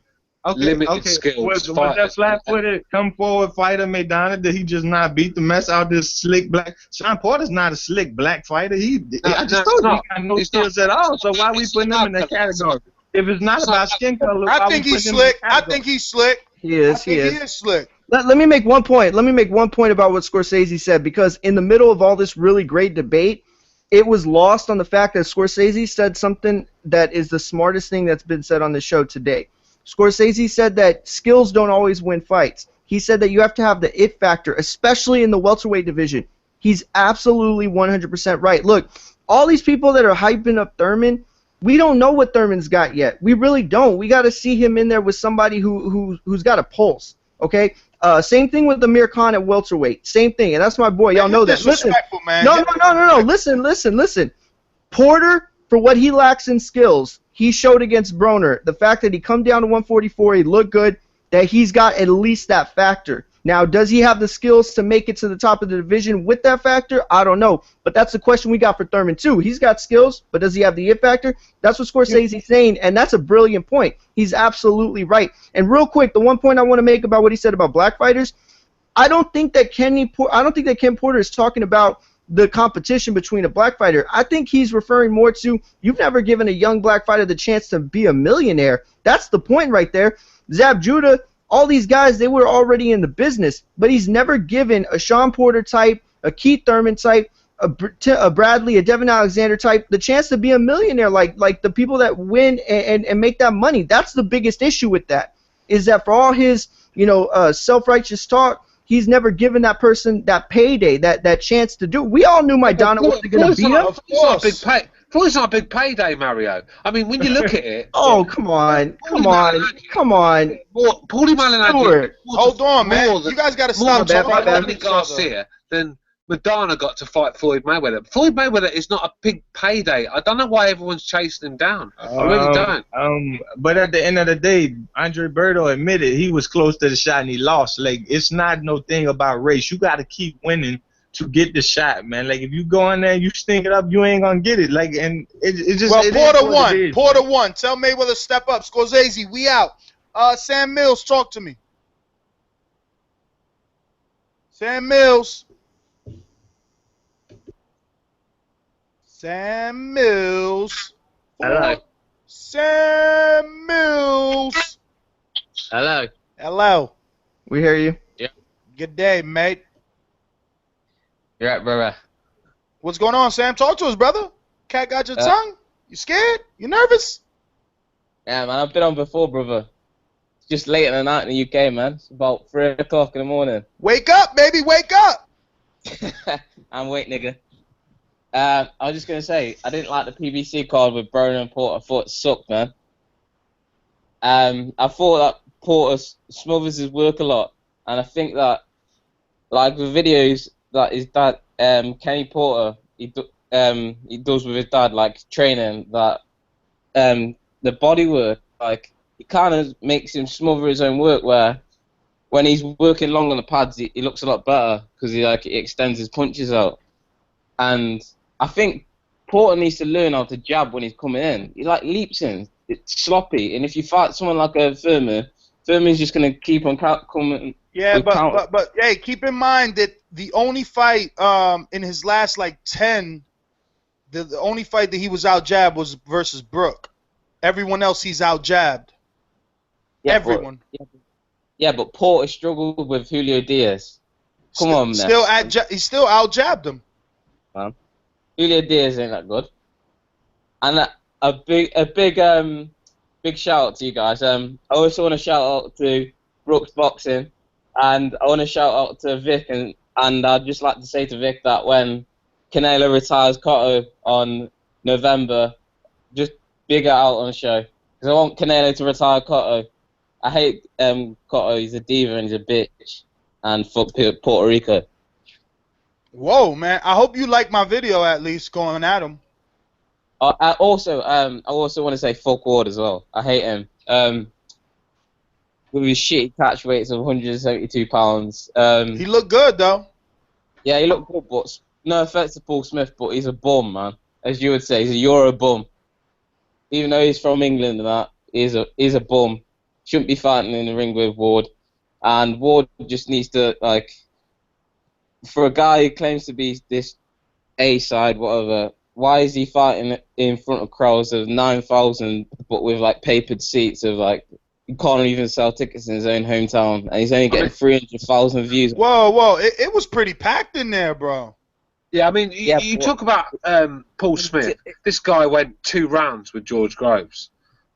limited skills. Was that flat-footed, come forward fighter Maidana? Did he just not beat the mess out of this slick black? Shawn Porter's not a slick black fighter. I just told you he got no skills at all. So why are we putting him in that category? If it's not about skin color, I think he's slick. I think he's slick. He is. He is slick. Let me make one point. Let me make one point about what Scorsese said, because in the middle of all this really great debate, it was lost on the fact that Scorsese said something that is the smartest thing that's been said on the show today. Scorsese said that skills don't always win fights. He said that you have to have the it factor, especially in the welterweight division. He's absolutely 100% right. Look, all these people that are hyping up Thurman, we don't know what Thurman's got yet. We really don't. We got to see him in there with somebody who's got a pulse. Okay. Same thing with Amir Khan at welterweight. Same thing, and that's my boy. Y'all know that. Listen, man. No. Listen. Porter, for what he lacks in skills, he showed against Broner. The fact that he come down to 144, he looked good. That he's got at least that factor. Now, does he have the skills to make it to the top of the division with that factor? I don't know. But that's the question we got for Thurman, too. He's got skills, but does he have the it factor? That's what Scorsese's saying, and that's a brilliant point. He's absolutely right. And real quick, the one point I want to make about what he said about black fighters, I don't think that Ken Porter is talking about the competition between a black fighter. I think he's referring more to, you've never given a young black fighter the chance to be a millionaire. That's the point right there. Zab Judah, all these guys, they were already in the business, but he's never given a Shawn Porter type, a Keith Thurman type, a Bradley, a Devin Alexander type the chance to be a millionaire, like the people that win and make that money. That's the biggest issue with that, is that for all his self-righteous talk, he's never given that person that payday, that chance to do. We all knew Maidana wasn't going to beat him. Floyd's not a big payday, Mario. I mean, when you look at it... Oh, come on. Paulie Malignaggi... Hold on, man. You guys got to stop talking about Garcia, then Maidana got to fight Floyd Mayweather. Floyd Mayweather is not a big payday. I don't know why everyone's chasing him down. I really don't. But at the end of the day, Andre Berto admitted he was close to the shot and he lost. Like, it's not no thing about race. You got to keep winning to get the shot, man. Like, if you go in there and you stink it up, you ain't gonna get it. Like, and it just. Well, Porter won. Porter won. Tell Mayweather step up. Scorsese, we out. Sam Mills, talk to me. Sam Mills. Hello. Sam Mills. Hello. We hear you. Yeah. Good day, mate. You're right, brother. What's going on, Sam? Talk to us, brother. Cat got your tongue? You scared? You nervous? Yeah, man, I've been on before, brother. It's just late in the night in the UK, man. It's about 3 o'clock in the morning. Wake up, baby, wake up! I'm wait, nigga. I was just gonna say, I didn't like the PBC card with Broner and Porter. I thought it sucked, man. I thought that Porter smothers his work a lot, and I think that, like the videos that his dad, Kenny Porter, he does with his dad, like training, that the body work, like it kind of makes him smother his own work. Where when he's working long on the pads, he looks a lot better because he extends his punches out. And I think Porter needs to learn how to jab when he's coming in. He leaps in. It's sloppy, and if you fight someone like a Furman's just gonna keep on coming. Yeah, but hey, keep in mind that the only fight in his last 10, the only fight that he was out jabbed was versus Brook. Everyone else he's out jabbed. Yeah, Everyone. But Porter struggled with Julio Diaz. Come on, man. He still out jabbed him. Julio Diaz ain't that good. And a big shout out to you guys. I also want to shout out to Brooks Boxing, and I want to shout out to Vic, and I'd just like to say to Vic that when Canelo retires Cotto on November, just big it out on the show, because I want Canelo to retire Cotto. I hate Cotto. He's a diva and he's a bitch, and fuck Puerto Rico. Whoa, man! I hope you like my video at least going at him. I also want to say fuck Ward as well. I hate him. With his shitty catch weights of 172 pounds. He looked good though. Yeah, he looked good, but no offense to Paul Smith, but he's a bum, man. As you would say, he's a Euro bum. Even though he's from England and that, he's a bum. Shouldn't be fighting in the ring with Ward. And Ward just needs to, for a guy who claims to be this A-side, whatever, why is he fighting in front of crowds of 9,000, but with papered seats of he can't even sell tickets in his own hometown, and he's only getting 300,000 views. Whoa! It was pretty packed in there, bro. Yeah, I mean, you talk about Paul Smith. This guy went 2 rounds with George Groves.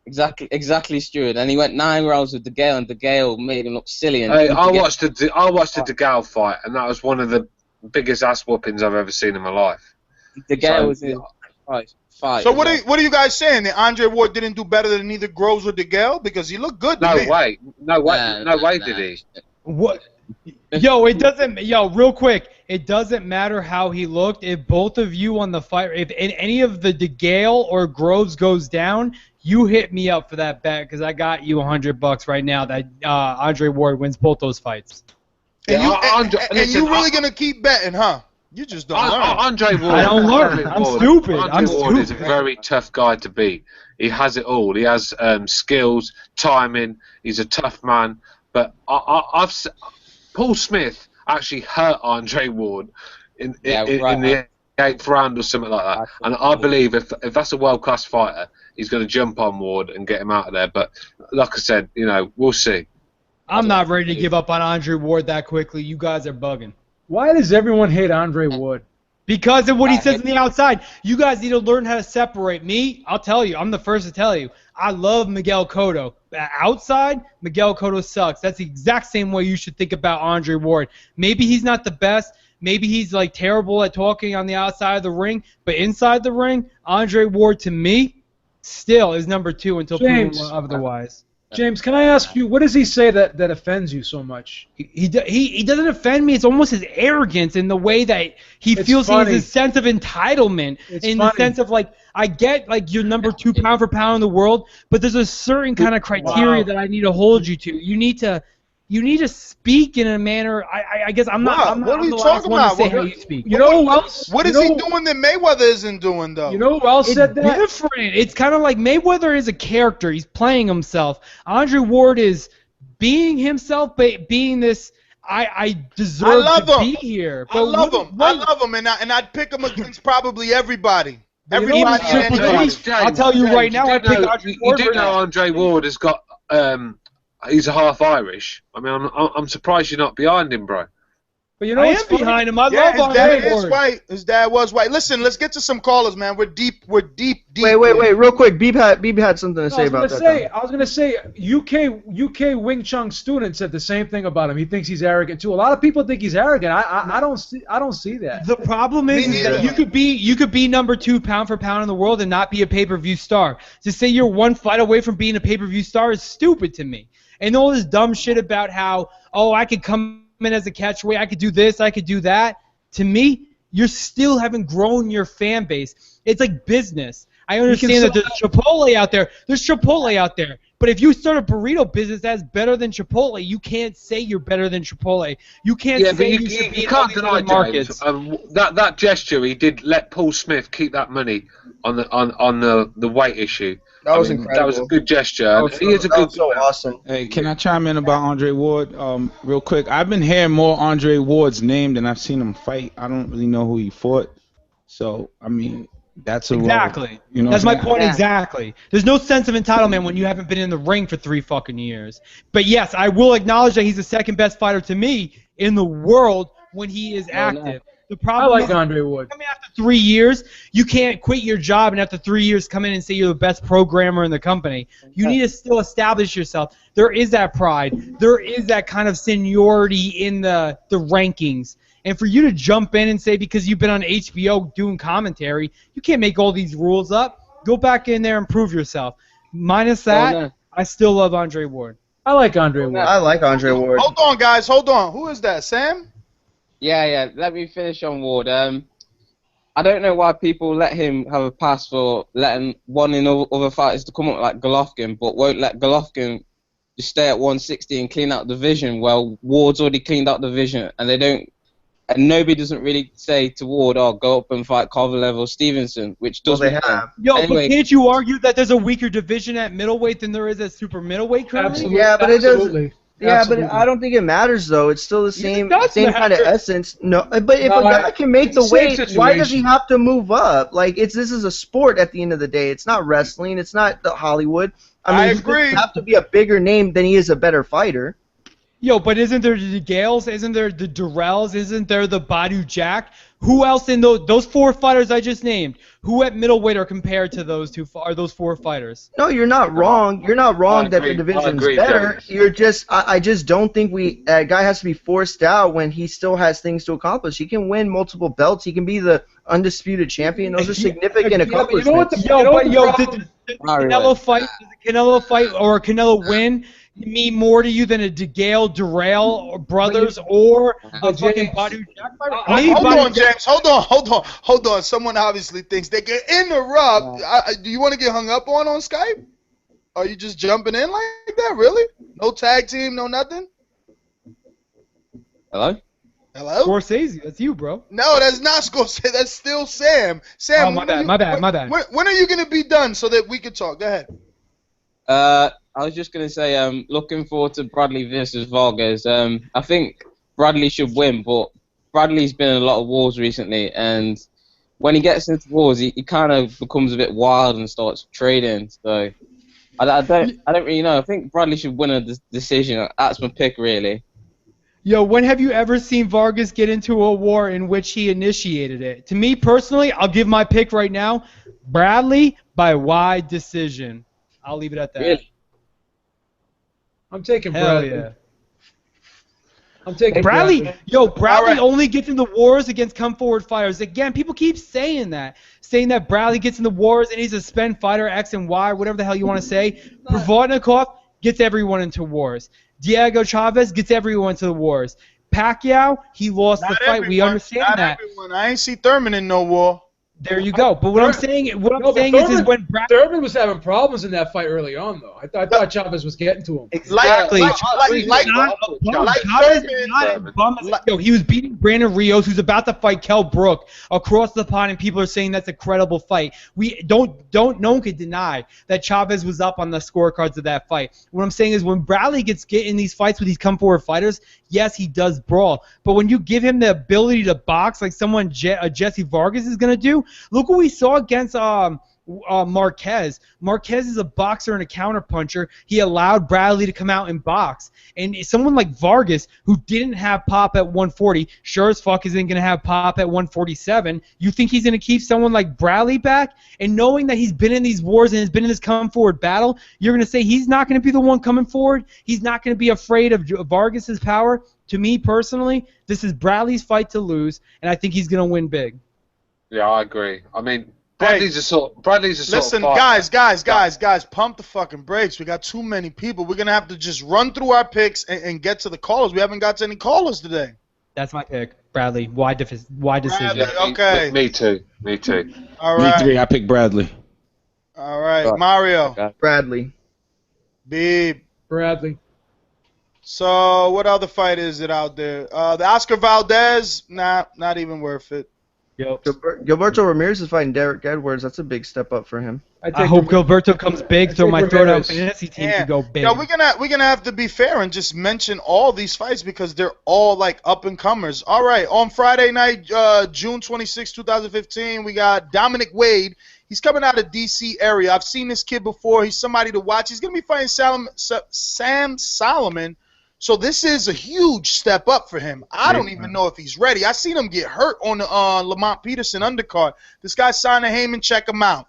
Exactly, Stuart. And he went 9 rounds with DeGale, and DeGale made him look silly. And I watched the DeGale fight, and that was one of the biggest ass whoopings I've ever seen in my life. DeGale was his fight. So what are you guys saying? That Andre Ward didn't do better than either Groves or DeGale? Because he looked good to me. No way did he. What? Yo, it doesn't. Yo, real quick, it doesn't matter how he looked. If both of you on the fight, if any of the DeGale or Groves goes down, you hit me up for that bet because I got you $100 right now that Andre Ward wins both those fights. And you really gonna keep betting, huh? You just don't learn. Andre Ward. I don't learn. I'm stupid. Andre Ward is a very tough guy to beat. He has it all. He has skills, timing. He's a tough man. But Paul Smith actually hurt Andre Ward in the 8th round or something like that. And I believe if that's a world-class fighter, he's going to jump on Ward and get him out of there. But like I said, we'll see. I'm not ready to give up on Andre Ward that quickly. You guys are bugging. Why does everyone hate Andre Ward? Because of what he says on the outside. You guys need to learn how to separate. Me, I'll tell you. I'm the first to tell you. I love Miguel Cotto. Outside, Miguel Cotto sucks. That's the exact same way you should think about Andre Ward. Maybe he's not the best. Maybe he's terrible at talking on the outside of the ring. But inside the ring, Andre Ward, to me, still is number 2 until proven otherwise. James, can I ask you, what does he say that offends you so much? He doesn't offend me. It's almost his arrogance in the way that he feels he has a sense of entitlement. The sense of I get you're number 2 pound for pound in the world, but there's a certain kind of criteria that I need to hold you to. You need to speak in a manner. I guess I'm not. What are you talking about? Say how you speak. You know who else? What is he doing that Mayweather isn't doing though? You know who else said that? It's different. It's kind of like Mayweather is a character. He's playing himself. Andre Ward is being himself, but being this. I deserve to be here. But I love him, and I'd pick him against probably everybody. Everybody. I'll tell you right now. You do know Andre Ward has got. He's a half Irish. I mean, I'm surprised you're not behind him, bro. But you know I what's am funny? behind him. I Yeah, love his Andre dad is Ward. white. His dad was white. Listen, let's get to some callers, man. We're deep. Wait, real quick. Beeb had something to say about that. I was gonna say, UK Wing Chun student said the same thing about him. He thinks he's arrogant too. A lot of people think he's arrogant. I don't see that. The problem is that you could be number 2 pound for pound in the world and not be a pay-per-view star. To say you're one fight away from being a pay-per-view star is stupid to me. And all this dumb shit about how, I could come in as a catchweight, I could do this, I could do that. To me, you still haven't grown your fan base. It's like business. I understand that there's Chipotle out there. There's Chipotle out there. But if you start a burrito business that's better than Chipotle, you can't say you're better than Chipotle. You can't say you should be in all can't these deny, other markets. James, that gesture he did let Paul Smith keep that money on the weight issue. That was incredible. That was a good gesture. He is a good. So awesome. Hey, can I chime in about Andre Ward real quick? I've been hearing more Andre Ward's name than I've seen him fight. I don't really know who he fought. So, I mean, that's a Exactly. You know That's my what I'm point saying? exactly. There's no sense of entitlement when you haven't been in the ring for 3 fucking years. But yes, I will acknowledge that he's the second best fighter to me in the world when he is active. The problem I like is, Andre Ward. after 3 years, you can't quit your job and after 3 years come in and say you're the best programmer in the company. You need to still establish yourself. There is that pride. There is that kind of seniority in the rankings. And for you to jump in and say because you've been on HBO doing commentary, you can't make all these rules up. Go back in there and prove yourself. Minus that, I still love Andre Ward. I like Andre Ward. I like Andre Ward. Hold on, guys. Hold on. Who is that? Sam? Yeah. Let me finish on Ward. I don't know why people let him have a pass for letting one in other fighters to come up like Golovkin, but won't let Golovkin just stay at 160 and clean out the division. Well, Ward's already cleaned out the division, and they don't. And nobody doesn't really say to Ward, go up and fight Kovalev or Stevenson, which does. Well, they have. Yo, anyway, but can't you argue that there's a weaker division at middleweight than there is at super middleweight currently? Absolutely. Yeah, but it doesn't. Absolutely. Yeah, Absolutely. but I don't think it matters though. It's still the same does kind of matter. essence. No, but if No, a guy can make it's the the same weight, why does he situation. have to move up? Like this is a sport at the end of the day. It's not wrestling. It's not the Hollywood. I mean, agree. He doesn't have to be a bigger name than he is a better fighter. Yo, but isn't there the Gales? Isn't there the Durrells? Isn't there the Badu Jack? Who else in those 4 fighters I just named? Who at middleweight are compared to those 4 fighters? No, you're not wrong. You're not wrong that the I division's agree, better. James. You're just, I just don't think a guy has to be forced out when he still has things to accomplish. He can win multiple belts. He can be the undisputed champion. Those are significant accomplishments. You know what the Did Canelo fight or a Canelo win mean more to you than a DeGale, Durrell, or brothers, or a fucking Badu Jack fighter? Hold on, James. Hold on. Someone obviously thinks they can interrupt. Do you want to get hung up on Skype? Are you just jumping in like that? Really? No tag team, no nothing? Hello? Hello? Scorsese, that's you, bro. No, that's not Scorsese. That's still Sam. Sam, Oh, my bad. When are you going to be done so that we can talk? Go ahead. I was just going to say, looking forward to Bradley versus Vargas. I think Bradley should win, but Bradley's been in a lot of wars recently, and when he gets into wars, he kind of becomes a bit wild and starts trading. So I don't really know. I think Bradley should win a decision. That's my pick, really. Yo, when have you ever seen Vargas get into a war in which he initiated it? To me personally, I'll give my pick right now. Bradley by wide decision. I'll leave it at that. Really? I'm taking Hell Bradley. yeah. I'm taking Bradley. Yo, Bradley All right. only gets into wars against come forward fighters. Again, people keep saying that Bradley gets into wars and he's a spend fighter X and Y, whatever the hell you want to say. Provodnikov gets everyone into wars. Diego Chavez gets everyone to the wars. Pacquiao, he lost the fight. We understand that. Everyone. I ain't see Thurman in no war. There you go. But what I'm saying is when Thurman was having problems in that fight early on, though. I thought Chavez was getting to him. Exactly. Yo, he was beating Brandon Rios, who's about to fight Kell Brook across the pond, and people are saying that's a credible fight. No one could deny that Chavez was up on the scorecards of that fight. What I'm saying is when Bradley gets in these fights with these come forward fighters, yes, he does brawl. But when you give him the ability to box like someone Jesse Vargas is gonna do, look what we saw against Marquez. Marquez is a boxer and a counterpuncher. He allowed Bradley to come out and box. And someone like Vargas, who didn't have pop at 140, sure as fuck isn't going to have pop at 147. You think he's going to keep someone like Bradley back? And knowing that he's been in these wars and has been in this come-forward battle, you're going to say he's not going to be the one coming forward? He's not going to be afraid of Vargas's power? To me, personally, this is Bradley's fight to lose, and I think he's going to win big. Yeah, I agree. I mean, Bradley's a sort of Listen, fighter. guys, pump the fucking brakes. We got too many people. We're going to have to just run through our picks and get to the callers. We haven't got to any callers today. That's my pick, Bradley. Why decision? Bradley, okay. Me too. All right. Me three. I pick Bradley. All right. Mario. Bradley. Beeb. Bradley. So, what other fight is it out there? The Oscar Valdez? Nah, not even worth it. Gilberto Ramirez is fighting Derek Edwards. That's a big step up for him. I hope Gilberto comes big, so my Throwdown fantasy team can go big. Yeah, we're gonna have to be fair and just mention all these fights because they're all like up and comers. All right, on Friday night, June 26, 2015, we got Dominic Wade. He's coming out of DC area. I've seen this kid before. He's somebody to watch. He's gonna be fighting Sam Solomon. So this is a huge step up for him. I don't even know if he's ready. I seen him get hurt on the Lamont Peterson undercard. This guy signed a Heyman. Check him out.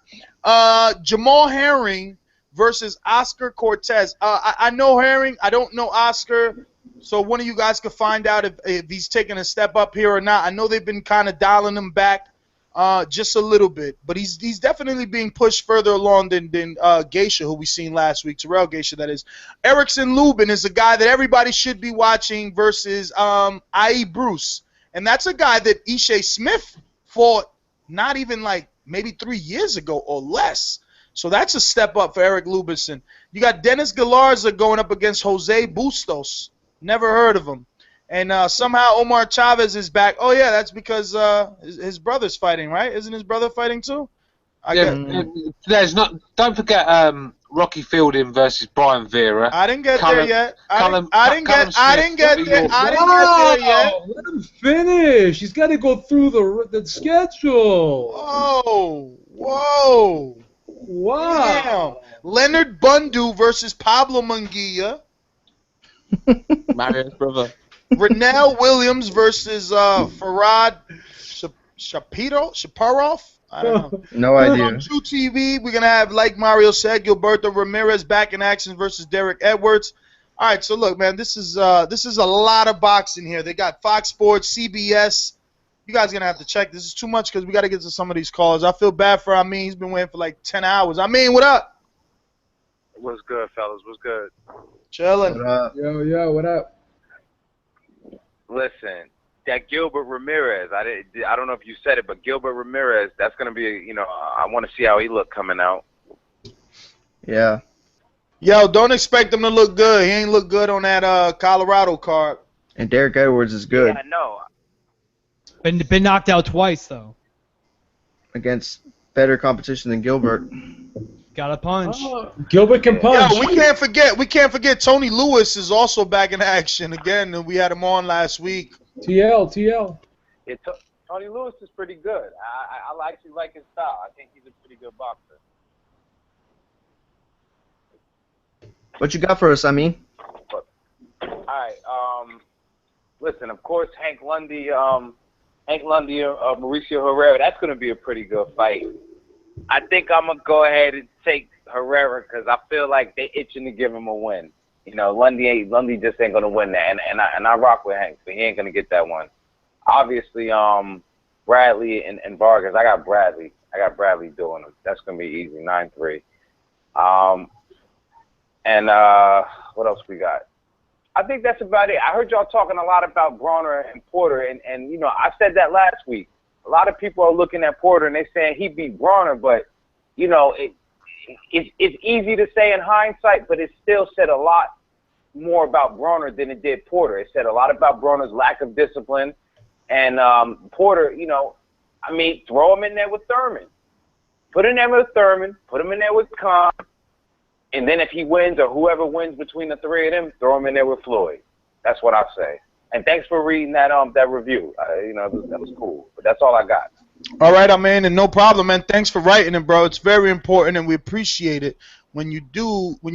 Jamal Herring versus Oscar Cortez. I know Herring. I don't know Oscar. So one of you guys could find out if he's taking a step up here or not. I know they've been kind of dialing him back just a little bit. But he's definitely being pushed further along than Geisha, who we seen last week. Terrell Geisha, that is. Erickson Lubin is a guy that everybody should be watching versus I.E. Bruce. And that's a guy that Ishe Smith fought not even like maybe 3 years ago or less. So that's a step up for Eric Lubinson. You got Dennis Galarza going up against Jose Bustos. Never heard of him. And somehow Omar Chavez is back. Oh, yeah, that's because his brother's fighting, right? Isn't his brother fighting too? There's not. Don't forget Rocky Fielding versus Brian Vera. I didn't get there yet. I didn't get there yet. Let him finish. He's got to go through the schedule. Whoa. Wow. Damn. Leonard Bundu versus Pablo Munguia. Mario's brother. Renell Williams versus Farad Shaparov. I don't know. No idea. On True TV, we're gonna have, like Mario said, Gilberto Ramirez back in action versus Derek Edwards. All right, so look, man, this is a lot of boxing here. They got Fox Sports, CBS. You guys are gonna have to check. This is too much because we got to get to some of these callers. I feel bad for Amin. He's been waiting for like 10 hours. Amin, what up? What's good, fellas? What's good? Chilling. What up? Yo, what up? Listen, that Gilbert Ramirez, I don't know if you said it, but Gilbert Ramirez, that's going to be, I want to see how he look coming out. Yeah. Yo, don't expect him to look good. He ain't look good on that Colorado card. And Derek Edwards is good. Yeah, I know. Been knocked out twice, though. Against better competition than Gilbert. Got a punch. Gilbert can punch. Yo, we can't forget Tony Lewis is also back in action again, and we had him on last week. TL. Yeah, Tony Lewis is pretty good. I actually like his style. I think he's a pretty good boxer. What you got for us, Amin? All right. Listen, of course, Hank Lundy, Mauricio Herrera. That's going to be a pretty good fight. I think I'm going to go ahead and take Herrera because I feel like they itching to give him a win. Lundy just ain't going to win that. And I rock with Hank, but he ain't going to get that one. Obviously, Bradley and Vargas. I got Bradley doing them. That's going to be easy, 9-3. What else we got? I think that's about it. I heard y'all talking a lot about Broner and Porter, and I said that last week. A lot of people are looking at Porter and they're saying he beat Broner, but it's easy to say in hindsight, but it still said a lot more about Broner than it did Porter. It said a lot about Broner's lack of discipline, and Porter, throw him in there with Thurman. Put him in there with Thurman. Put him in there with Khan. And then if he wins or whoever wins between the three of them, throw him in there with Floyd. That's what I say. And thanks for reading that review. That was cool. But that's all I got. All right, I mean, and no problem, man. Thanks for writing it, bro. It's very important, and we appreciate it when you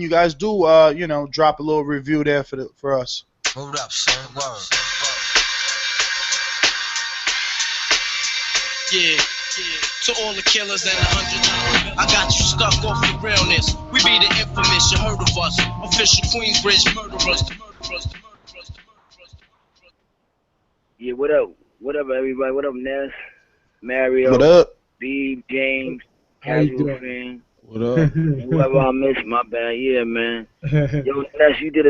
guys do, you know, drop a little review there for us. Hold up, son. Word. Yeah. To all the killers and the 100, I got you stuck off the realness. We be the infamous, you heard of us. Official Queensbridge murderers. Yeah, what up? What up, everybody? What up, Ness? Mario? What up? B, James, How you Casual doing? Fan. What up? Whoever I missed, my bad. Yeah, man. Yo, Ness, you did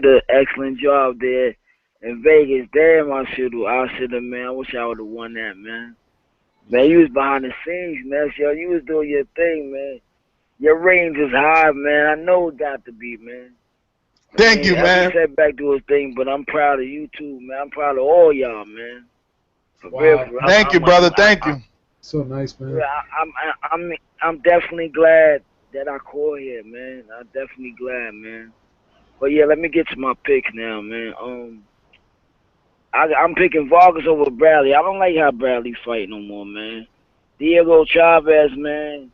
an excellent job there in Vegas. Damn, I should have, man. I wish I would have won that, man. Man, you was behind the scenes, Ness. Yo, you was doing your thing, man. Your range is high, man. I know it got to be, man. Thank you, man. Setback to his thing, but I'm proud of you too, man. I'm proud of all y'all, man. For real, for real. Thank you, brother. Thank you. So nice, man. I'm definitely glad that I called here, man. I'm definitely glad, man. But yeah, let me get to my picks now, man. I'm picking Vargas over Bradley. I don't like how Bradley fight no more, man. Diego Chavez, man.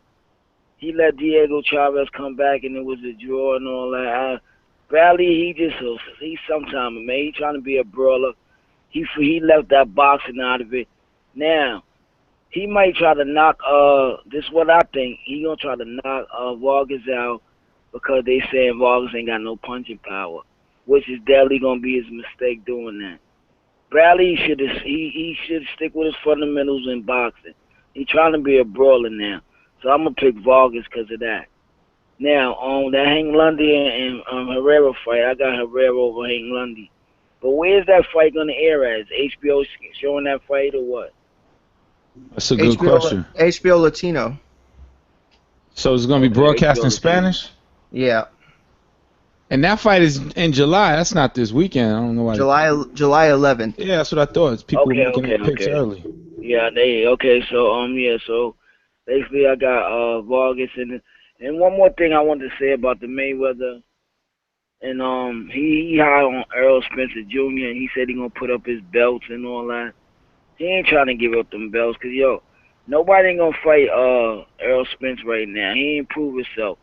He let Diego Chavez come back and it was a draw and all that. Bradley, he's sometime, man. He trying to be a brawler. He left that boxing out of it. Now, he might try to knock, this is what I think. He gonna try to knock Vargas out because they saying Vargas ain't got no punching power, which is definitely gonna be his mistake doing that. Bradley he should stick with his fundamentals in boxing. He trying to be a brawler now. So I'm gonna pick Vargas because of that. Now, on that Hank Lundy and Herrera fight, I got Herrera over Hank Lundy. But where's that fight gonna air at? Is HBO showing that fight or what? That's a good question. HBO Latino. So it's gonna be broadcast in Spanish? Yeah. And that fight is in July. That's not this weekend. I don't know why. July 11th. Yeah, that's what I thought. It's people making their picks early. Yeah, so basically I got Vargas and one more thing I wanted to say about the Mayweather, and he high on Earl Spencer Jr. and he said he gonna put up his belts and all that. He ain't trying to give up them belts, cause nobody ain't gonna fight Earl Spence right now. He ain't prove himself.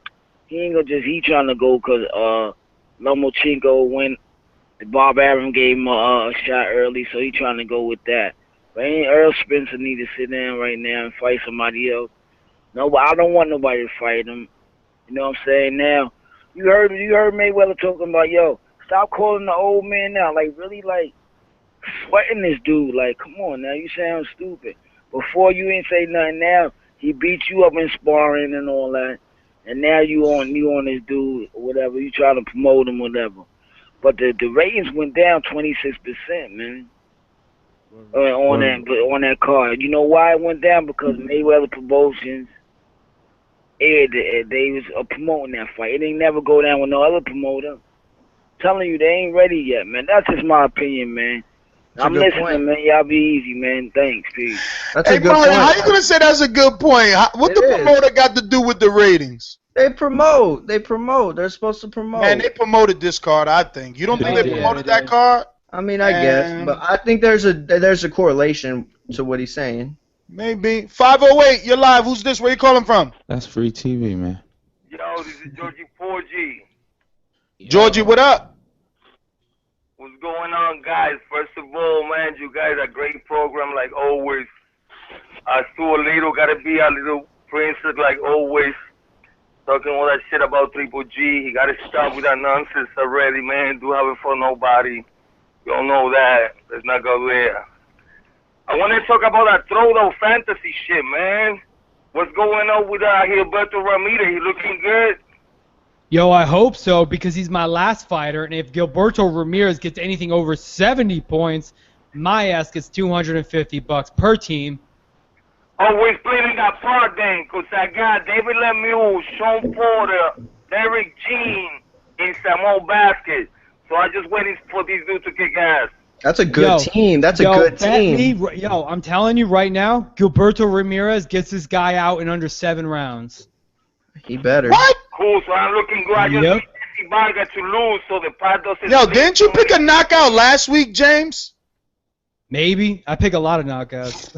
He ain't gonna he trying to go cause Lomachenko went. Bob Arum gave him a shot early, so he trying to go with that. But ain't Earl Spencer need to sit down right now and fight somebody else? No, but I don't want nobody to fight him. You know what I'm saying? Now, you heard Mayweather talking about, stop calling the old man now. Like, really, like, sweating this dude. Like, come on now, you sound stupid. Before you ain't say nothing now, he beat you up in sparring and all that. And now you on this dude or whatever. You trying to promote him, whatever. But the ratings went down 26%, man. On that card. You know why it went down? Because Mayweather Promotions, they was promoting that fight. It ain't never go down with no other promoter. I'm telling you, they ain't ready yet, man. That's just my opinion, man. I'm listening, man. Y'all be easy, man. Thanks, peace. Hey, Brian, how you gonna say that's a good point? What the promoter got to do with the ratings? They promote. They're supposed to promote. Man, they promoted this card, I think. You don't think they promoted that card? I mean, I guess, but I think there's a correlation to what he's saying. Maybe. 508, you're live. Who's this? Where you calling from? That's free TV, man. Yo, this is Georgie 4G. Georgie, what up? What's going on, guys? First of all, man, you guys are a great program like always. Stualito gotta be a little princess like always. Talking all that shit about Triple G. He gotta stop with that nonsense already, man. Do have it for nobody. You don't know that. Let's not go there. I want to talk about that throwdown fantasy shit, man. What's going on with Gilberto Ramirez? He looking good? Yo, I hope so, because he's my last fighter, and if Gilberto Ramirez gets anything over 70 points, my ass gets $250 per team. Always playing that part then, because I got David Lemieux, Shawn Porter, Derek Jean, and Samuel Basket. So I just waiting for these dudes to kick ass. That's a good team. That's a good team. I'm telling you right now, Gilberto Ramirez gets this guy out in under 7 rounds. He better. What? Cool, so I'm looking good. I just need Jesse Vargas to lose so the part doesn't... Yo, didn't you pick a knockout last week, James? Maybe. I pick a lot of knockouts.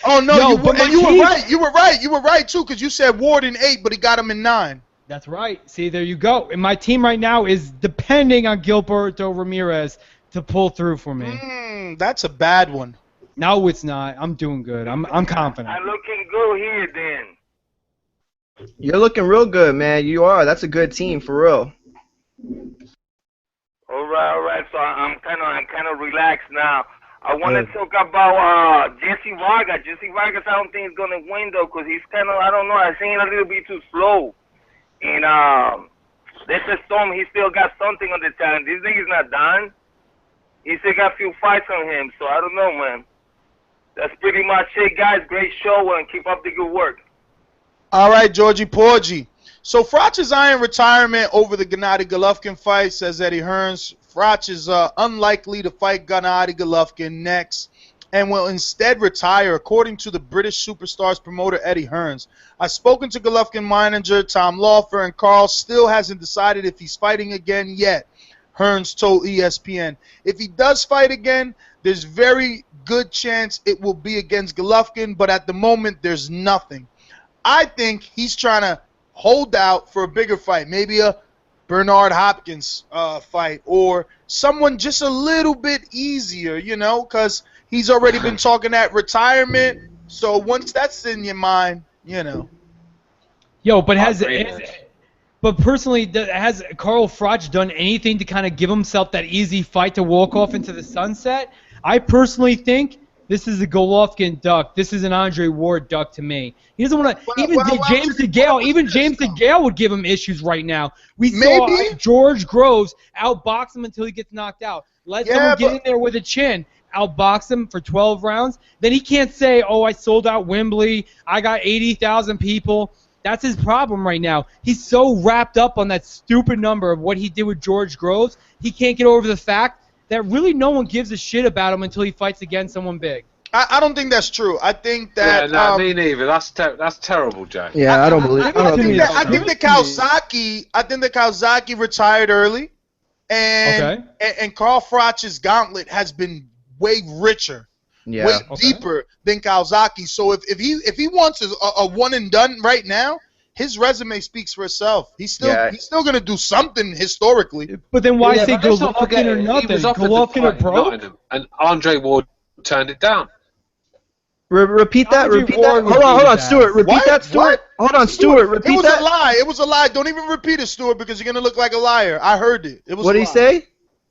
Oh no, Yo, you but were Matthysse- right. You were right. You were right too, because you said Ward in 8, but he got him in 9. That's right. See, there you go. And my team right now is depending on Gilberto Ramirez to pull through for me. That's a bad one. No, it's not. I'm doing good. I'm confident. I'm looking good here then. You're looking real good, man. You are. That's a good team for real. All right. So I'm kind of relaxed now. I want to talk about Jesse Vargas. Jesse Vargas, I don't think he's gonna win though, cause he's kind of, I don't know, I think a little bit too slow. And there's a storm. He still got something on the talent. This nigga's not done. He still got a few fights on him. So I don't know, man. That's pretty much it, guys. Great show and keep up the good work. All right, Georgie Porgy. So Froch is eyeing retirement over the Gennady Golovkin fight, says Eddie Hearns. Froch is unlikely to fight Gennady Golovkin next and will instead retire, according to the British superstars promoter Eddie Hearns. I've spoken to Golovkin manager Tom Laufer, and Carl still hasn't decided if he's fighting again yet, Hearns told ESPN. If he does fight again, there's very good chance it will be against Golovkin, but at the moment there's nothing. I think he's trying to hold out for a bigger fight, maybe a Bernard Hopkins fight, or someone just a little bit easier, you know, because he's already been talking that retirement. So once that's in your mind, you know. Yo, but but personally, has Carl Froch done anything to kind of give himself that easy fight to walk off into the sunset? I personally think this is a Golovkin duck. This is an Andre Ward duck to me. He doesn't want to. Even James DeGale would give him issues right now. We saw George Groves outbox him until he gets knocked out. Let someone get in there with a chin, outbox him for 12 rounds. Then he can't say, "Oh, I sold out Wembley. I got 80,000 people." That's his problem right now. He's so wrapped up on that stupid number of what he did with George Groves, he can't get over the fact that really no one gives a shit about him until he fights against someone big. I don't think that's true. I think that me neither. That's terrible, Jay. Yeah, I don't believe. I think that Kawasaki retired early, and Carl Froch's gauntlet has been way richer, way deeper than Kawasaki. So if he wants a one and done right now, his resume speaks for itself. He's still gonna do something historically. But then why say Golovkin or nothing? Golovkin or broke? And Andre Ward turned it down. Repeat that. Hold on, Stuart. Repeat that, Stuart. Hold on, Stuart. Repeat that. It was a lie. It was a lie. Don't even repeat it, Stuart, because you're gonna look like a liar. I heard it. It was. What did he say?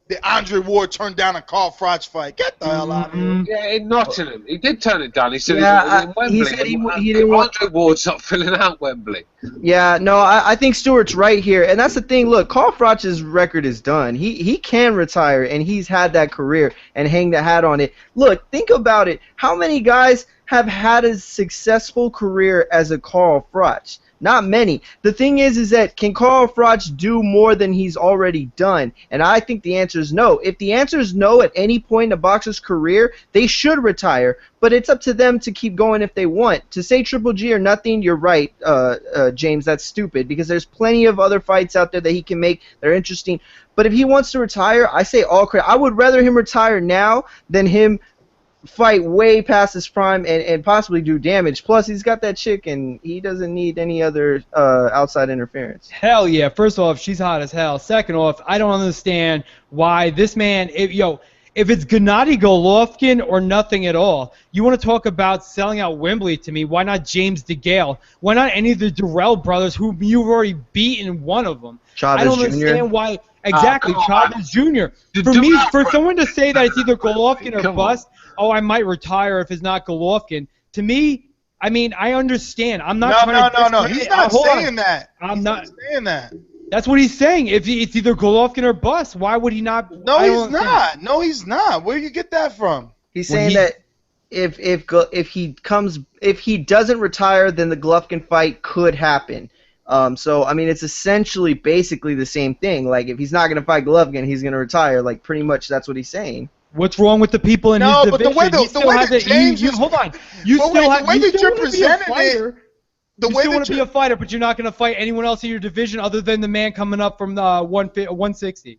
The Andre Ward turned down a Carl Froch fight. Get the hell out of here. Yeah, in Nottingham. He did turn it down. He said he was in Wembley. He said he didn't want. Andre Ward's not filling out Wembley. Yeah, no, I think Stewart's right here, and that's the thing. Look, Carl Froch's record is done. He can retire, and he's had that career and hang the hat on it. Look, think about it. How many guys have had a successful career as a Carl Froch? Not many. The thing is that can Carl Froch do more than he's already done? And I think the answer is no. If the answer is no at any point in a boxer's career, they should retire. But it's up to them to keep going if they want. To say Triple G or nothing, you're right, James. That's stupid because there's plenty of other fights out there that he can make that are interesting. But if he wants to retire, I say all credit. I would rather him retire now than him fight way past his prime and possibly do damage. Plus, he's got that chick, and he doesn't need any other outside interference. Hell yeah. First off, she's hot as hell. Second off, I don't understand why this man, if it's Gennady Golovkin or nothing at all, you want to talk about selling out Wembley to me, why not James DeGale? Why not any of the Durrell brothers who you've already beaten one of them? Chavez I don't Jr. understand why. Exactly, Chavez Jr. For me, for someone to say that it's either Golovkin or bust, oh, I might retire if it's not Golovkin. To me, I mean, I understand. I'm not trying to... No. He's not saying that. I'm not saying that. That's what he's saying. If it's either Golovkin or bust, why would he not... No, he's not. No, he's not. Where do you get that from? He's saying that if he doesn't retire, then the Golovkin fight could happen. So, I mean, it's essentially basically the same thing. Like, if he's not going to fight Golovkin, he's going to retire. Like, pretty much that's what he's saying. What's wrong with the people in his division? No, but the way that James is... Hold on. You still want to be a fighter, but you're not going to fight anyone else in your division other than the man coming up from the 160.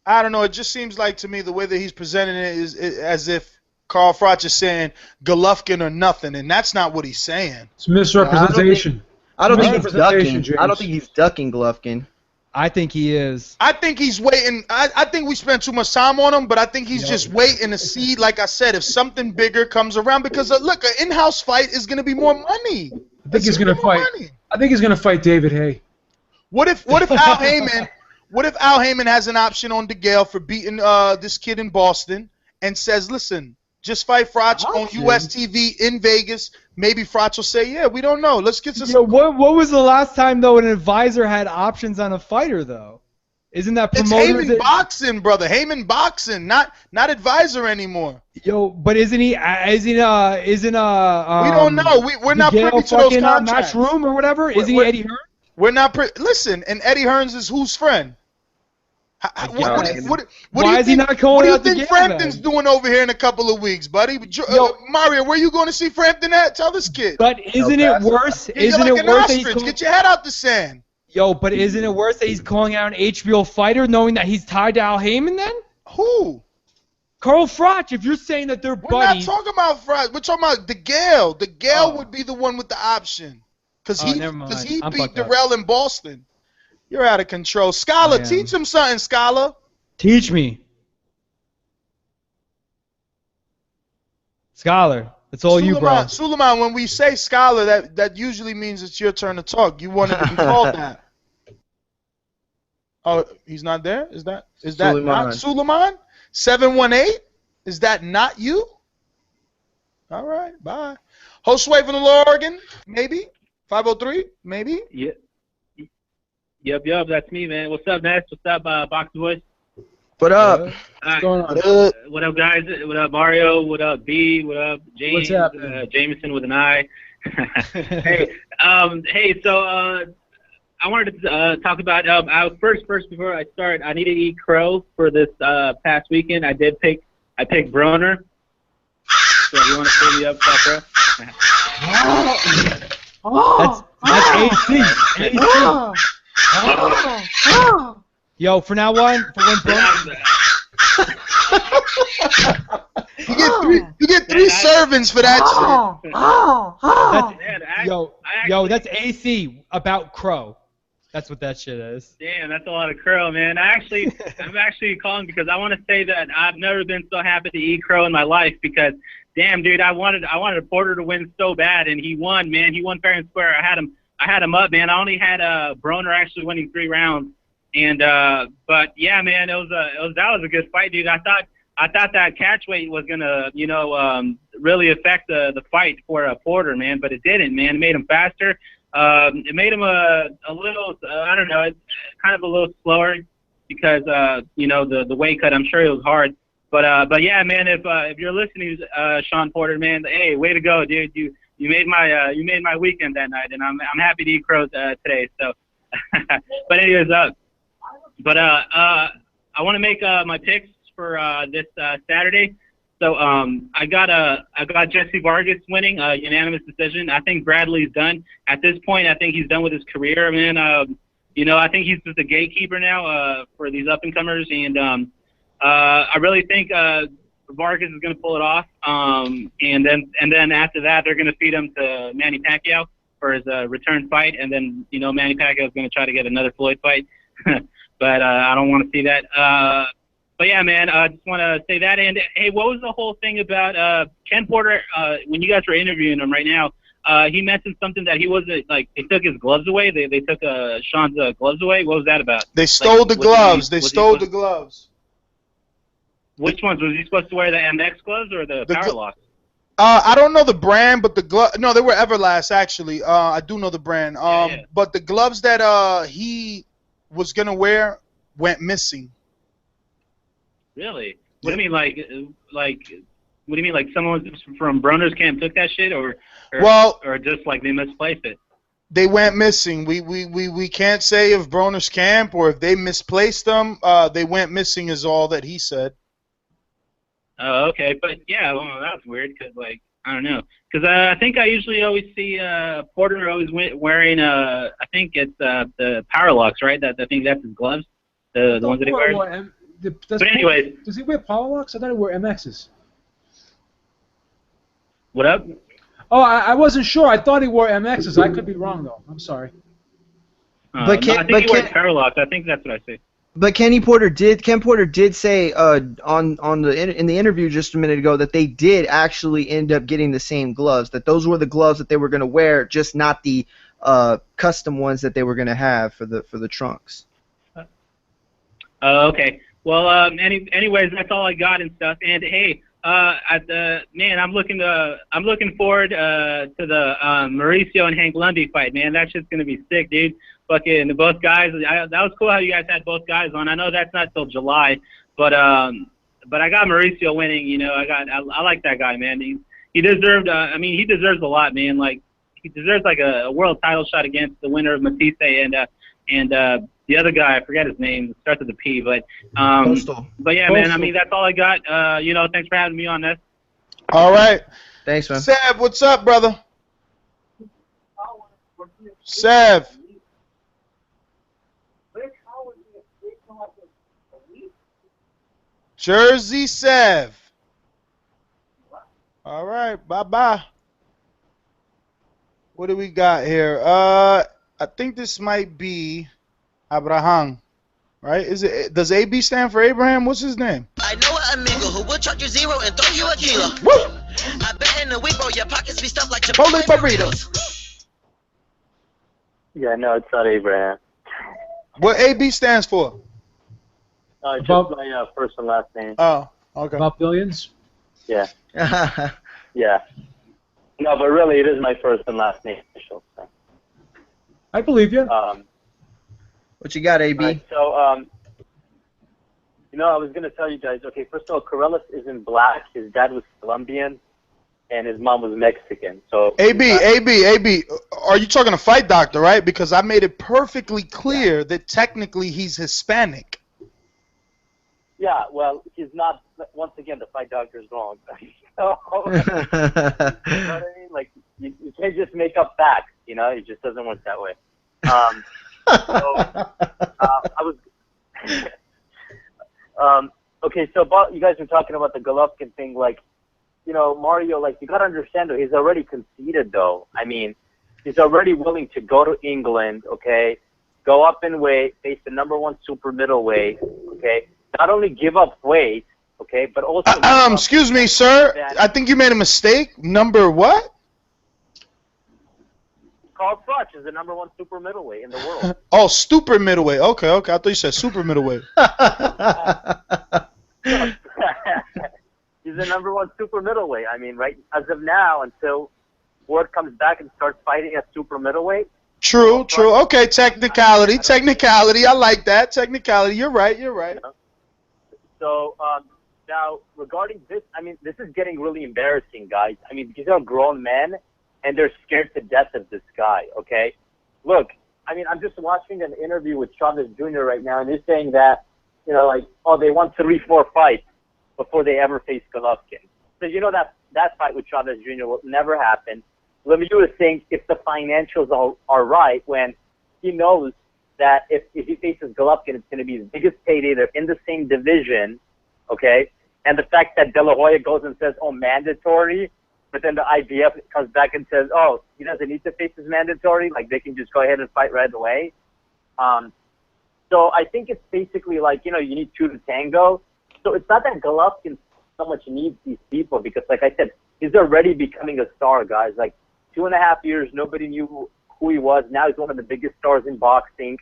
I don't know. It just seems like to me the way that he's presenting it is as if Carl Froch is saying Golovkin or nothing, and that's not what he's saying. It's misrepresentation. I don't think he's ducking. James. I don't think he's ducking Golovkin. I think he is. I think he's waiting. I think we spent too much time on him, but I think he's just waiting to see, like I said, if something bigger comes around. Because look, an in-house fight is going to be more money. I think he's going to fight. I think he's going to fight David Haye. What if Al Heyman? What if Al Heyman has an option on DeGale for beating this kid in Boston and says, "Listen, just fight Froch on US TV in Vegas. Maybe Froch will say, yeah, we don't know. Let's get to some." What was the last time, though, an advisor had options on a fighder, though? Isn't that promoter? It's Heyman boxing, brother. Heyman boxing, not advisor anymore. Yo, but isn't he? We don't know. We're not privy to those contracts. Matchroom or whatever. Isn't he Eddie Hearn? We're not. Listen, and Eddie Hearns is whose friend? What do you think Frampton's doing over here in a couple of weeks, buddy? Mario, where you going to see Frampton at? Tell this kid. But isn't it worse? Isn't it worse that he's get your head out the sand? Yo, but isn't it worse that he's calling out an HBO fighter knowing that he's tied to Al Heyman then? Who? Carl Froch. If you're saying that they're buddies. We're not talking about Froch. We're talking about DeGale. DeGale would be the one with the option. Because he beat Darrell in Boston. You're out of control. Scholar, teach him something, Scholar. Teach me. Scholar. It's all you, bro. Suleiman, when we say Scholar, that usually means it's your turn to talk. You wanted to be called that. Oh, he's not there? Is that not Suleiman? 718? Is that not you? All right, bye. Josue from the Oregon? Maybe. 503? Maybe. Yeah. Yep, that's me, man. What's up, Ness? What's up, Boxing Voice? What up? What's going on? What up, guys? What up, Mario? What up, B? What up, James? What's up, Jameson with an I. Hey, so I wanted to talk about. First, before I start, I need to eat crow for this past weekend. I picked Broner. So if you want to fill me up, bro? That's AC. Yo, for now on, for when you get three servings for that shit. That's AC about crow. That's what that shit is. Damn, that's a lot of crow, man. I'm actually calling because I want to say that I've never been so happy to eat crow in my life because, damn, dude, I wanted Porter to win so bad, and he won, man. He won fair and square. I had him up, man. I only had Broner actually winning 3 rounds, and but yeah, man, that was a good fight, dude. I thought that catch weight was gonna, really affect the fight for Porter, man, but it didn't, man. It made him faster. It made him a little, I don't know, kind of a little slower because the weight cut. I'm sure it was hard, but yeah, man. If you're listening, Shawn Porter, man, hey, way to go, dude. You made my weekend that night, and I'm happy to eat crows today. So, but anyways, I want to make my picks for this Saturday. So I got Jesse Vargas winning unanimous decision. I think Bradley's done at this point. I think he's done with his career, man. I think he's just a gatekeeper now for these up and comers, and I really think Vargas is going to pull it off, and then after that they're going to feed him to Manny Pacquiao for his return fight, and then Manny Pacquiao is going to try to get another Floyd fight, but I don't want to see that. But yeah, man, I just want to say that. And hey, what was the whole thing about Ken Porter when you guys were interviewing him right now? He mentioned something that he wasn't they took his gloves away. They took Shawn's gloves away. What was that about? They stole the gloves. They stole the gloves. Which ones? Was he supposed to wear the MX gloves or the Power Lock? I don't know the brand, but the glove. No, they were Everlast actually. I do know the brand. But the gloves that he was gonna wear went missing. Really? What do you mean, like? What do you mean, like someone from Broner's camp took that shit, or just like they misplaced it? They went missing. We can't say if Broner's camp or if they misplaced them. They went missing is all that he said. Oh, okay, but yeah, well, that's weird because I don't know, because I think I usually always see Porter always wearing I think it's the Power Locks, right? I think that's his gloves, the ones that he wears. But anyways, does he wear power locks? I thought he wore MXs. What up? Oh, I wasn't sure. I thought he wore MXs. I could be wrong though. I'm sorry. I think he wears power locks. I think that's what I say. But Ken Porter did say in the interview just a minute ago that they did actually end up getting the same gloves. That those were the gloves that they were going to wear, just not the custom ones that they were going to have for the trunks. Okay. Well, anyways, that's all I got and stuff. And hey, man, I'm looking forward to the Mauricio and Hank Lundy fight, man. That shit's gonna be sick, dude. Fucking both guys. That was cool how you guys had both guys on. I know that's not till July, but I got Mauricio winning. You know, I like that guy, man. He deserved. I mean, he deserves a lot, man. Like he deserves like a world title shot against the winner of Matthysse and the other guy, I forget his name, starts with a P, but Postol. But yeah, man, I mean that's all I got. You know, thanks for having me on this. All right. Thanks, man. Sav, what's up, brother? Sav. Jersey Sav. All right, bye-bye. What do we got here? I think this might be Abraham, right? Does AB stand for Abraham? What's his name? I know an amigo who will charge you zero and throw you a kilo. Woo! I bet in a week, bro, your pockets be stuffed like Chipotle burritos. Yeah, no, it's not Abraham. What AB stands for? Just my first and last name. Oh, okay. About billions? Yeah. Yeah. No, but really, it is my first and last name. So. I believe you. What you got, AB? Right, so, you know, I was going to tell you guys, okay, first of all, Corellis isn't black. His dad was Colombian, and his mom was Mexican. So AB, are you talking to Fight Doctor, right? Because I made it perfectly clear that technically he's Hispanic. Yeah, well, he's not. Once again, the Fight Doctor is wrong. So, you know what I mean? Like, you can't just make up facts, you know? It just doesn't work that way. Okay, so about, you guys were talking about the Golovkin thing, like, you know, Mario, like, you gotta understand, though, he's already conceded, though. I mean, he's already willing to go to England, okay, go up in weight, face the #1 super middleweight, okay, not only give up weight, okay, but also... excuse me, sir, I think you made a mistake. Number what? Carl Froch is the #1 super middleweight in the world. Oh, super middleweight. Okay. I thought you said super middleweight. He's the #1 super middleweight. I mean, right as of now, until Ward comes back and starts fighting at super middleweight. True. Okay, technicality. I like that. Technicality. You're right. So, now, regarding this, I mean, this is getting really embarrassing, guys. I mean, these are grown men, and they're scared to death of this guy, okay? Look, I mean, I'm just watching an interview with Chavez Jr. right now, and he's saying that, you know, like, oh, they won 3-4 fights before they ever faced Golovkin. So, you know, that fight with Chavez Jr. will never happen. Lemieux is saying if the financials are right, when he knows that if he faces Golovkin, it's going to be his biggest payday. They're in the same division, okay? And the fact that De La Hoya goes and says, oh, mandatory, but then the IBF comes back and says, oh, he doesn't need to face his mandatory, like they can just go ahead and fight right away. So I think it's basically like, you know, you need two to tango. So it's not that Golovkin so much needs these people because, like I said, he's already becoming a star, guys. Like 2.5 years, nobody knew who he was. Now he's one of the biggest stars in boxing.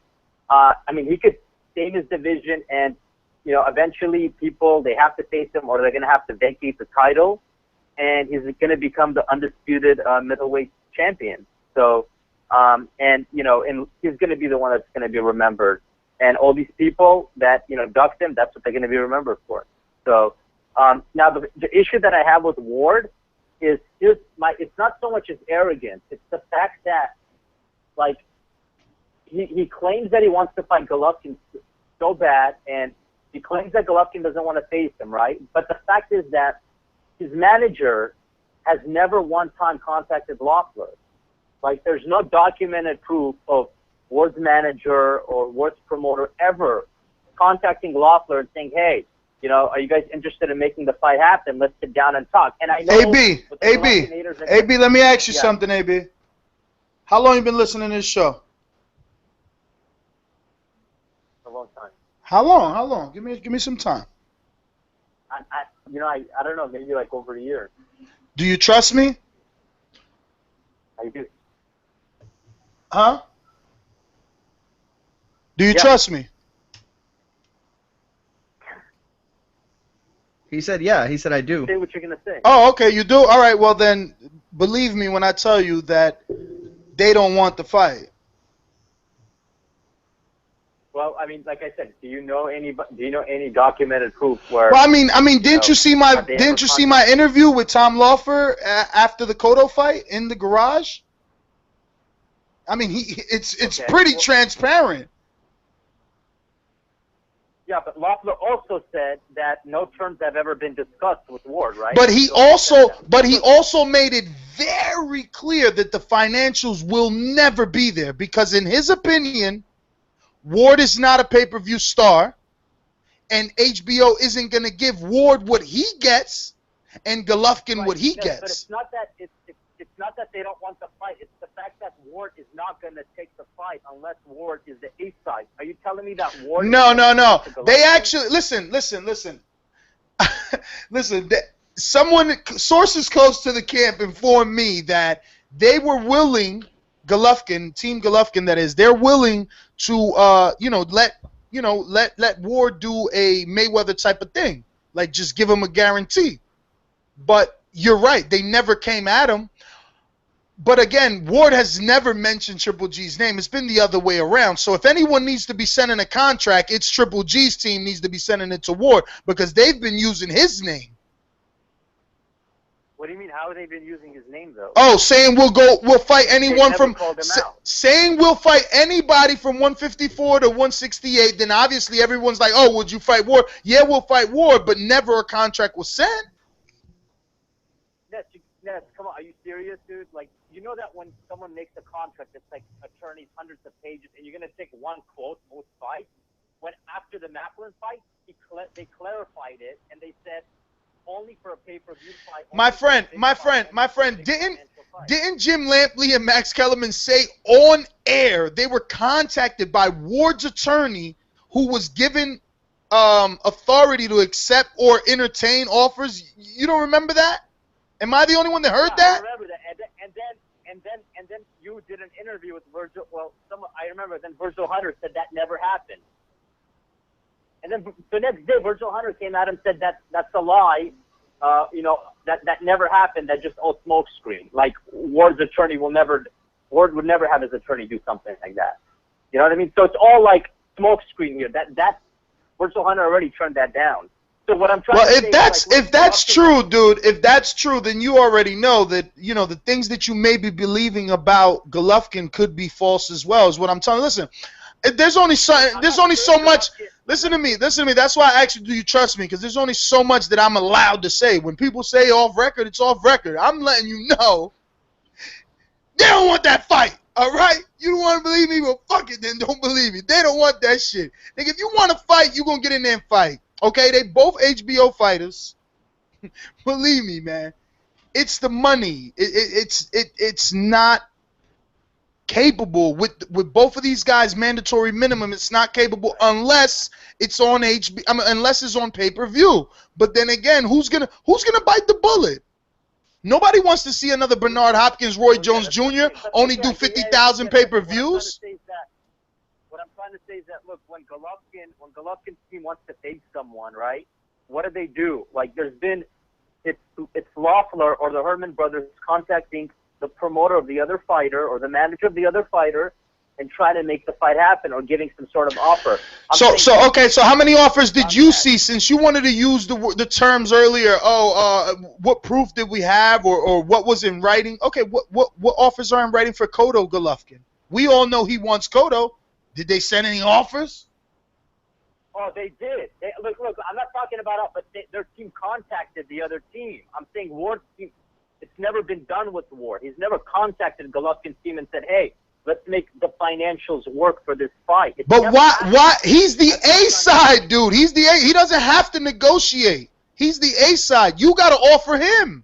I mean, he could stay in his division and, you know, eventually people, they have to face him or they're going to have to vacate the title. And he's going to become the undisputed middleweight champion. So, and, you know, and he's going to be the one that's going to be remembered. And all these people that, you know, ducked him, that's what they're going to be remembered for. So, now the issue that I have with Ward is just it's not so much his arrogance. It's the fact that, like, he claims that he wants to fight Golovkin so bad, and he claims that Golovkin doesn't want to face him, right? But the fact is that his manager has never one time contacted Loeffler. Like, there's no documented proof of Ward's manager or Ward's promoter ever contacting Loeffler and saying, hey, you know, are you guys interested in making the fight happen? Let's sit down and talk. And I know AB, let me ask you something, AB. How long you been listening to this show? A long time. How long? How long? Give me some time. I don't know, maybe like over a year. Do you trust me? I do. Huh? Do you trust me? He said, yeah. He said, I do. Say what you're going to say. Oh, okay, you do? All right, well then, believe me when I tell you that they don't want the fight. Well, I mean, like I said, do you know any documented proof where? Well, I mean, didn't you see my interview with Tom Loeffler after the Cotto fight in the garage? I mean, it's pretty transparent. Yeah, but Loeffler also said that no terms have ever been discussed with Ward, right? But he also made it very clear that the financials will never be there because, in his opinion, Ward is not a pay-per-view star, and HBO isn't going to give Ward what he gets and Golovkin what he gets. But it's not that it's not that they don't want the fight. It's the fact that Ward is not going to take the fight unless Ward is the A side. Are you telling me that Ward? No. They actually listen. Listen. Sources close to the camp informed me that they were willing, Team Golovkin, that is, they're willing to let Ward do a Mayweather type of thing, like just give him a guarantee. But you're right, they never came at him. But again, Ward has never mentioned Triple G's name. It's been the other way around. So if anyone needs to be sending a contract, it's Triple G's team needs to be sending it to Ward because they've been using his name. What do you mean? How have they been using his name though? Oh, saying we'll fight anyone from saying we'll fight anybody from 154 to 168. Then obviously everyone's like, oh, would you fight Ward? Yeah, we'll fight Ward, but never a contract was sent. Ness, come on, are you serious, dude? Like, you know that when someone makes a contract, it's like attorneys, hundreds of pages, and you're gonna take one quote most fights. When after the Macklin fight, they clarified it and they said only for a pay-per-view fight. My friend, didn't Jim Lampley and Max Kellerman say on air they were contacted by Ward's attorney who was given authority to accept or entertain offers? You don't remember that? Am I the only one that heard that? I remember that, and then you did an interview with Virgil. Well, I remember. Then Virgil Hunter said that never happened. And then the next day, Virgil Hunter came out and said that's a lie. That never happened. That just all smoke screen. Like Ward would never have his attorney do something like that. You know what I mean? So it's all like smoke screen here. That Virgil Hunter already turned that down. So what I'm trying to say if that's true, dude, if that's true, then you already know that, the things that you may be believing about Golovkin could be false as well, is what I'm telling you. Listen, there's only so much. Listen to me. That's why I asked you, do you trust me? Because there's only so much that I'm allowed to say. When people say off record, it's off record. I'm letting you know they don't want that fight. All right? You don't want to believe me? Well, fuck it then. Don't believe me. They don't want that shit. Nigga, if you want to fight, you going to get in there and fight. Okay, they both HBO fighters. Believe me, man. It's the money. It's not capable with both of these guys. Mandatory minimum. It's not capable unless it's on unless it's on pay-per-view. But then again, who's gonna bite the bullet? Nobody wants to see another Bernard Hopkins, Roy Jones Jr. only do 50,000 pay-per-views. What I'm trying to say is that, look, when Golovkin's team wants to face someone, right, what do? Like, it's Loeffler or the Herman brothers contacting the promoter of the other fighter or the manager of the other fighter and trying to make the fight happen or giving some sort of offer. So how many offers did you see, since you wanted to use the terms earlier? What proof did we have or what was in writing? Okay, what offers are in writing for Cotto Golovkin? We all know he wants Cotto. Did they send any offers? Oh, they did. Look, I'm not talking about but their team contacted the other team. I'm saying Ward's team, it's never been done with Ward. He's never contacted Golovkin's team and said, hey, let's make the financials work for this fight. It's But never why? happened. Why? He's the A side, dude. He's the A. He doesn't have to negotiate. He's the A side. You got to offer him.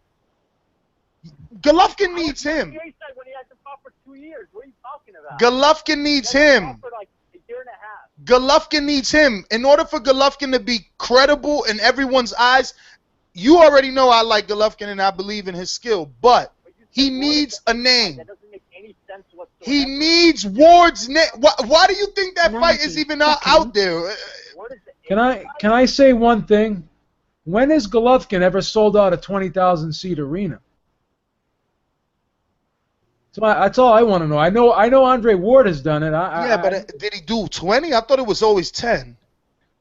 Golovkin needs him. The A side when he had to fight for 2 years. What are you talking about? Golovkin needs him. For like a year and a half. Golovkin needs him. In order for Golovkin to be credible in everyone's eyes, you already know I like Golovkin and I believe in his skill, but he needs a name. That doesn't make any sense whatsoever. He needs Ward's name. Why do you think that fight is even out there? Can I say one thing? When has Golovkin ever sold out a 20,000 seat arena? That's all I want to know. I know Andre Ward has done it. But did he do 20? I thought it was always 10.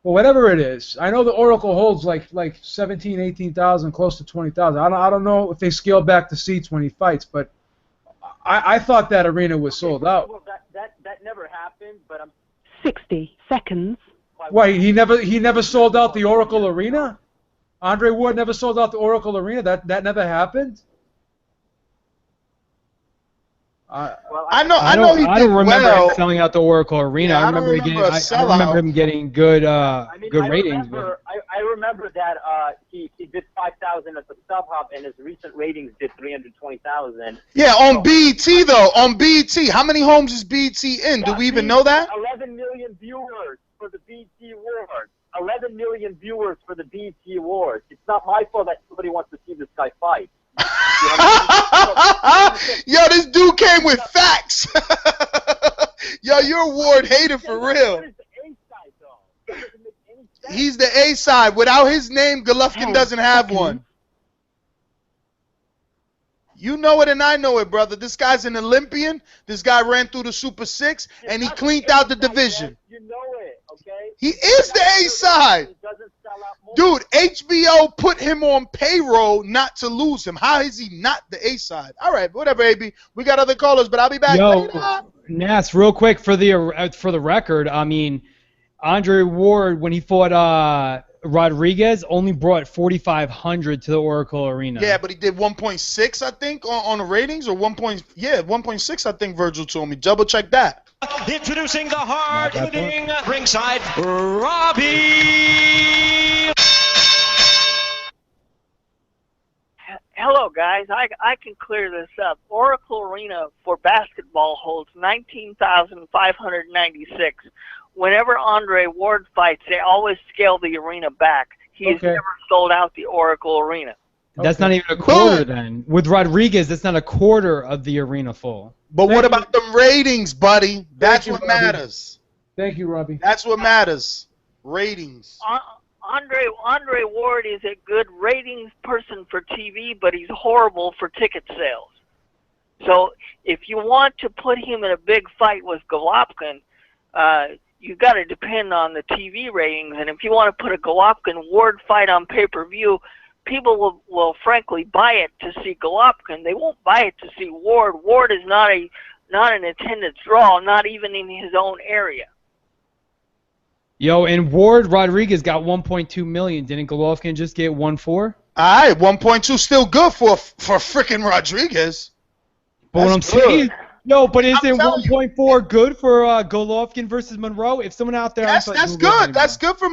Well, whatever it is, I know the Oracle holds like 17, 18,000, close to 20,000. I don't know if they scale back the seats when he fights, but I thought that arena was sold out. Well, that never happened, but I'm 60 seconds. Why, he never sold out the Oracle Arena? Andre Ward never sold out the Oracle Arena? That never happened? I know he did I don't remember well. him selling out the Oracle Arena. Yeah, I remember him getting good good ratings. I remember that he did 5,000 at the StubHub, and his recent ratings did 320,000. Yeah, on BET though. On BET, how many homes is BET in? Do we even know that? 11 million viewers for the BET Awards. 11 million viewers for the BET Awards. It's not my fault that somebody wants to see this guy fight. Yo, this dude came with facts. Yo, you're a Ward hater for real. He's the A side. Without his name, Golovkin doesn't have one. You know it and I know it, brother. This guy's an Olympian. This guy ran through the Super 6, and he cleaned out the division. You know it, okay? He is the A side. Dude, HBO put him on payroll not to lose him. How is he not the A side? All right, whatever, AB. We got other callers, but I'll be back later. Nas, real quick for the record, I mean, Andre Ward, when he fought Rodriguez, only brought 4,500 to the Oracle Arena. Yeah, but he did 1.6, I think, on the ratings, or 1.6, I think Virgil told me. Double check that. Introducing the hard-hitting ringside, Robbie. Hello, guys. I can clear this up. Oracle Arena for basketball holds 19,596. Whenever Andre Ward fights, they always scale the arena back. He's never sold out the Oracle Arena. That's not even a quarter then. With Rodriguez, that's not a quarter of the arena full. But what about the ratings, buddy? That's what matters. Thank you, Robbie. That's what matters. Ratings. Andre Ward is a good ratings person for TV, but he's horrible for ticket sales. So if you want to put him in a big fight with Golovkin, you got to depend on the TV ratings. And if you want to put a Golovkin-Ward fight on pay-per-view, people will frankly buy it to see Golovkin. They won't buy it to see Ward. Ward is not an attendance draw, not even in his own area. Yo, and Ward Rodriguez got 1.2 million. Didn't Golovkin just get 1.4? All right, 1.2 still good for freaking Rodriguez. But what I'm saying, no, but isn't 1.4 good for Golovkin versus Monroe? If someone out there, that's good. That's good for.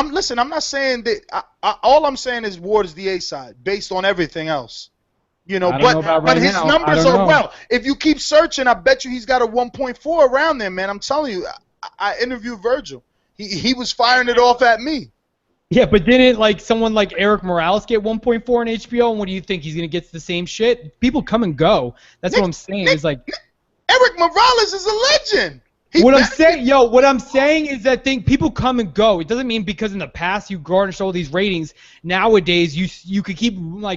Listen, I'm not saying that. All I'm saying is Ward is the A side based on everything else. You know, but his numbers are well. If you keep searching, I bet you he's got a 1.4 around there, man. I'm telling you. I interviewed Virgil. He was firing it off at me. Yeah, but didn't someone like Eric Morales get 1.4 on HBO? And what do you think? He's gonna get the same shit? People come and go. That's what I'm saying. It's like Eric Morales is a legend. What I'm saying is that people come and go. It doesn't mean because in the past you garnished all these ratings. Nowadays you could keep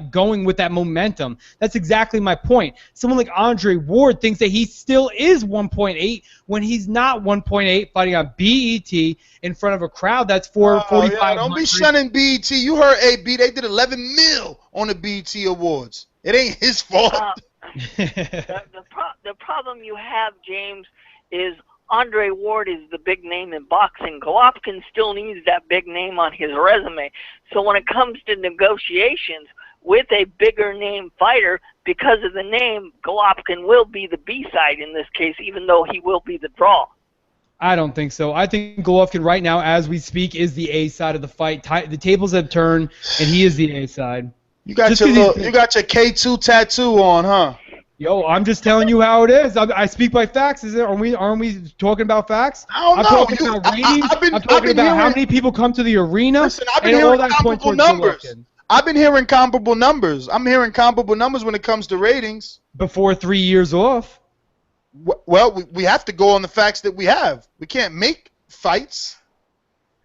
going with that momentum. That's exactly my point. Someone like Andre Ward thinks that he still is 1.8 when he's not 1.8 fighting on BET in front of a crowd that's 445. Yeah, don't be shunning BET. You heard AB. They did 11 mil on the BET Awards. It ain't his fault. The problem you have, James, is Andre Ward is the big name in boxing. Golovkin still needs that big name on his resume. So when it comes to negotiations, with a bigger name fighter. Because of the name, Golovkin will be the B-side in this case, even though he will be the draw. I don't think so. I think Golovkin right now, as we speak, is the A side of the fight. The tables have turned, and he is the A side. You got your K2 tattoo on, huh? Yo, I'm just telling you how it is. I speak by facts. Aren't we talking about facts? I'm talking about ratings. I'm talking about how many people come to the arena. Listen, I've been hearing comparable numbers. I've been hearing comparable numbers. I'm hearing comparable numbers when it comes to ratings. Before 3 years off. Well, we have to go on the facts that we have. We can't make fights.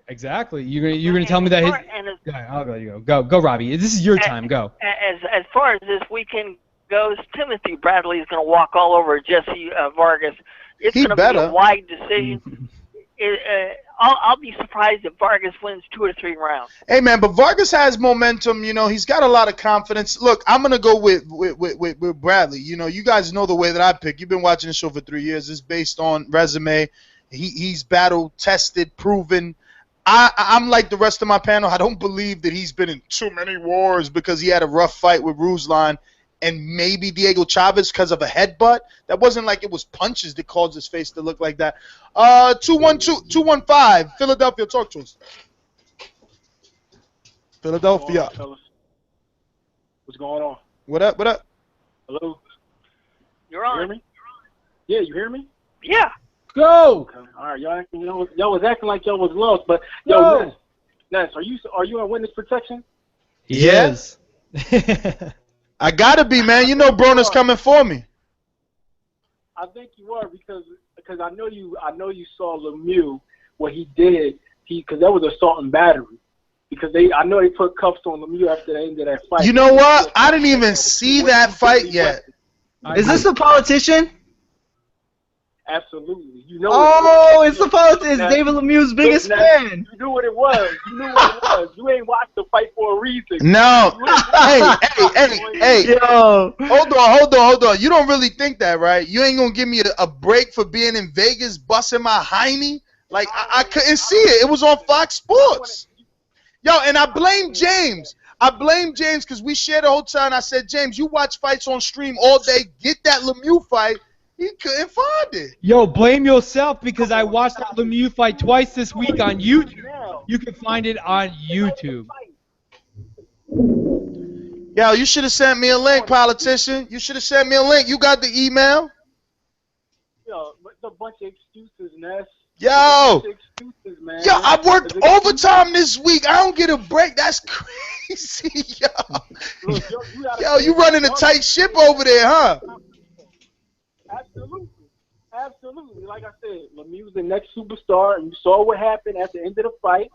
Exactly. You're gonna tell me that. I'll go. You go, Robbie. This is your time. Go. As far as this weekend goes, Timothy Bradley is going to walk all over Jesse Vargas. It's going to be a wide decision. I'll be surprised if Vargas wins 2 or 3 rounds. Hey man, but Vargas has momentum. You know, he's got a lot of confidence. Look, I'm gonna go with Bradley. You know, you guys know the way that I pick. You've been watching the show for 3 years. It's based on resume. He's battle tested, proven. I'm like the rest of my panel. I don't believe that he's been in too many wars because he had a rough fight with Ruslan and maybe Diego Chavez because of a headbutt. That wasn't like it was punches that caused his face to look like that. 215, Philadelphia, talk to us. Philadelphia. What's going on? What up? What up? Hello? You're on. You hear me? Yeah, you hear me? Yeah. Go. Okay. All right, y'all was acting like y'all was lost, but yo, Ness, are you on witness protection? Yes. I gotta be, man. You know Broner's coming for me. I think you are because I know you saw Lemieux, what he did. Because that was assault and battery. Because I know they put cuffs on Lemieux after the end of that fight. You know what? I didn't even see that fight yet. Is this a politician? Absolutely. You know. Oh, it's the politician. It's David Lemieux's biggest fan. You knew what it was. You ain't watched the fight for a reason. No. Hey. Yo. Hold on. You don't really think that, right? You ain't gonna give me a break for being in Vegas, busting my hiney? Like I couldn't see it. It was on Fox Sports. Yo, and I blame James. Because we shared the whole time. I said, James, you watch fights on stream all day. Get that Lemieux fight. He couldn't find it. Yo, blame yourself because I watched that Lemieux fight twice this week on YouTube. You can find it on YouTube. Yo, you should have sent me a link, politician. You should have sent me a link. You got the email? Yo, it's a bunch of excuses, Ness. Yo, excuses, man. Yo, I worked overtime this week. I don't get a break. That's crazy, yo. Look, yo, you running a tight ship over there, huh? Absolutely. Like I said, Lemieux was the next superstar, and you saw what happened at the end of the fight.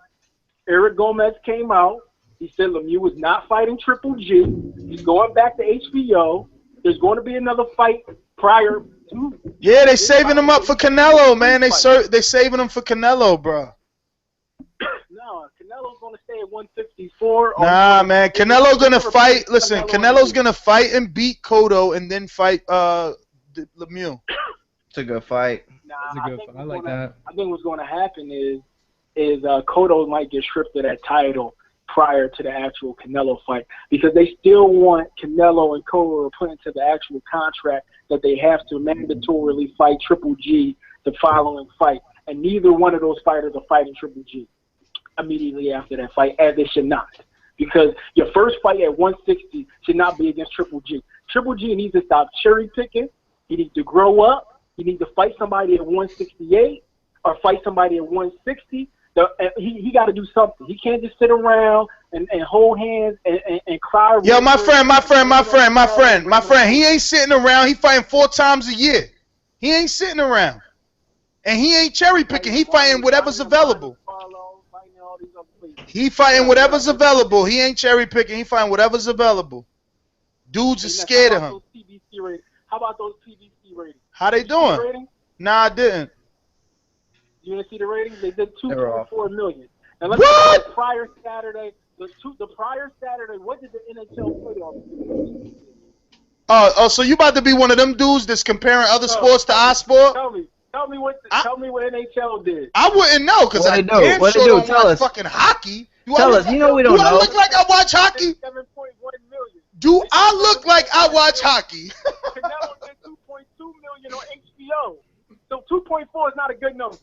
Eric Gomez came out. He said Lemieux was not fighting Triple G. He's going back to HBO. There's going to be another fight prior to. Yeah, they saving him up for Canelo, man. They saving him for Canelo, bro. No, Canelo's going to stay at 154. Nah, man. Canelo's going to fight. Listen, Canelo's going to fight and beat Cotto and then fight Lemieux. It's a good fight. I think what's going to happen is Cotto might get stripped of that title prior to the actual Canelo fight because they still want Canelo and Cotto to put into the actual contract that they have to mandatorily fight Triple G the following fight, and neither one of those fighters are fighting Triple G immediately after that fight, as they should not. Because your first fight at 160 should not be against Triple G. Triple G needs to stop cherry picking. He needs to grow up. He needs to fight somebody at 168 or fight somebody at 160. He got to do something. He can't just sit around and hold hands and cry. Yo, my friend. He ain't sitting around. He fighting 4 times a year. He ain't sitting around. And he ain't cherry picking. He fighting whatever's available. He fighting whatever's available. He ain't cherry picking. He fighting whatever's available. Dudes are scared of him. How about those PBC ratings? How they doing? Nah, I didn't. You didn't see the ratings? They did 2.4 million. And let's what? The prior Saturday, what did the NHL put on? Oh, so you about to be one of them dudes that's comparing other sports to our sport? Tell me what NHL did. I wouldn't know because I damn sure don't watch fucking hockey. Tell us. You know we don't know. Do I look like I watch hockey? 7.1 million. Do I look like I watch hockey? Canelo did 2.2 million on HBO. So 2.4 is not a good number.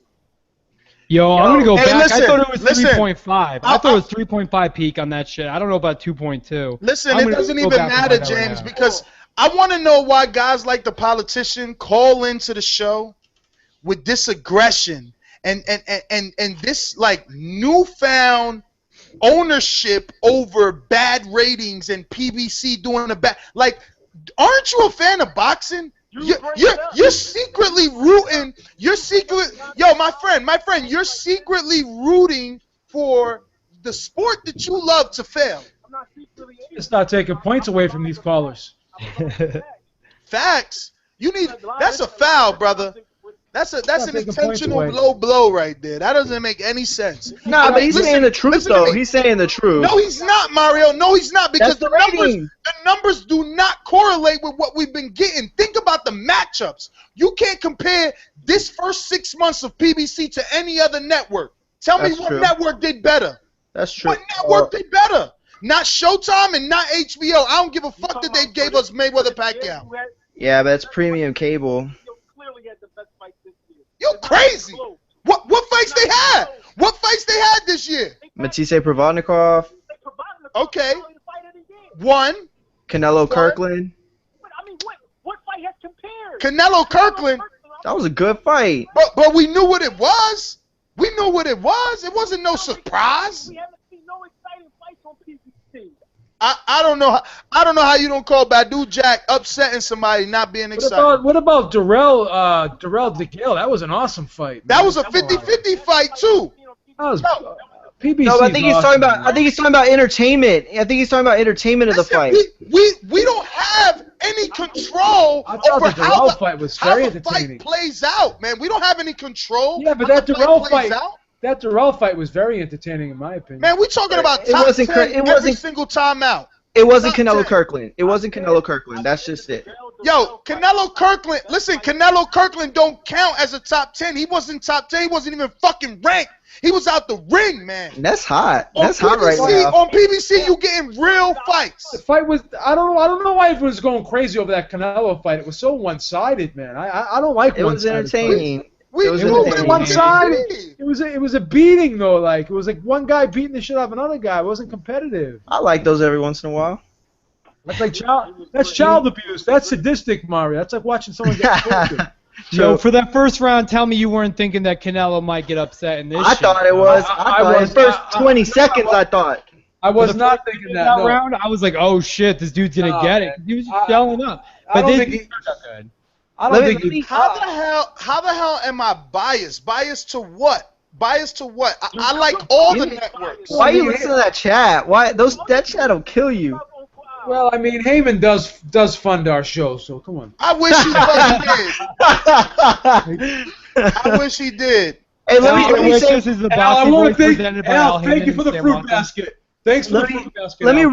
Yo, I'm gonna go back. Listen, I thought it was listen. 3.5. I thought it was 3.5 peak on that shit. I don't know about 2.2. Listen, it doesn't even matter, James, because I want to know why guys like the politician call into the show with this aggression and this like newfound ownership over bad ratings and PBC doing a bad. Like, aren't you a fan of boxing? You're secretly rooting. Yo, my friend, you're secretly rooting for the sport that you love to fail. Let's not taking points away from these callers. Facts. That's a foul, brother. That's an intentional low blow right there. That doesn't make any sense. Nah, but he's saying the truth though. He's saying the truth. No, he's not, Mario. No, he's not, because the numbers do not correlate with what we've been getting. Think about the matchups. You can't compare this first 6 months of PBC to any other network. Tell me what network did better. That's true. What network did better? Not Showtime and not HBO. I don't give a fuck that they gave us Mayweather Pacquiao. Yeah, but that's premium cable. You crazy? What fights they had? What fights they had this year? Matthysse Provodnikov. Okay. One. Canelo Kirkland. What fight has compared? Canelo Kirkland. That was a good fight. But we knew what it was. We knew what it was. It wasn't no surprise. We haven't seen no exciting fights on PBC. I don't know how you don't call Badu Jack upsetting somebody not being excited. What about Darrell DeGale? That was an awesome fight. That was a 50-50 fight too. That was PBC. No, but I think he's talking about entertainment. I think he's talking about entertainment of the fight. We don't have any control over how the fight plays out, man. We don't have any control. Yeah, but that Darrell fight was very entertaining in my opinion. Man, we talking about top 10 every single time out. It wasn't Canelo Kirkland. It wasn't Canelo Kirkland. That's just it. Yo, Canelo Kirkland. Listen, Canelo Kirkland don't count as a top 10. He wasn't top 10. He wasn't even fucking ranked. He was out the ring, man. That's hot. That's hot right now. On PBC, you getting real fights. The fight was. I don't know why everyone's going crazy over that Canelo fight. It was so one-sided, man. I don't like one-sided. It was entertaining. It was one-sided. It was a beating though. Like it was like one guy beating the shit out of another guy. It wasn't competitive. I like those every once in a while. That's like child abuse. That's sadistic, Mario. That's like watching someone get tortured. So for that first round, tell me you weren't thinking that Canelo might get upset in this. I thought it was. I thought in the first 20 seconds. I thought. I was not thinking that round. I was like, oh shit, this dude's gonna get it. He was just showing up. But I don't think he. I don't think he. How the hell am I biased? Biased to what? Biased to what? I like all the networks. Why you listen to that chat? Why that chat will kill you. Well, I mean, Heyman does fund our show, so come on. I wish he fucking did. I wish he did. Hey, let me say this is the Boxing Voice presented by Al Heyman. Thank you for the fruit basket. Thanks for the fruit basket. Let me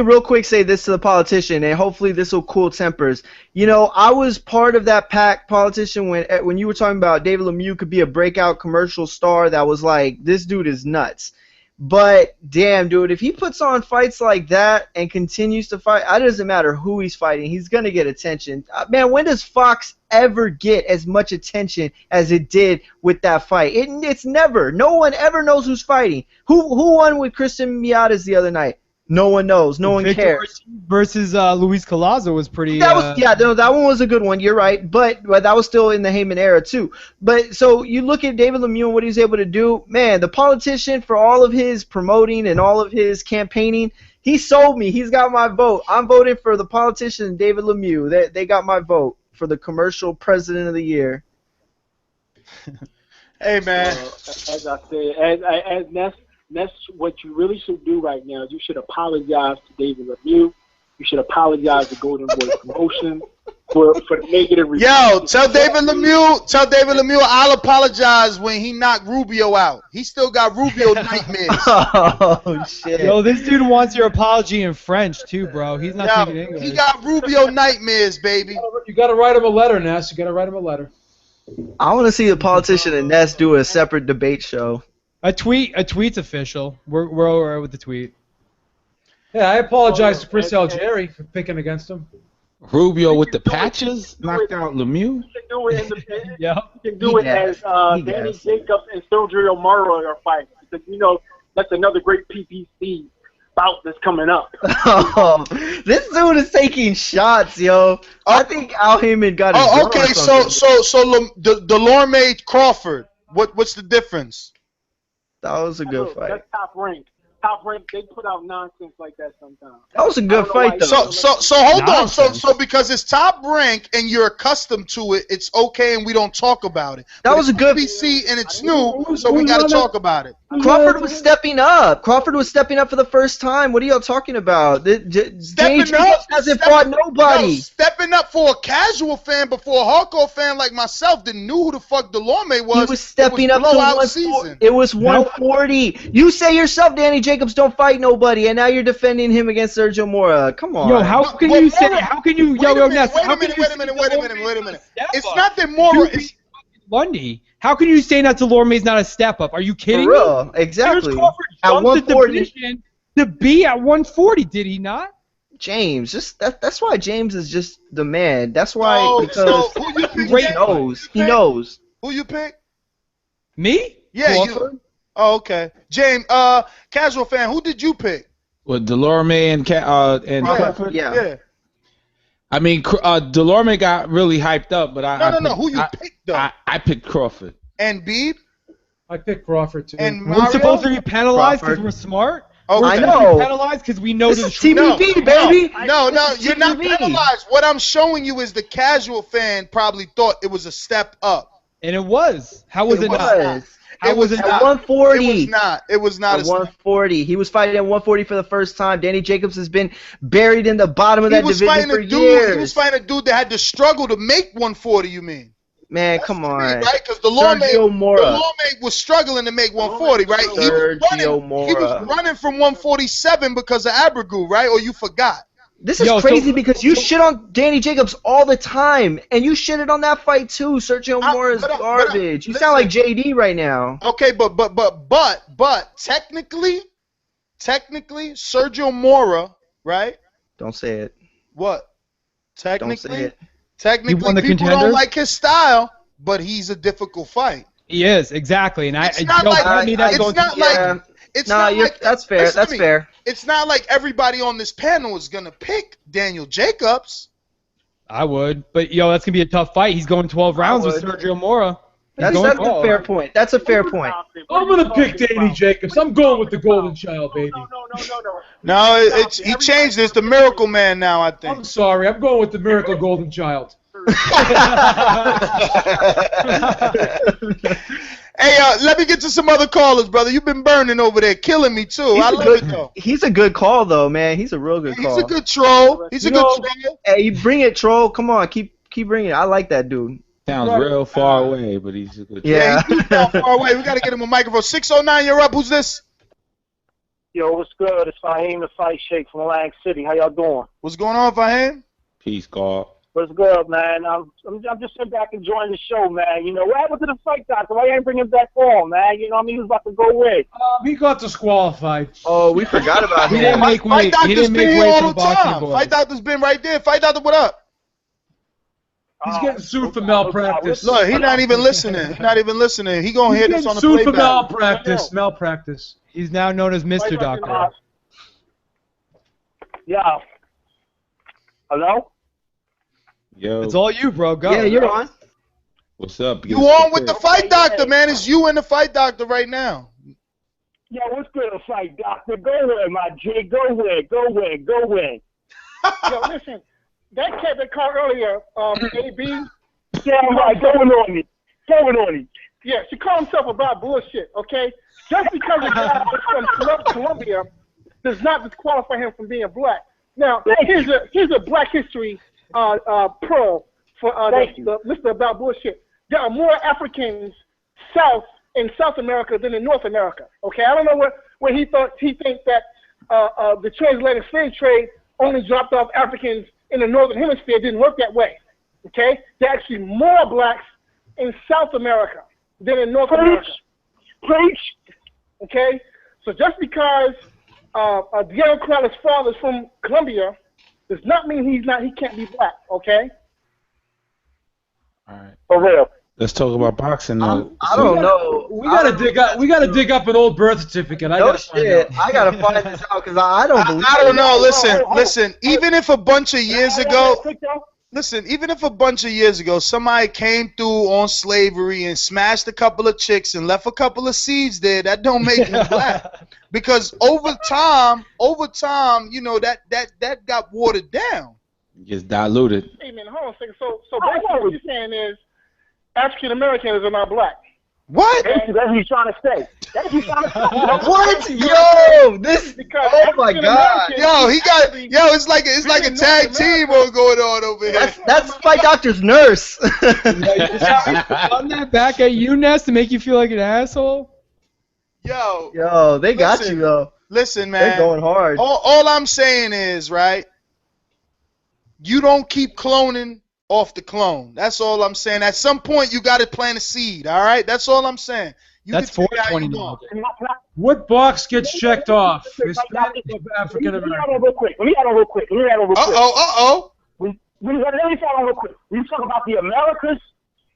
real quick say this to the politician, and hopefully this will cool tempers. You know, I was part of that pack politician when you were talking about David Lemieux could be a breakout commercial star. That was like, this dude is nuts. But damn, dude, if he puts on fights like that and continues to fight, it doesn't matter who he's fighting, he's gonna get attention. Man, when does Fox ever get as much attention as it did with that fight? It's never. No one ever knows who's fighting. Who won with Christian Miatas the other night? No one knows. No one cares. Versus Luis Collazo was pretty. That one was a good one. You're right, but that was still in the Heyman era too. But so you look at David Lemieux and what he's able to do. Man, the politician, for all of his promoting and all of his campaigning, he sold me. He's got my vote. I'm voting for the politician David Lemieux. They got my vote for the commercial president of the year. Hey man, as I said, as Ness, what you really should do right now is you should apologize to David Lemieux. You should apologize to Golden Boy Promotion for the negative reviews. Yo, tell David Lemieux I'll apologize when he knocked Rubio out. He still got Rubio nightmares. Oh shit. Yo, this dude wants your apology in French too, bro. He's not speaking English. He got Rubio nightmares, baby. You gotta write him a letter, Ness. You gotta write him a letter. I want to see the politician and Ness do a separate debate show. A tweet's official. We're all right with the tweet. Yeah, I apologize to Chris Algieri for picking against him. Rubio with the patches knocked out Lemieux. You can do it in the Yeah. You can do it as Danny Jacobs and Sergio Moro are fighting, because that's another great PPC bout that's coming up. Oh, this dude is taking shots, yo. I think Al Heyman got his Oh, okay. So Delorme Crawford. What's the difference? That was a good fight. That's top rank. Top rank. They put out nonsense like that sometimes. That was a good fight, though. So hold on. So because it's top rank and you're accustomed to it, it's okay and we don't talk about it. That was a good PPC and it's new, so we got to talk about it. Crawford was stepping up. Crawford was stepping up for the first time. What are y'all talking about? Danny Jacobs hasn't fought nobody. No, stepping up for a casual fan, but for a hardcore fan like myself that knew who the fuck Delorme was. He was stepping up to 140. It was 140. You say yourself, Danny Jacobs don't fight nobody, and now you're defending him against Sergio Mora. Come on. Yo, how can you say? How can you? Wait a minute. It's not that Mora is Lundy. How can you say that Delorme is not a step up? Are you kidding For real, me? exactly. At 140 to be at 140, did he not? James, that's why James is just the man. That's why because he knows. He knows. Who you pick? Me? Yeah, you. Oh, okay. James, casual fan, who did you pick? With Delorme and Crawford? Yeah. I mean, Delorme got really hyped up, but No. Who you picked though? I picked Crawford. And Beeb? I picked Crawford too. And we're supposed to be penalized because we're smart. Oh, we're I know. penalized because we know this is TBB, baby. No, you're not penalized. What I'm showing you is the casual fan probably thought it was a step up. And it was. How was it not? How was it not? 140. It was not. At 140. He was fighting at 140 for the first time. Danny Jacobs has been buried in the bottom of that division for years. He was fighting a dude that had to struggle to make 140. You mean? Man, come on. Right? Because Delorme was struggling to make 140, right? He was running from 147 because of Abregu, right? Or you forgot? This is crazy because you shit on Danny Jacobs all the time, and you shitted on that fight too. Sergio Mora is garbage. You sound like JD right now. Okay, but technically, Sergio Mora, right? Don't say it. What? Don't say it. Technically, people don't like his style, but he's a difficult fight. He is, exactly. And that's fair. That's fair. It's not like everybody on this panel is gonna pick Daniel Jacobs. I would, but that's gonna be a tough fight. He's going 12 rounds with Sergio Mora. That's a fair point. That's a fair point. I'm gonna pick Danny Jacobs. I'm going with the Golden Child, baby. No, he changed it. It's the Miracle Man now, I think. I'm sorry. I'm going with the Miracle Golden Child. Hey, let me get to some other callers, brother. You've been burning over there, killing me too. I love it though. He's a good call though, man. He's a real good call. He's a good troll. He's a good troll. Hey, you bring it, troll. Come on, keep bringing it. I like that dude. Sounds real far away, but he's a good troll. Yeah, he's far away. We gotta get him a microphone. 609, you're up. Who's this? Yo, what's good? It's Fahim the Fight Shake from Atlantic City. How y'all doing? What's going on, Fahim? Peace, God. What's good, man? I'm just sitting back enjoying the show, man. You know, what happened to the fight doctor? Why you ain't bringing him back on, man? You know what I mean? He was about to go away. He got disqualified. Oh, we forgot about him. He didn't make weight. He didn't make weight for Boxing Voice. Fight doctor's been right there. Fight doctor, what up? He's getting sued for malpractice. Look, he's not even listening. He's not even listening. He gonna hear this on the playback. He's getting sued for malpractice. He's now known as Mr. Doctor. Yeah. Hello? Yo. It's all you, bro. Go. Yeah, you're on. What's up? You on with the fight doctor, man. It's you and the fight doctor right now. Yo, what's good, fight doctor? Go ahead, my G. Go ahead. Go ahead. Go ahead. Yo, listen. That cat that called earlier, AB. Yeah, right. Going on it. Going on it. Yeah, she called himself about bullshit, okay? Just because a guy is from Colombia does not disqualify him from being black. Now, here's a Black History pro for the Mr. About Bullshit. There are more Africans in South America than in North America. Okay, I don't know what he thinks that the transatlantic slave trade only dropped off Africans in the Northern Hemisphere. It didn't work that way. Okay, there are actually more blacks in South America than in North America. Preach. Okay, so just because Diego Corrales' father is from Colombia, does not mean he can't be black. Okay. All right. For real. Let's talk about boxing though. I don't know. We gotta dig up. We gotta dig up an old birth certificate. I gotta find out. I gotta find this out because I don't believe. I don't know. Listen. Even if a bunch of years ago, somebody came through on slavery and smashed a couple of chicks and left a couple of seeds there, that don't make you black. Because over time, you know, that got watered down. Gets diluted. Hey man, hold on a second. So basically what you're saying is African Americans are not black. What? That's what he's trying to say. That's what he's trying to say. What? Yo, this. Oh my God. Yo, it's like a tag team going on over here. That's my doctor's nurse. On that back at you, Ness, to make you feel like an asshole. Yo, they got you though. Listen, man. They're going hard. All I'm saying is, right, you don't keep cloning off the clone. That's all I'm saying. At some point, you got to plant a seed, all right? That's all I'm saying. That's 420 now. What box gets checked off? Hispanic or African American? Let me add on real quick. Let me follow real quick. We talk about the Americas.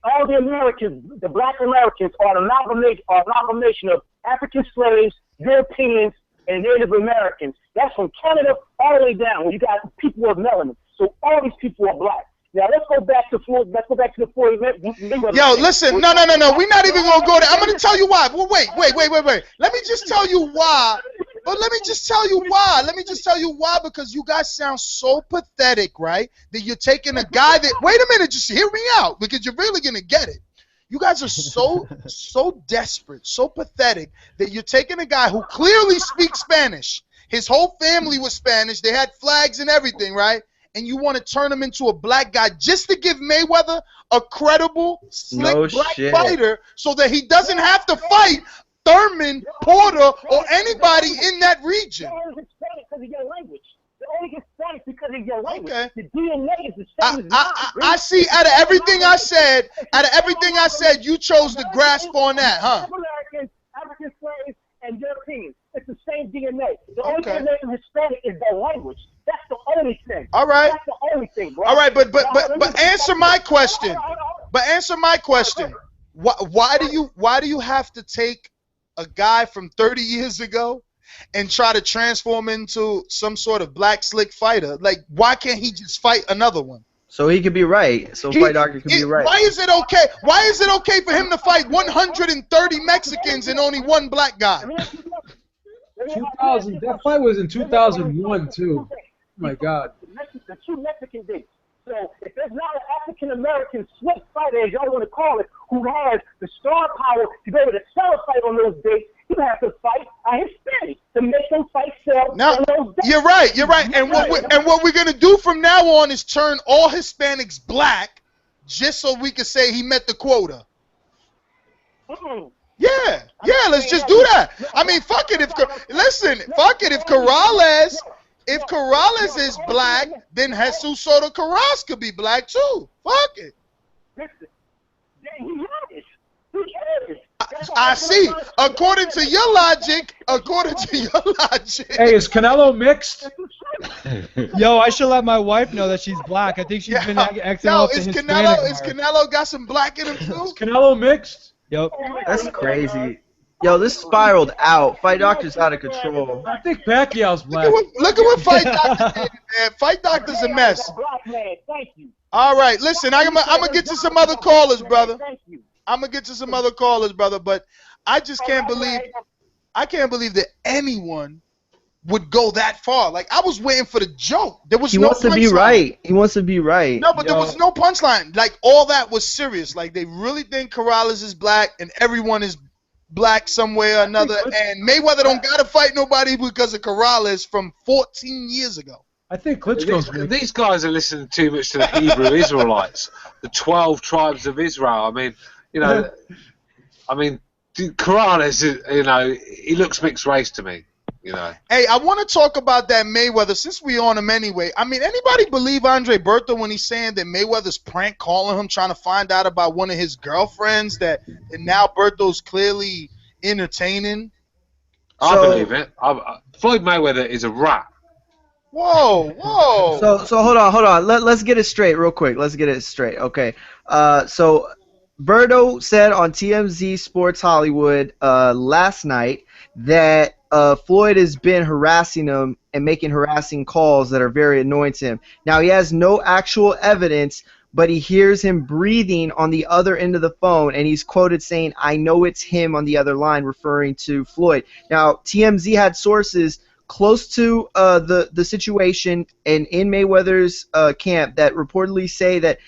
All the Americans, the black Americans, are an amalgamation of African slaves, Europeans, and Native Americans. That's from Canada all the way down, where you got people of melanin. So all these people are black. Now let's go back to the Floyd. Yo, listen, no. We're not even gonna go there. I'm gonna tell you why. Well, wait. Let me just tell you why. Let me just tell you why. Because you guys sound so pathetic, right? That you're taking a guy that. Wait a minute, just hear me out, because you're really gonna get it. You guys are so desperate, so pathetic that you're taking a guy who clearly speaks Spanish. His whole family was Spanish. They had flags and everything, right? And you want to turn him into a black guy just to give Mayweather a credible, slick black fighter so that he doesn't have to fight Thurman, Porter, or anybody in that region. They're only Hispanic because of your language. They're only Hispanic because of your language. Okay. The DNA is the same as mine. I see. Out of everything I said, you chose to grasp on that, huh? Americans, African slaves, and Europeans. It's the same DNA. The only thing that makes Hispanic is their language. That's the only thing. All right. That's the only thing, bro. All right, but answer my question. Why do you have to take a guy from 30 years ago and try to transform into some sort of black slick fighter? Like, why can't he just fight another one? So he could be right. So Fight Doctor could be right. Why is it okay? Why is it okay for him to fight 130 Mexicans and only one black guy? 2000. That fight was in 2001 too. Oh my God. The two Mexican dates. So if there's not an African American swift fighter, as y'all want to call it, who has the star power to be able to sell a fight on those dates, you have to fight a Hispanic to make them fight sell now, on those dates. You're right. And what we're gonna do from now on is turn all Hispanics black, just so we can say he met the quota. Yeah. Let's just do that. I mean, fuck it. If Corrales is black, then Jesus Soto Carras could be black too. Fuck it. I see. According to your logic. Hey, is Canelo mixed? Yo, I should let my wife know that she's black. I think she's been acting off the Hispanic mark. Is Canelo got some black in him too? Is Canelo mixed? Yep. That's crazy. Yo, this spiraled out. Fight Doctor's out of control. I think Pacquiao's black. Look at what Fight Doctor did, man. Fight Doctor's a mess. All right, listen, I'm gonna get to some other callers, brother. But I just can't believe that anyone would go that far. Like, I was waiting for the joke. There was He wants to be right. He wants to be right. No, but there was no punchline. Like, all that was serious. Like, they really think Corrales is black and everyone is black some way or another, and Mayweather don't gotta fight nobody because of Corrales from 14 years ago. I think Klitschko's these guys are listening too much to the Hebrew Israelites, the 12 tribes of Israel. I mean, Corrales, he looks mixed race to me. Hey, I want to talk about that Mayweather since we on him anyway. I mean, anybody believe Andre Bertha when he's saying that Mayweather's prank calling him, trying to find out about one of his girlfriends that now Bertha's clearly entertaining? I believe it. Floyd Mayweather is a rat. Whoa, whoa. So hold on. Let's get it straight real quick. Let's get it straight. Okay. So Berto said on TMZ Sports Hollywood last night that Floyd has been harassing him and making harassing calls that are very annoying to him. Now, he has no actual evidence, but he hears him breathing on the other end of the phone, and he's quoted saying, "I know it's him" on the other line, referring to Floyd. Now, TMZ had sources close to the situation and in Mayweather's camp that reportedly say that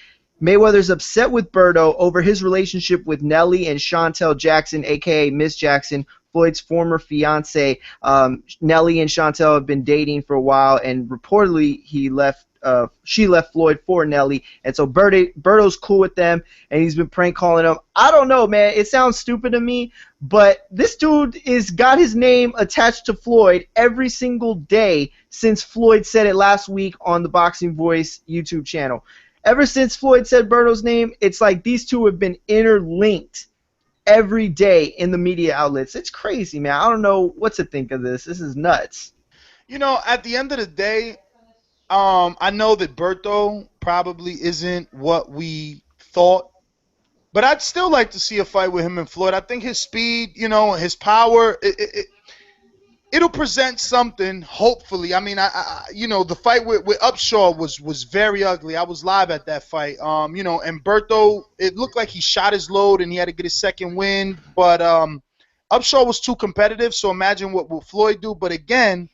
Mayweather's upset with Berto over his relationship with Nelly and Chantel Jackson, a.k.a. Miss Jackson, Floyd's former fiance. Nelly and Chantel have been dating for a while, and reportedly she left Floyd for Nelly, and so Berto's cool with them, and he's been prank calling him. I don't know, man. It sounds stupid to me, but this dude is got his name attached to Floyd every single day since Floyd said it last week on the Boxing Voice YouTube channel. Ever since Floyd said Berto's name, it's like these two have been interlinked every day in the media outlets. It's crazy, man. I don't know what to think of this. This is nuts. You know, at the end of the day, I know that Berto probably isn't what we thought, but I'd still like to see a fight with him and Floyd. I think his speed, you know, his power, it'll present something, hopefully. I mean, you know, the fight with Upshaw was very ugly. I was live at that fight. You know, and Berto, it looked like he shot his load and he had to get his second win, but Upshaw was too competitive, so imagine what will Floyd do. But again,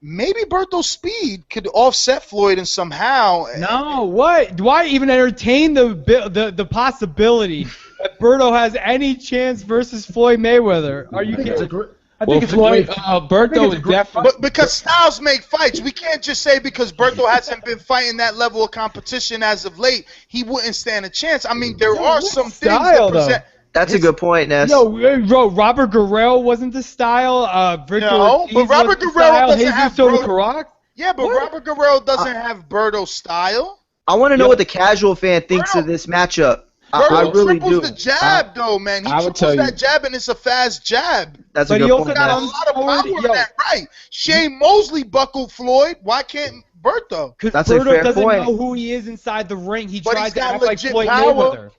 maybe Berto's speed could offset Floyd in somehow. No, what? Do I even entertain the possibility that Berto has any chance versus Floyd Mayweather? Are you kidding? I think it's Floyd. Berto is definitely. But because styles make fights, we can't just say because Berto hasn't been fighting that level of competition as of late, he wouldn't stand a chance. I mean, there are some things that present. That's a good point, Ness. Yo, Robert Guerrero wasn't the style. Victor Ortiz but Robert Guerrero doesn't have Karak? Yeah, but Robert Guerrero doesn't have Berto's style. I want to know what the casual fan thinks of this matchup. I really do. The jab, though, man. He triples that jab, and it's a fast jab. That's a good point. He got a lot of power in that right. Shane Mosley buckled Floyd. Why can't Berto? Because Berto doesn't know who he is inside the ring. He tries to act like Floyd Mayweather.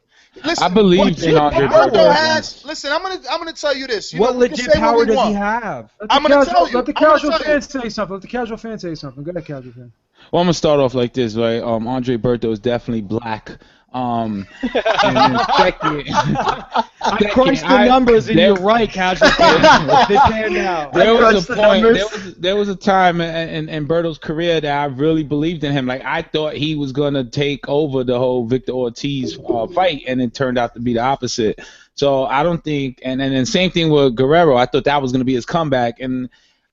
Listen, I believe in Andre Berto has. Listen, I'm gonna tell you this. What legit power does he have? I'm gonna tell you. Let the casual fan say something. Let the casual fan say something. Go ahead, casual fan. Well, I'm gonna start off like this, right? Andre Berto is definitely black. And then second, I crunched the numbers, and you're right, casual fan. They panned out. There was a point. There was a time in Berto's career that I really believed in him. Like I thought he was gonna take over the whole Victor Ortiz fight, and it turned out to be the opposite. So I don't think. And then same thing with Guerrero. I thought that was gonna be his comeback, and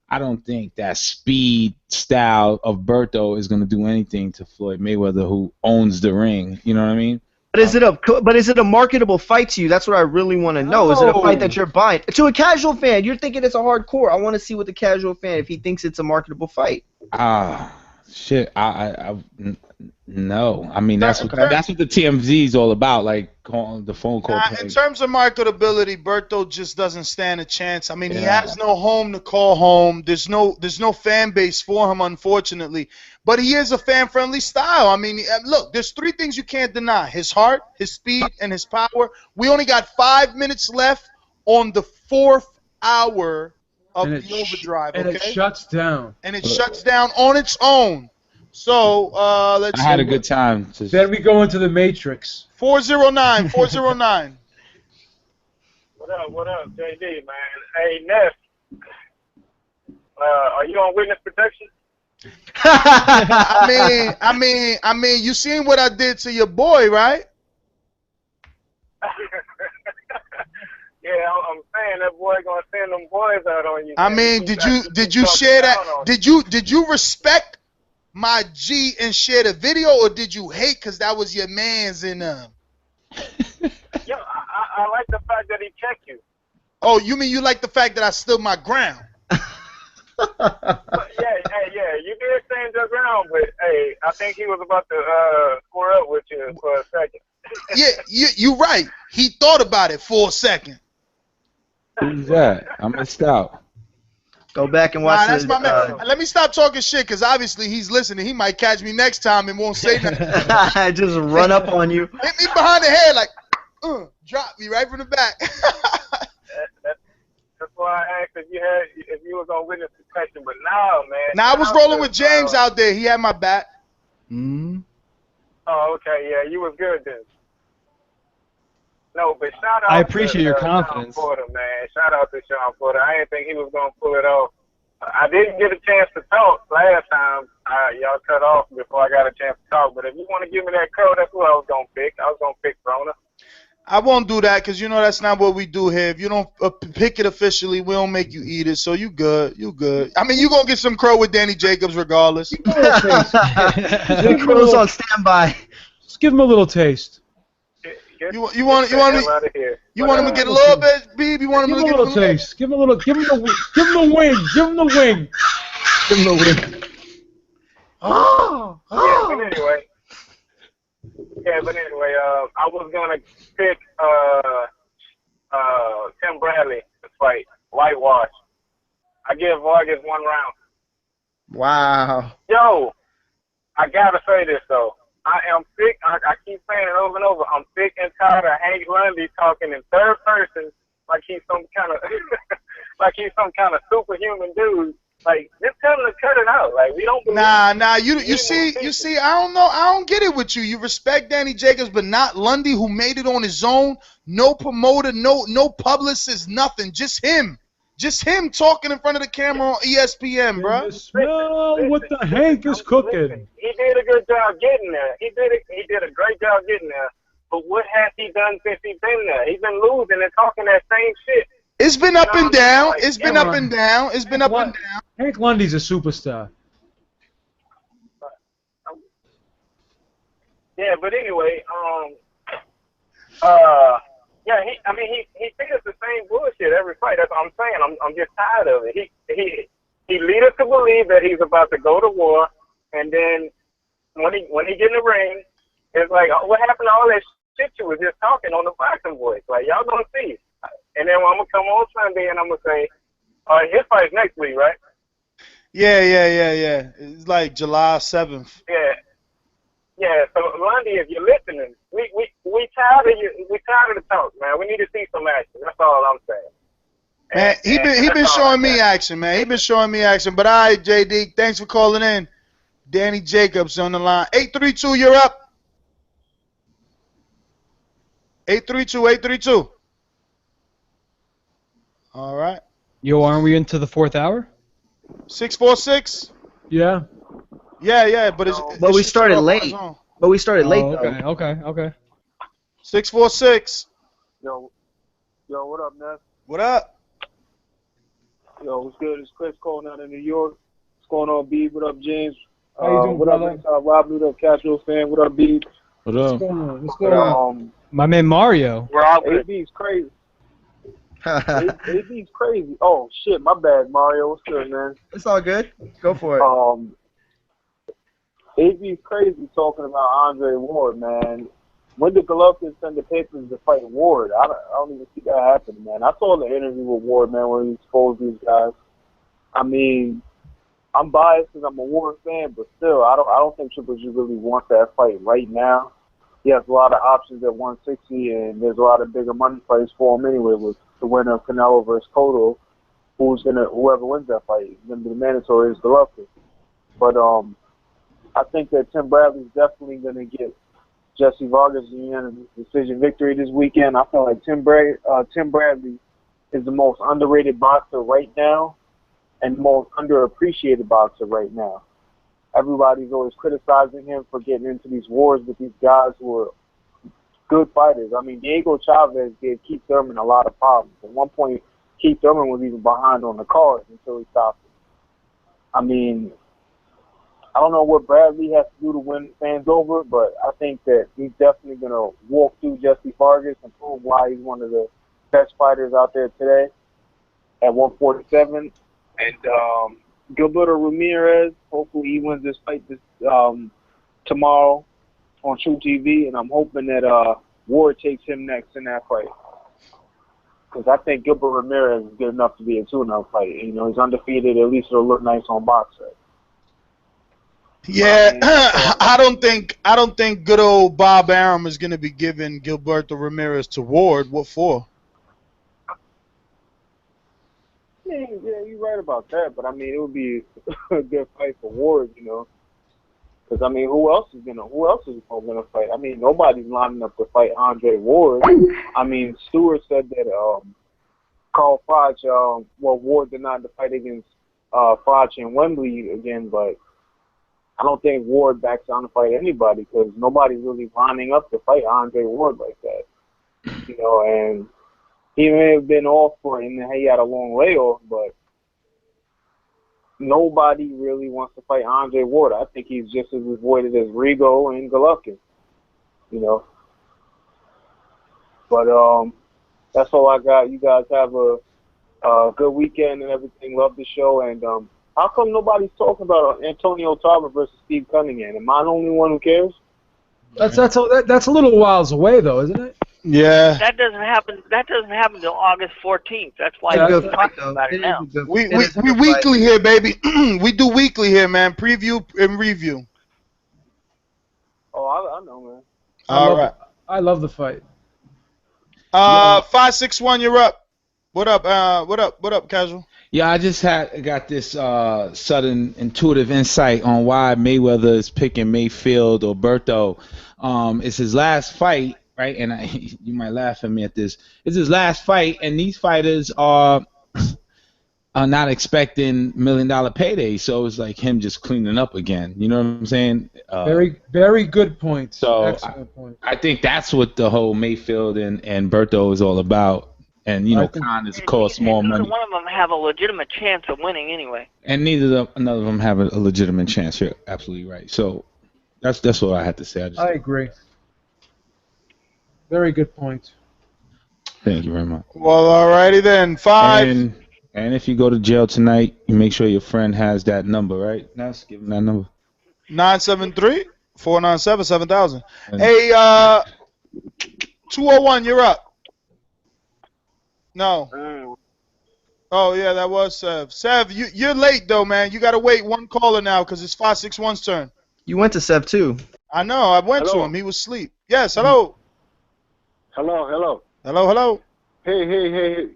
I don't think that speed style of Berto is going to do anything to Floyd Mayweather, who owns the ring. You know what I mean? But is it a marketable fight to you? That's what I really want to know. Is it a fight that you're buying? To a casual fan, you're thinking it's a hardcore. I want to see what the casual fan, if he thinks it's a marketable fight. Shit. No. I mean, that's what the TMZ is all about. Like the phone call. In terms of marketability, Berto just doesn't stand a chance. I mean, he has no home to call home. There's no fan base for him, unfortunately. But he is a fan-friendly style. I mean, look, there's three things you can't deny: his heart, his speed, and his power. We only got 5 minutes left on the 4th hour of the overdrive. And it shuts down. And it shuts down on its own. So let's. I had a good time. Then we go into the Matrix. 409. 409. What up, JD, man? Hey, Ness. Are you on Witness Protection? I mean, you seen what I did to your boy, right? Yeah, I'm saying that boy gonna send them boys out on you. I mean, did you share that? Did you respect my G and share the video, or did you hate because that was your man's in Yo, I like the fact that he checked you. Oh, you mean you like the fact that I stood my ground? Yeah, you did stand your ground, but hey, I think he was about to square up with you for a second. Yeah, you're right. He thought about it for a second. Who's that? I missed out. Go back and watch that's my man. Let me stop talking shit, because obviously he's listening. He might catch me next time and won't say nothing. Just run up on you. Hit me behind the head like, drop me right from the back. That's why I asked if you was on witness protection, but no, man. Now I was rolling with James out there. He had my back. Oh, okay, yeah, you was good then. No, but shout out I appreciate your Shawn confidence. Porter, man. Shout out to Shawn Porter. I didn't think he was going to pull it off. I didn't get a chance to talk last time. Y'all cut off before I got a chance to talk. But if you want to give me that code, that's who I was going to pick. I was going to pick Broner. I won't do that, because you know that's not what we do here. If you don't pick it officially, we don't make you eat it. So you good. You good. I mean, you going to get some crow with Danny Jacobs regardless. Crow's on standby. Just give him a little taste. You want him to get a little bit, Beeb? You want him to give him a little taste? Give him the wing. Give him the wing. Give him the wing. Yeah, but anyway, I was gonna pick Tim Bradley to fight whitewash. I give Vargas 1 round. Wow. Yo, I gotta say this though. I am sick. I keep saying it over and over. I'm sick and tired of Hank Lundy talking in third person like he's some kind of superhuman dude. Like, just tell him to cut it out. Like, we don't believe. Nah. You see. I don't know. I don't get it with you. You respect Danny Jacobs, but not Lundy, who made it on his own. No promoter, no publicist, nothing. Just him. Just him talking in front of the camera on ESPN, bro. Smell what the Hank is cooking. He did a good job getting there. He did a great job getting there. But what has he done since he's been there? He's been losing and talking that same shit. It's been up and down. It's been up and down. It's been up and down. Hank Lundy's a superstar. Yeah, but anyway, yeah, he says the same bullshit every fight. That's what I'm saying. I'm just tired of it. He lead us to believe that he's about to go to war, and then when he get in the ring, it's like, oh, what happened to all that shit you was just talking on the Boxing Voice? Like, y'all gonna see. And then I'm gonna come on Sunday and I'm gonna say, his fight's next week, right? Yeah. It's like July 7th. Yeah. So Lundy, if you're listening, we tired of you. We tired of the talk, man. We need to see some action. That's all I'm saying. Man, he been showing me action, man. He been showing me action. But all right, JD, thanks for calling in. Danny Jacobs on the line. 832, you're up. 832. All right. Yo, aren't we into the 4th hour? 646. Yeah. Yeah, but we started late. But we started late though. Okay. 646. Yo, what up, Ness? What up? Yo, what's good? It's Chris calling out in New York. What's going on, B? What up, James? How you doing, what brother? up, Rob? What up, Casual fan? What up, B? What up? What's going on? My man Mario. AB's crazy. AB's crazy. Oh shit, my bad, Mario. What's good, man? It's all good. Go for it. AB's crazy talking about Andre Ward, man. When did Golovkin send the papers to fight Ward? I don't even see that happening, man. I saw the interview with Ward, man, where he exposed these guys. I mean, I'm biased because I'm a Ward fan, but still, I don't think Triple G really wants that fight right now. He has a lot of options at 160, and there's a lot of bigger money fights for him anyway, with the winner of Canelo versus Cotto, whoever wins that fight is gonna be the mandatory is Golovkin. But I think that Tim Bradley's definitely gonna get Jesse Vargas a unanimous decision victory this weekend. I feel like Tim Bradley is the most underrated boxer right now and the most underappreciated boxer right now. Everybody's always criticizing him for getting into these wars with these guys who are good fighters. I mean, Diego Chavez gave Keith Thurman a lot of problems. At one point, Keith Thurman was even behind on the card until he stopped him. I mean, I don't know what Bradley has to do to win fans over, but I think that he's definitely going to walk through Jesse Vargas and prove why he's one of the best fighters out there today at 147. And Gilberto Ramirez, hopefully he wins this fight tomorrow on True TV, and I'm hoping that Ward takes him next in that fight. because I think Gilbert Ramirez is good enough to be a tune-up fight. You know, he's undefeated. At least it'll look nice on Boxer. Yeah, I don't think good old Bob Arum is going to be giving Gilberto Ramirez to Ward. What for? Yeah, you're right about that. But I mean, it would be a good fight for Ward, you know. Because I mean, who else is gonna fight? I mean, nobody's lining up to fight Andre Ward. I mean, Stewart said that Carl Froch, Ward denied the fight against Froch in Wembley again, but I don't think Ward backs down to fight anybody because nobody's really lining up to fight Andre Ward like that. You know, and he may have been off for it, and he had a long layoff, but nobody really wants to fight Andre Ward. I think he's just as avoided as Rigo and Golovkin. You know. But that's all I got. You guys have a good weekend and everything. Love the show. And how come nobody's talking about Antonio Tarver versus Steve Cunningham? Am I the only one who cares? That's a little whiles away though, isn't it? Yeah. That doesn't happen. That doesn't happen until August 14th. That's why we're talking about it now. We weekly here, baby. We do weekly here, man. Preview and review. Oh, I know, man. All right. I love the fight. 561, you're up. What up? What up, Casual? Yeah, I just got this sudden intuitive insight on why Mayweather is picking Mayfield or Berto. It's his last fight, right? And you might laugh at me at this. It's his last fight, and these fighters are not expecting $1 million paydays, so it's like him just cleaning up again. You know what I'm saying? Very good point. So Excellent point. I think that's what the whole Mayfield and Berto is all about. And you know, Khan is cost more money. Neither one of them have a legitimate chance of winning anyway. And none of them have a legitimate chance. You're absolutely right. So that's what I had to say. I agree. Very good point. Thank you very much. Well, alrighty then. 5. And if you go to jail tonight, you make sure your friend has that number, right? Let's give him that number. 973-497-7000. Hey, 201, you're up. No. Oh, yeah, that was Sev. Sev, you're late, though, man. You got to wait one caller now because it's 561's turn. You went to Sev, too. I know. I went to him. He was asleep. Yes, hello. Hello. Hello. Hey.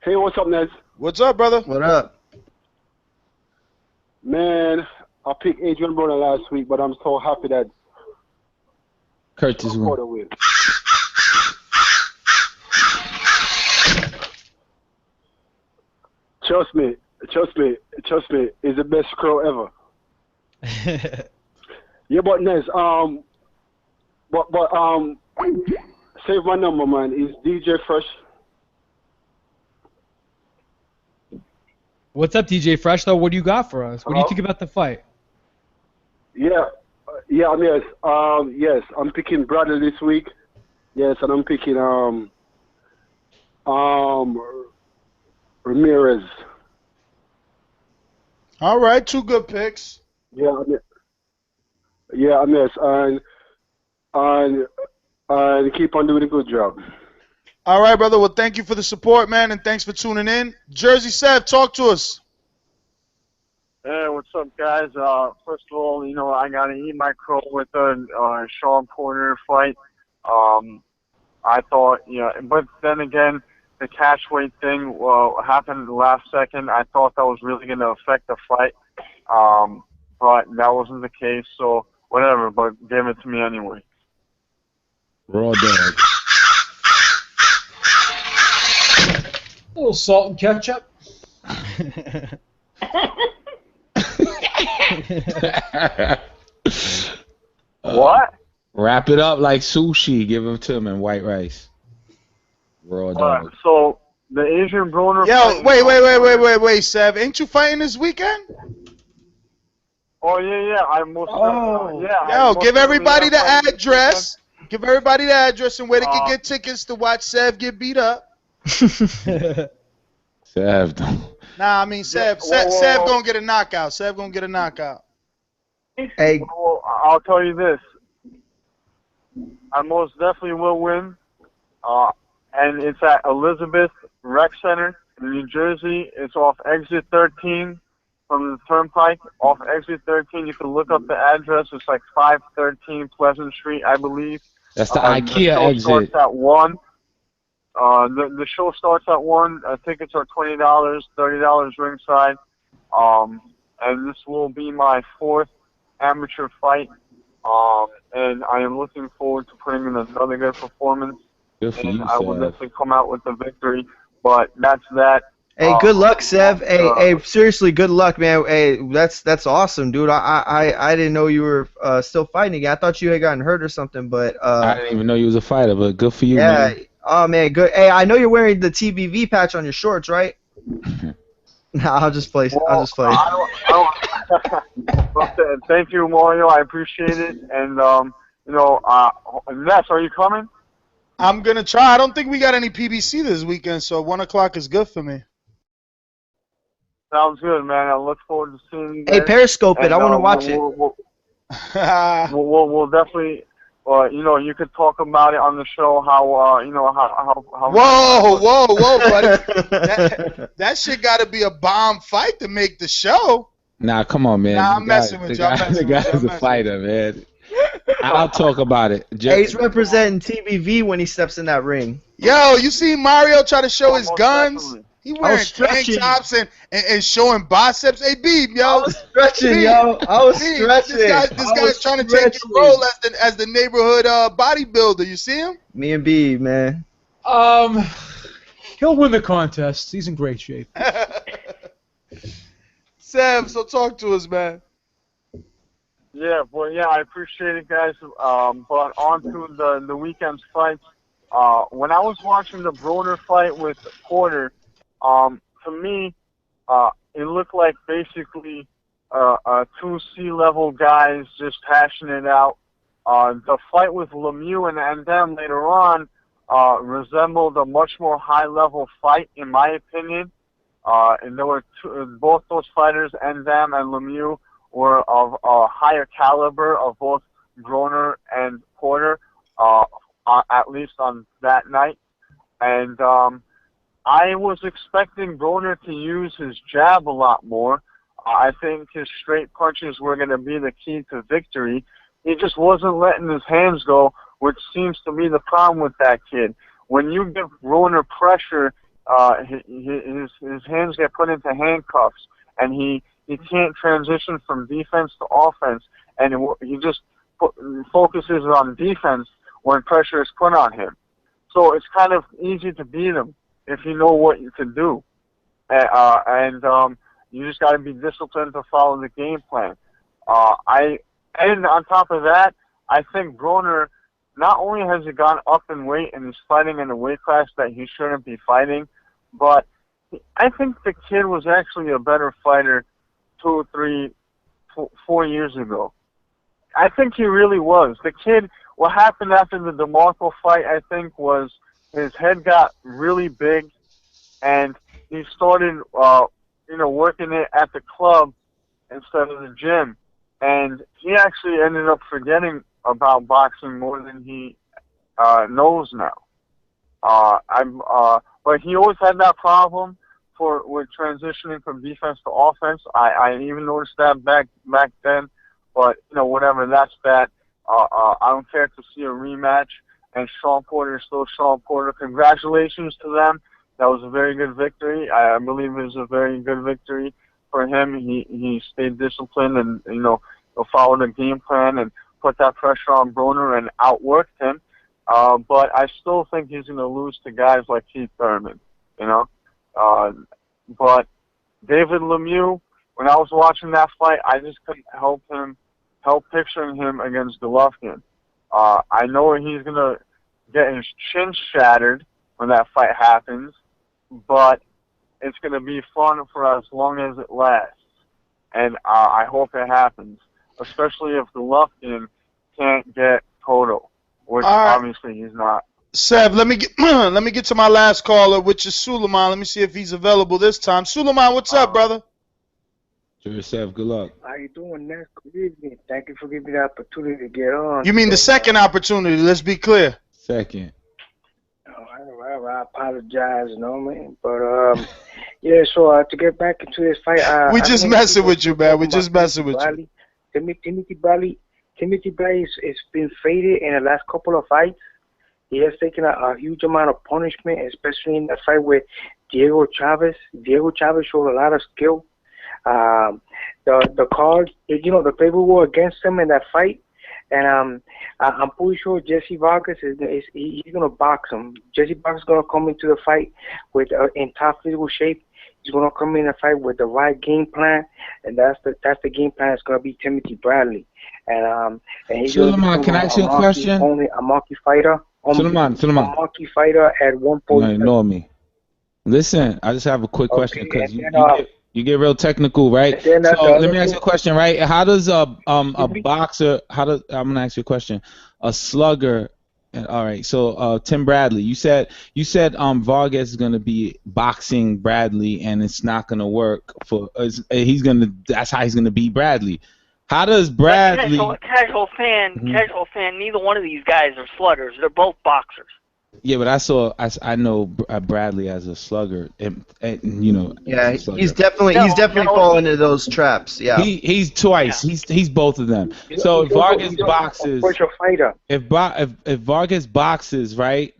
Hey, what's up, Nez? What's up, brother? What up? Man, I picked Adrian Broner last week, but I'm so happy that Curtis Porter win. Trust me, it's the best crow ever. Yeah, but Nez, save my number, man. Is DJ Fresh? What's up, DJ Fresh, though? What do you got for us? What do you think about the fight? Yes. Yes, I'm picking Bradley this week. Yes, and I'm picking Ramirez. All right, 2 good picks. Yeah, yes, and keep on doing a good job. All right, brother. Well, thank you for the support, man, and thanks for tuning in. Jersey Sev, talk to us. Hey, what's up, guys? First of all, you know, I gotta eat my crow with the Shawn Porter fight. I thought, but then again, the catch weight thing happened last second. I thought that was really gonna affect the fight, but that wasn't the case. So whatever, but give it to me anyway. Raw dog. A little salt and ketchup. What? Wrap it up like sushi. Give it to him in white rice. Raw dog. So the Adrian Broner. Yo, wait, Sev. Ain't you fighting this weekend? Oh yeah. I most. Yo, give everybody the address. Give everybody the address and where they can get tickets to watch Sev get beat up. Sev, don't. Nah, I mean Sev gonna get a knockout. Sev gonna get a knockout. Hey, well, I'll tell you this. I most definitely will win. and it's at Elizabeth Rec Center in New Jersey. It's off exit 13 from the Turnpike. Off exit 13, you can look up the address. It's like 513 Pleasant Street, I believe. That's the IKEA show exit. Starts at 1. The show starts at 1. Tickets are $20, $30 ringside. And this will be my 4th amateur fight. And I am looking forward to putting in another good performance. Good for you, I will Sev. definitely come out with the victory. But that's that. Hey, good luck, Sev. Hey, seriously, good luck, man. Hey, that's awesome, dude. I didn't know you were still fighting again. I thought you had gotten hurt or something, but I didn't even know you was a fighter, but good for you, yeah. man. Oh man, good. Hey, I know you're wearing the TBV patch on your shorts, right? Nah, I'll just play. I'll just play. Thank you, Mario. I appreciate it. And Ness, are you coming? I'm gonna try. I don't think we got any PBC this weekend, so 1 o'clock is good for me. Sounds good, man. I look forward to seeing you. Hey, Periscope it. I want to watch it. We'll definitely. You could talk about it on the show. How Whoa, buddy. that shit got to be a bomb fight to make the show. Nah, come on, man. Nah, I'm messing with you. The guy's a fighter, man. I'll talk about it. Hey, he's representing TBV when he steps in that ring. Yo, you see Mario try to show his guns? Definitely. He wearing tank tops and showing biceps. Hey, Beeb, yo. I was stretching, yo. I was stretching. This guy's trying to take your role as the neighborhood bodybuilder. You see him? Me and Beeb, man. He'll win the contest. He's in great shape. Sev, so talk to us, man. Yeah, I appreciate it, guys. But on to the weekend's fights. When I was watching the Broner fight with Porter, to me, it looked like basically 2 C-level guys just hashing it out. The fight with Lemieux and them later on resembled a much more high-level fight, in my opinion. And there were both those fighters, Endam and Lemieux, were of a higher caliber of both Broner and Porter, at least on that night. And I was expecting Broner to use his jab a lot more. I think his straight punches were going to be the key to victory. He just wasn't letting his hands go, which seems to be the problem with that kid. When you give Broner pressure, his hands get put into handcuffs, and he can't transition from defense to offense, and he just focuses on defense when pressure is put on him. So it's kind of easy to beat him if you know what you can do. And you just got to be disciplined to follow the game plan. And on top of that, I think Broner, not only has he gone up in weight and he's fighting in a weight class that he shouldn't be fighting, but I think the kid was actually a better fighter 2, 3, 4 years ago. I think he really was. The kid, what happened after the DeMarco fight, I think, was his head got really big, and he started, working it at the club instead of the gym. And he actually ended up forgetting about boxing more than he knows now. But he always had that problem with transitioning from defense to offense. I even noticed that back then. But whatever, that's that. I don't care to see a rematch. And Shawn Porter is still Shawn Porter. Congratulations to them. That was a very good victory. I believe it was a very good victory for him. He stayed disciplined and followed a game plan and put that pressure on Broner and outworked him. But I still think he's going to lose to guys like Keith Thurman. But David Lemieux, when I was watching that fight, I just couldn't help picturing him against Golovkin. I know he's going to get his chin shattered when that fight happens, but it's going to be fun for as long as it lasts. And I hope it happens, especially if Golovkin can't get Cotto, which obviously he's not. Sev, let me get to my last caller, which is Suleiman. Let me see if he's available this time. Suleiman, what's up, brother? Sure, Sev, good luck. How you doing, Ness? Good evening. Thank you for giving me the opportunity to get on. You mean the second opportunity? Let's be clear. Second. All I apologize, man. But yeah. So to get back into this fight, we just messing with you, man. We just messing with you. Timothy Bradley has been faded in the last couple of fights. He has taken a huge amount of punishment, especially in that fight with Diego Chavez. Diego Chavez showed a lot of skill. The card, the favor were against him in that fight, and I'm pretty sure Jesse Vargas he's gonna box him. Jesse Vargas is gonna come into the fight with in top physical shape. He's gonna come in a fight with the right game plan, and that's the game plan. It's gonna be Timothy Bradley, and he's Suleiman, can I ask you a question? Only a marquee fighter. Suleiman. A marquee fighter at one point. No, ignore me. Listen, I just have a quick question because you get real technical, right? So let me ask you a question, right? How does a boxer? I'm gonna ask you a question. A slugger. All right. So Tim Bradley, you said Vargas is gonna be boxing Bradley, and it's not gonna work for. That's how he's gonna beat Bradley. How does Bradley? Casual fan. Neither one of these guys are sluggers. They're both boxers. Yeah, but I know Bradley as a slugger, and yeah, he's definitely fallen into those traps. Yeah, he's twice. Yeah. He's both of them. So if Vargas boxes, if Vargas boxes, right?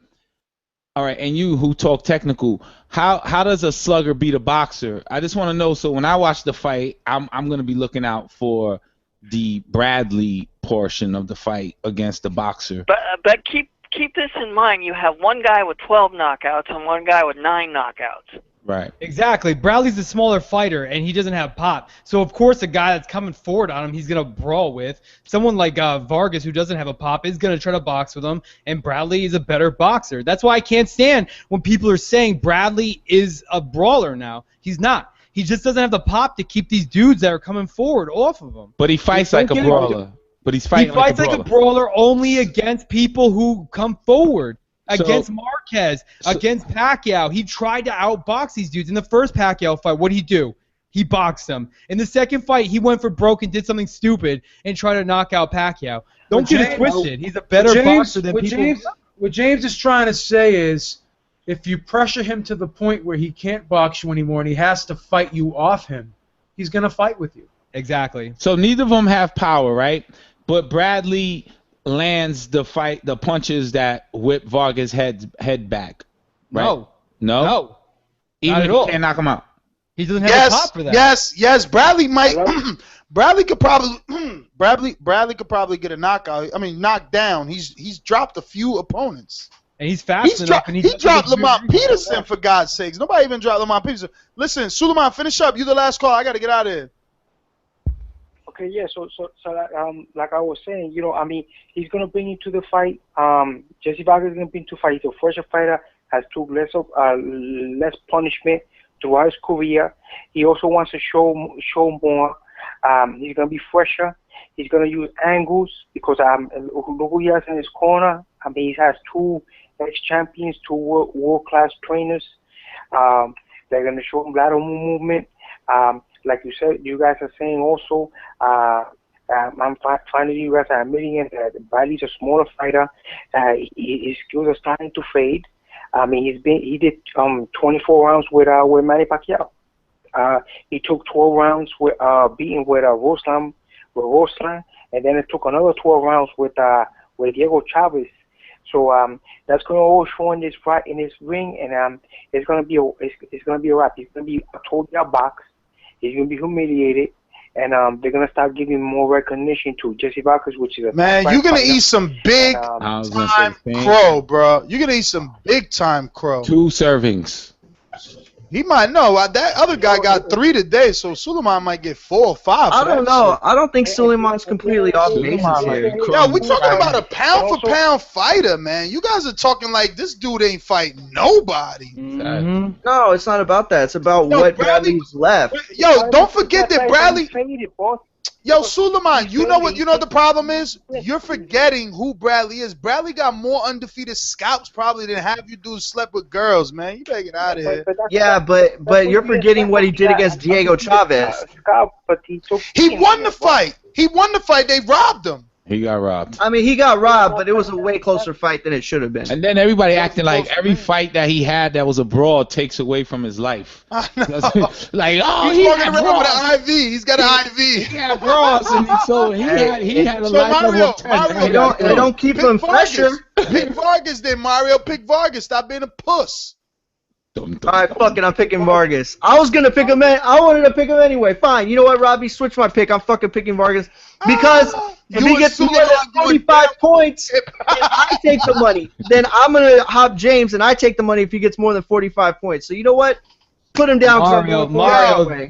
All right, and you who talk technical, how does a slugger beat a boxer? I just want to know. So when I watch the fight, I'm gonna be looking out for the Bradley portion of the fight against the boxer. But keep this in mind. You have one guy with 12 knockouts and one guy with 9 knockouts. Right. Exactly. Bradley's a smaller fighter, and he doesn't have pop. So, of course, a guy that's coming forward on him, he's going to brawl with. Someone like Vargas, who doesn't have a pop, is going to try to box with him, and Bradley is a better boxer. That's why I can't stand when people are saying Bradley is a brawler now. He's not. He just doesn't have the pop to keep these dudes that are coming forward off of him. But he fights like a brawler. But he's fighting like a brawler only against people who come forward. Against Marquez, against Pacquiao. He tried to outbox these dudes. In the first Pacquiao fight, what did he do? He boxed them. In the second fight, he went for broke and did something stupid and tried to knock out Pacquiao. Don't get it twisted. He's a better boxer than people. What James is trying to say is, if you pressure him to the point where he can't box you anymore and he has to fight you off him, he's going to fight with you. Exactly. So neither of them have power, right? But Bradley lands the punches that whip Vargas' head back. Right? No. Even if he can't knock him out. He doesn't have a pop for that. Yes. Bradley might. Bradley could probably. Bradley could probably get a knockout. I mean, knocked down. He's dropped a few opponents. And he's fast enough. He dropped Lamont Peterson, for God's sakes. Nobody even dropped Lamont Peterson. Listen, Suleiman, finish up. You're the last call. I got to get out of here. Okay, yeah. So like I was saying, he's gonna bring you to the fight. Jesse Vargas is gonna bring you to fight. He's a fresher fighter, has took less punishment throughout his career. He also wants to show more. He's gonna be fresher. He's gonna use angles because look who he has in his corner. He has 2 ex-champions, 2 world-class trainers. They're gonna show him lateral movement. Like you said, you guys are saying also, finally you guys are admitting that Bradley's a smaller fighter. His skills are starting to fade. He did 24 rounds with Manny Pacquiao. He took 12 rounds with beating with Ruslan, and then it took another 12 rounds with Diego Chavez. So that's going to all show in this ring, and it's going to be a wrap. It's going to be a total box. He's going to be humiliated, and they're going to start giving more recognition to Jesse Vargas, which is a man. You're going to eat some big time crow, bro. You're going to eat some big time crow. 2 servings. He might know. That other guy got 3 today, so Suleiman might get 4 or 5. I don't know. I don't think Suleiman's completely off base here. Yo, we talking about a pound-for-pound fighter, man. You guys are talking like this dude ain't fighting nobody. Mm-hmm. No, it's not about that. It's about what Bradley's left. Yo, don't forget that Bradley... Yo, Suleiman, you know what the problem is? You're forgetting who Bradley is. Bradley got more undefeated scalps probably than half you dudes slept with girls, man. You better get out of here. Yeah, but you're forgetting what he did against Diego Chavez. He won the fight. They robbed him. He got robbed. I mean, he got robbed, but it was a way closer fight than it should have been. And then everybody acting like every fight that he had that was a brawl takes away from his life. Like, oh, he's walking around with an IV. He's got an IV. He had brawls, and he had a life level of 10. They don't keep him fresher. Pick Vargas then, Mario. Pick Vargas. Stop being a puss. Alright, fuck it, I'm picking Vargas. I was gonna pick him. I wanted to pick him anyway. Fine. You know what, Robbie? Switch my pick. I'm fucking picking Vargas because if he gets more than 45 points, and I take the money, then I'm gonna hop James, and I take the money if he gets more than 45 points. So you know what? Put him down.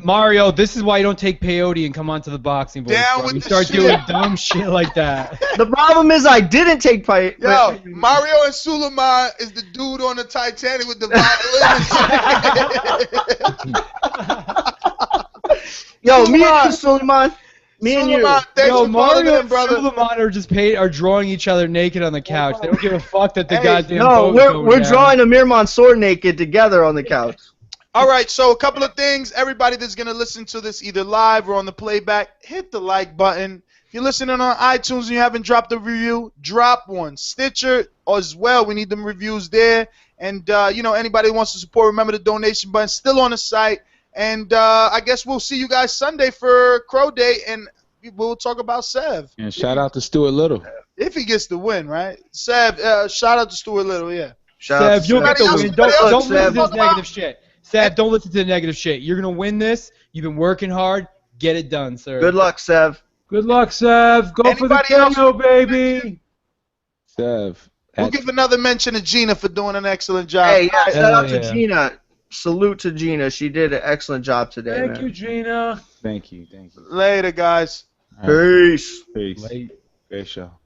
Mario, this is why you don't take peyote and come onto the boxing voice. Bro. You start doing dumb shit like that. The problem is I didn't take peyote. Yo, Mario and Suleiman is the dude on the Titanic with the violin. Yo, me and Suleiman. Me and you. Yo, Mario and Suleiman are drawing each other naked on the couch. They don't give a fuck that the goddamn boat is going we're down. drawing Amir Mansour naked together on the couch. All right, so a couple of things. Everybody that's going to listen to this either live or on the playback, hit the like button. If you're listening on iTunes and you haven't dropped a review, drop one. Stitcher as well. We need them reviews there. And, you know, anybody who wants to support, remember the donation button still on the site. And I guess we'll see you guys Sunday for Crow Day, and we'll talk about Sev. And shout out to Stuart Little. If he gets the win, right? Sev, shout out to Stuart Little, yeah. Sev, you'll get the win. Don't listen to this negative shit. Sev, don't listen to the negative shit. You're going to win this. You've been working hard. Get it done, sir. Good luck, Sev. Good luck, Sev. Go for the KO, baby. Sev. We'll give another mention to Gina for doing an excellent job. Hey, yeah, shout out to Gina. Salute to Gina. She did an excellent job today, Thank you, Gina. Thank you. Later, guys. Peace. Peace. Great show.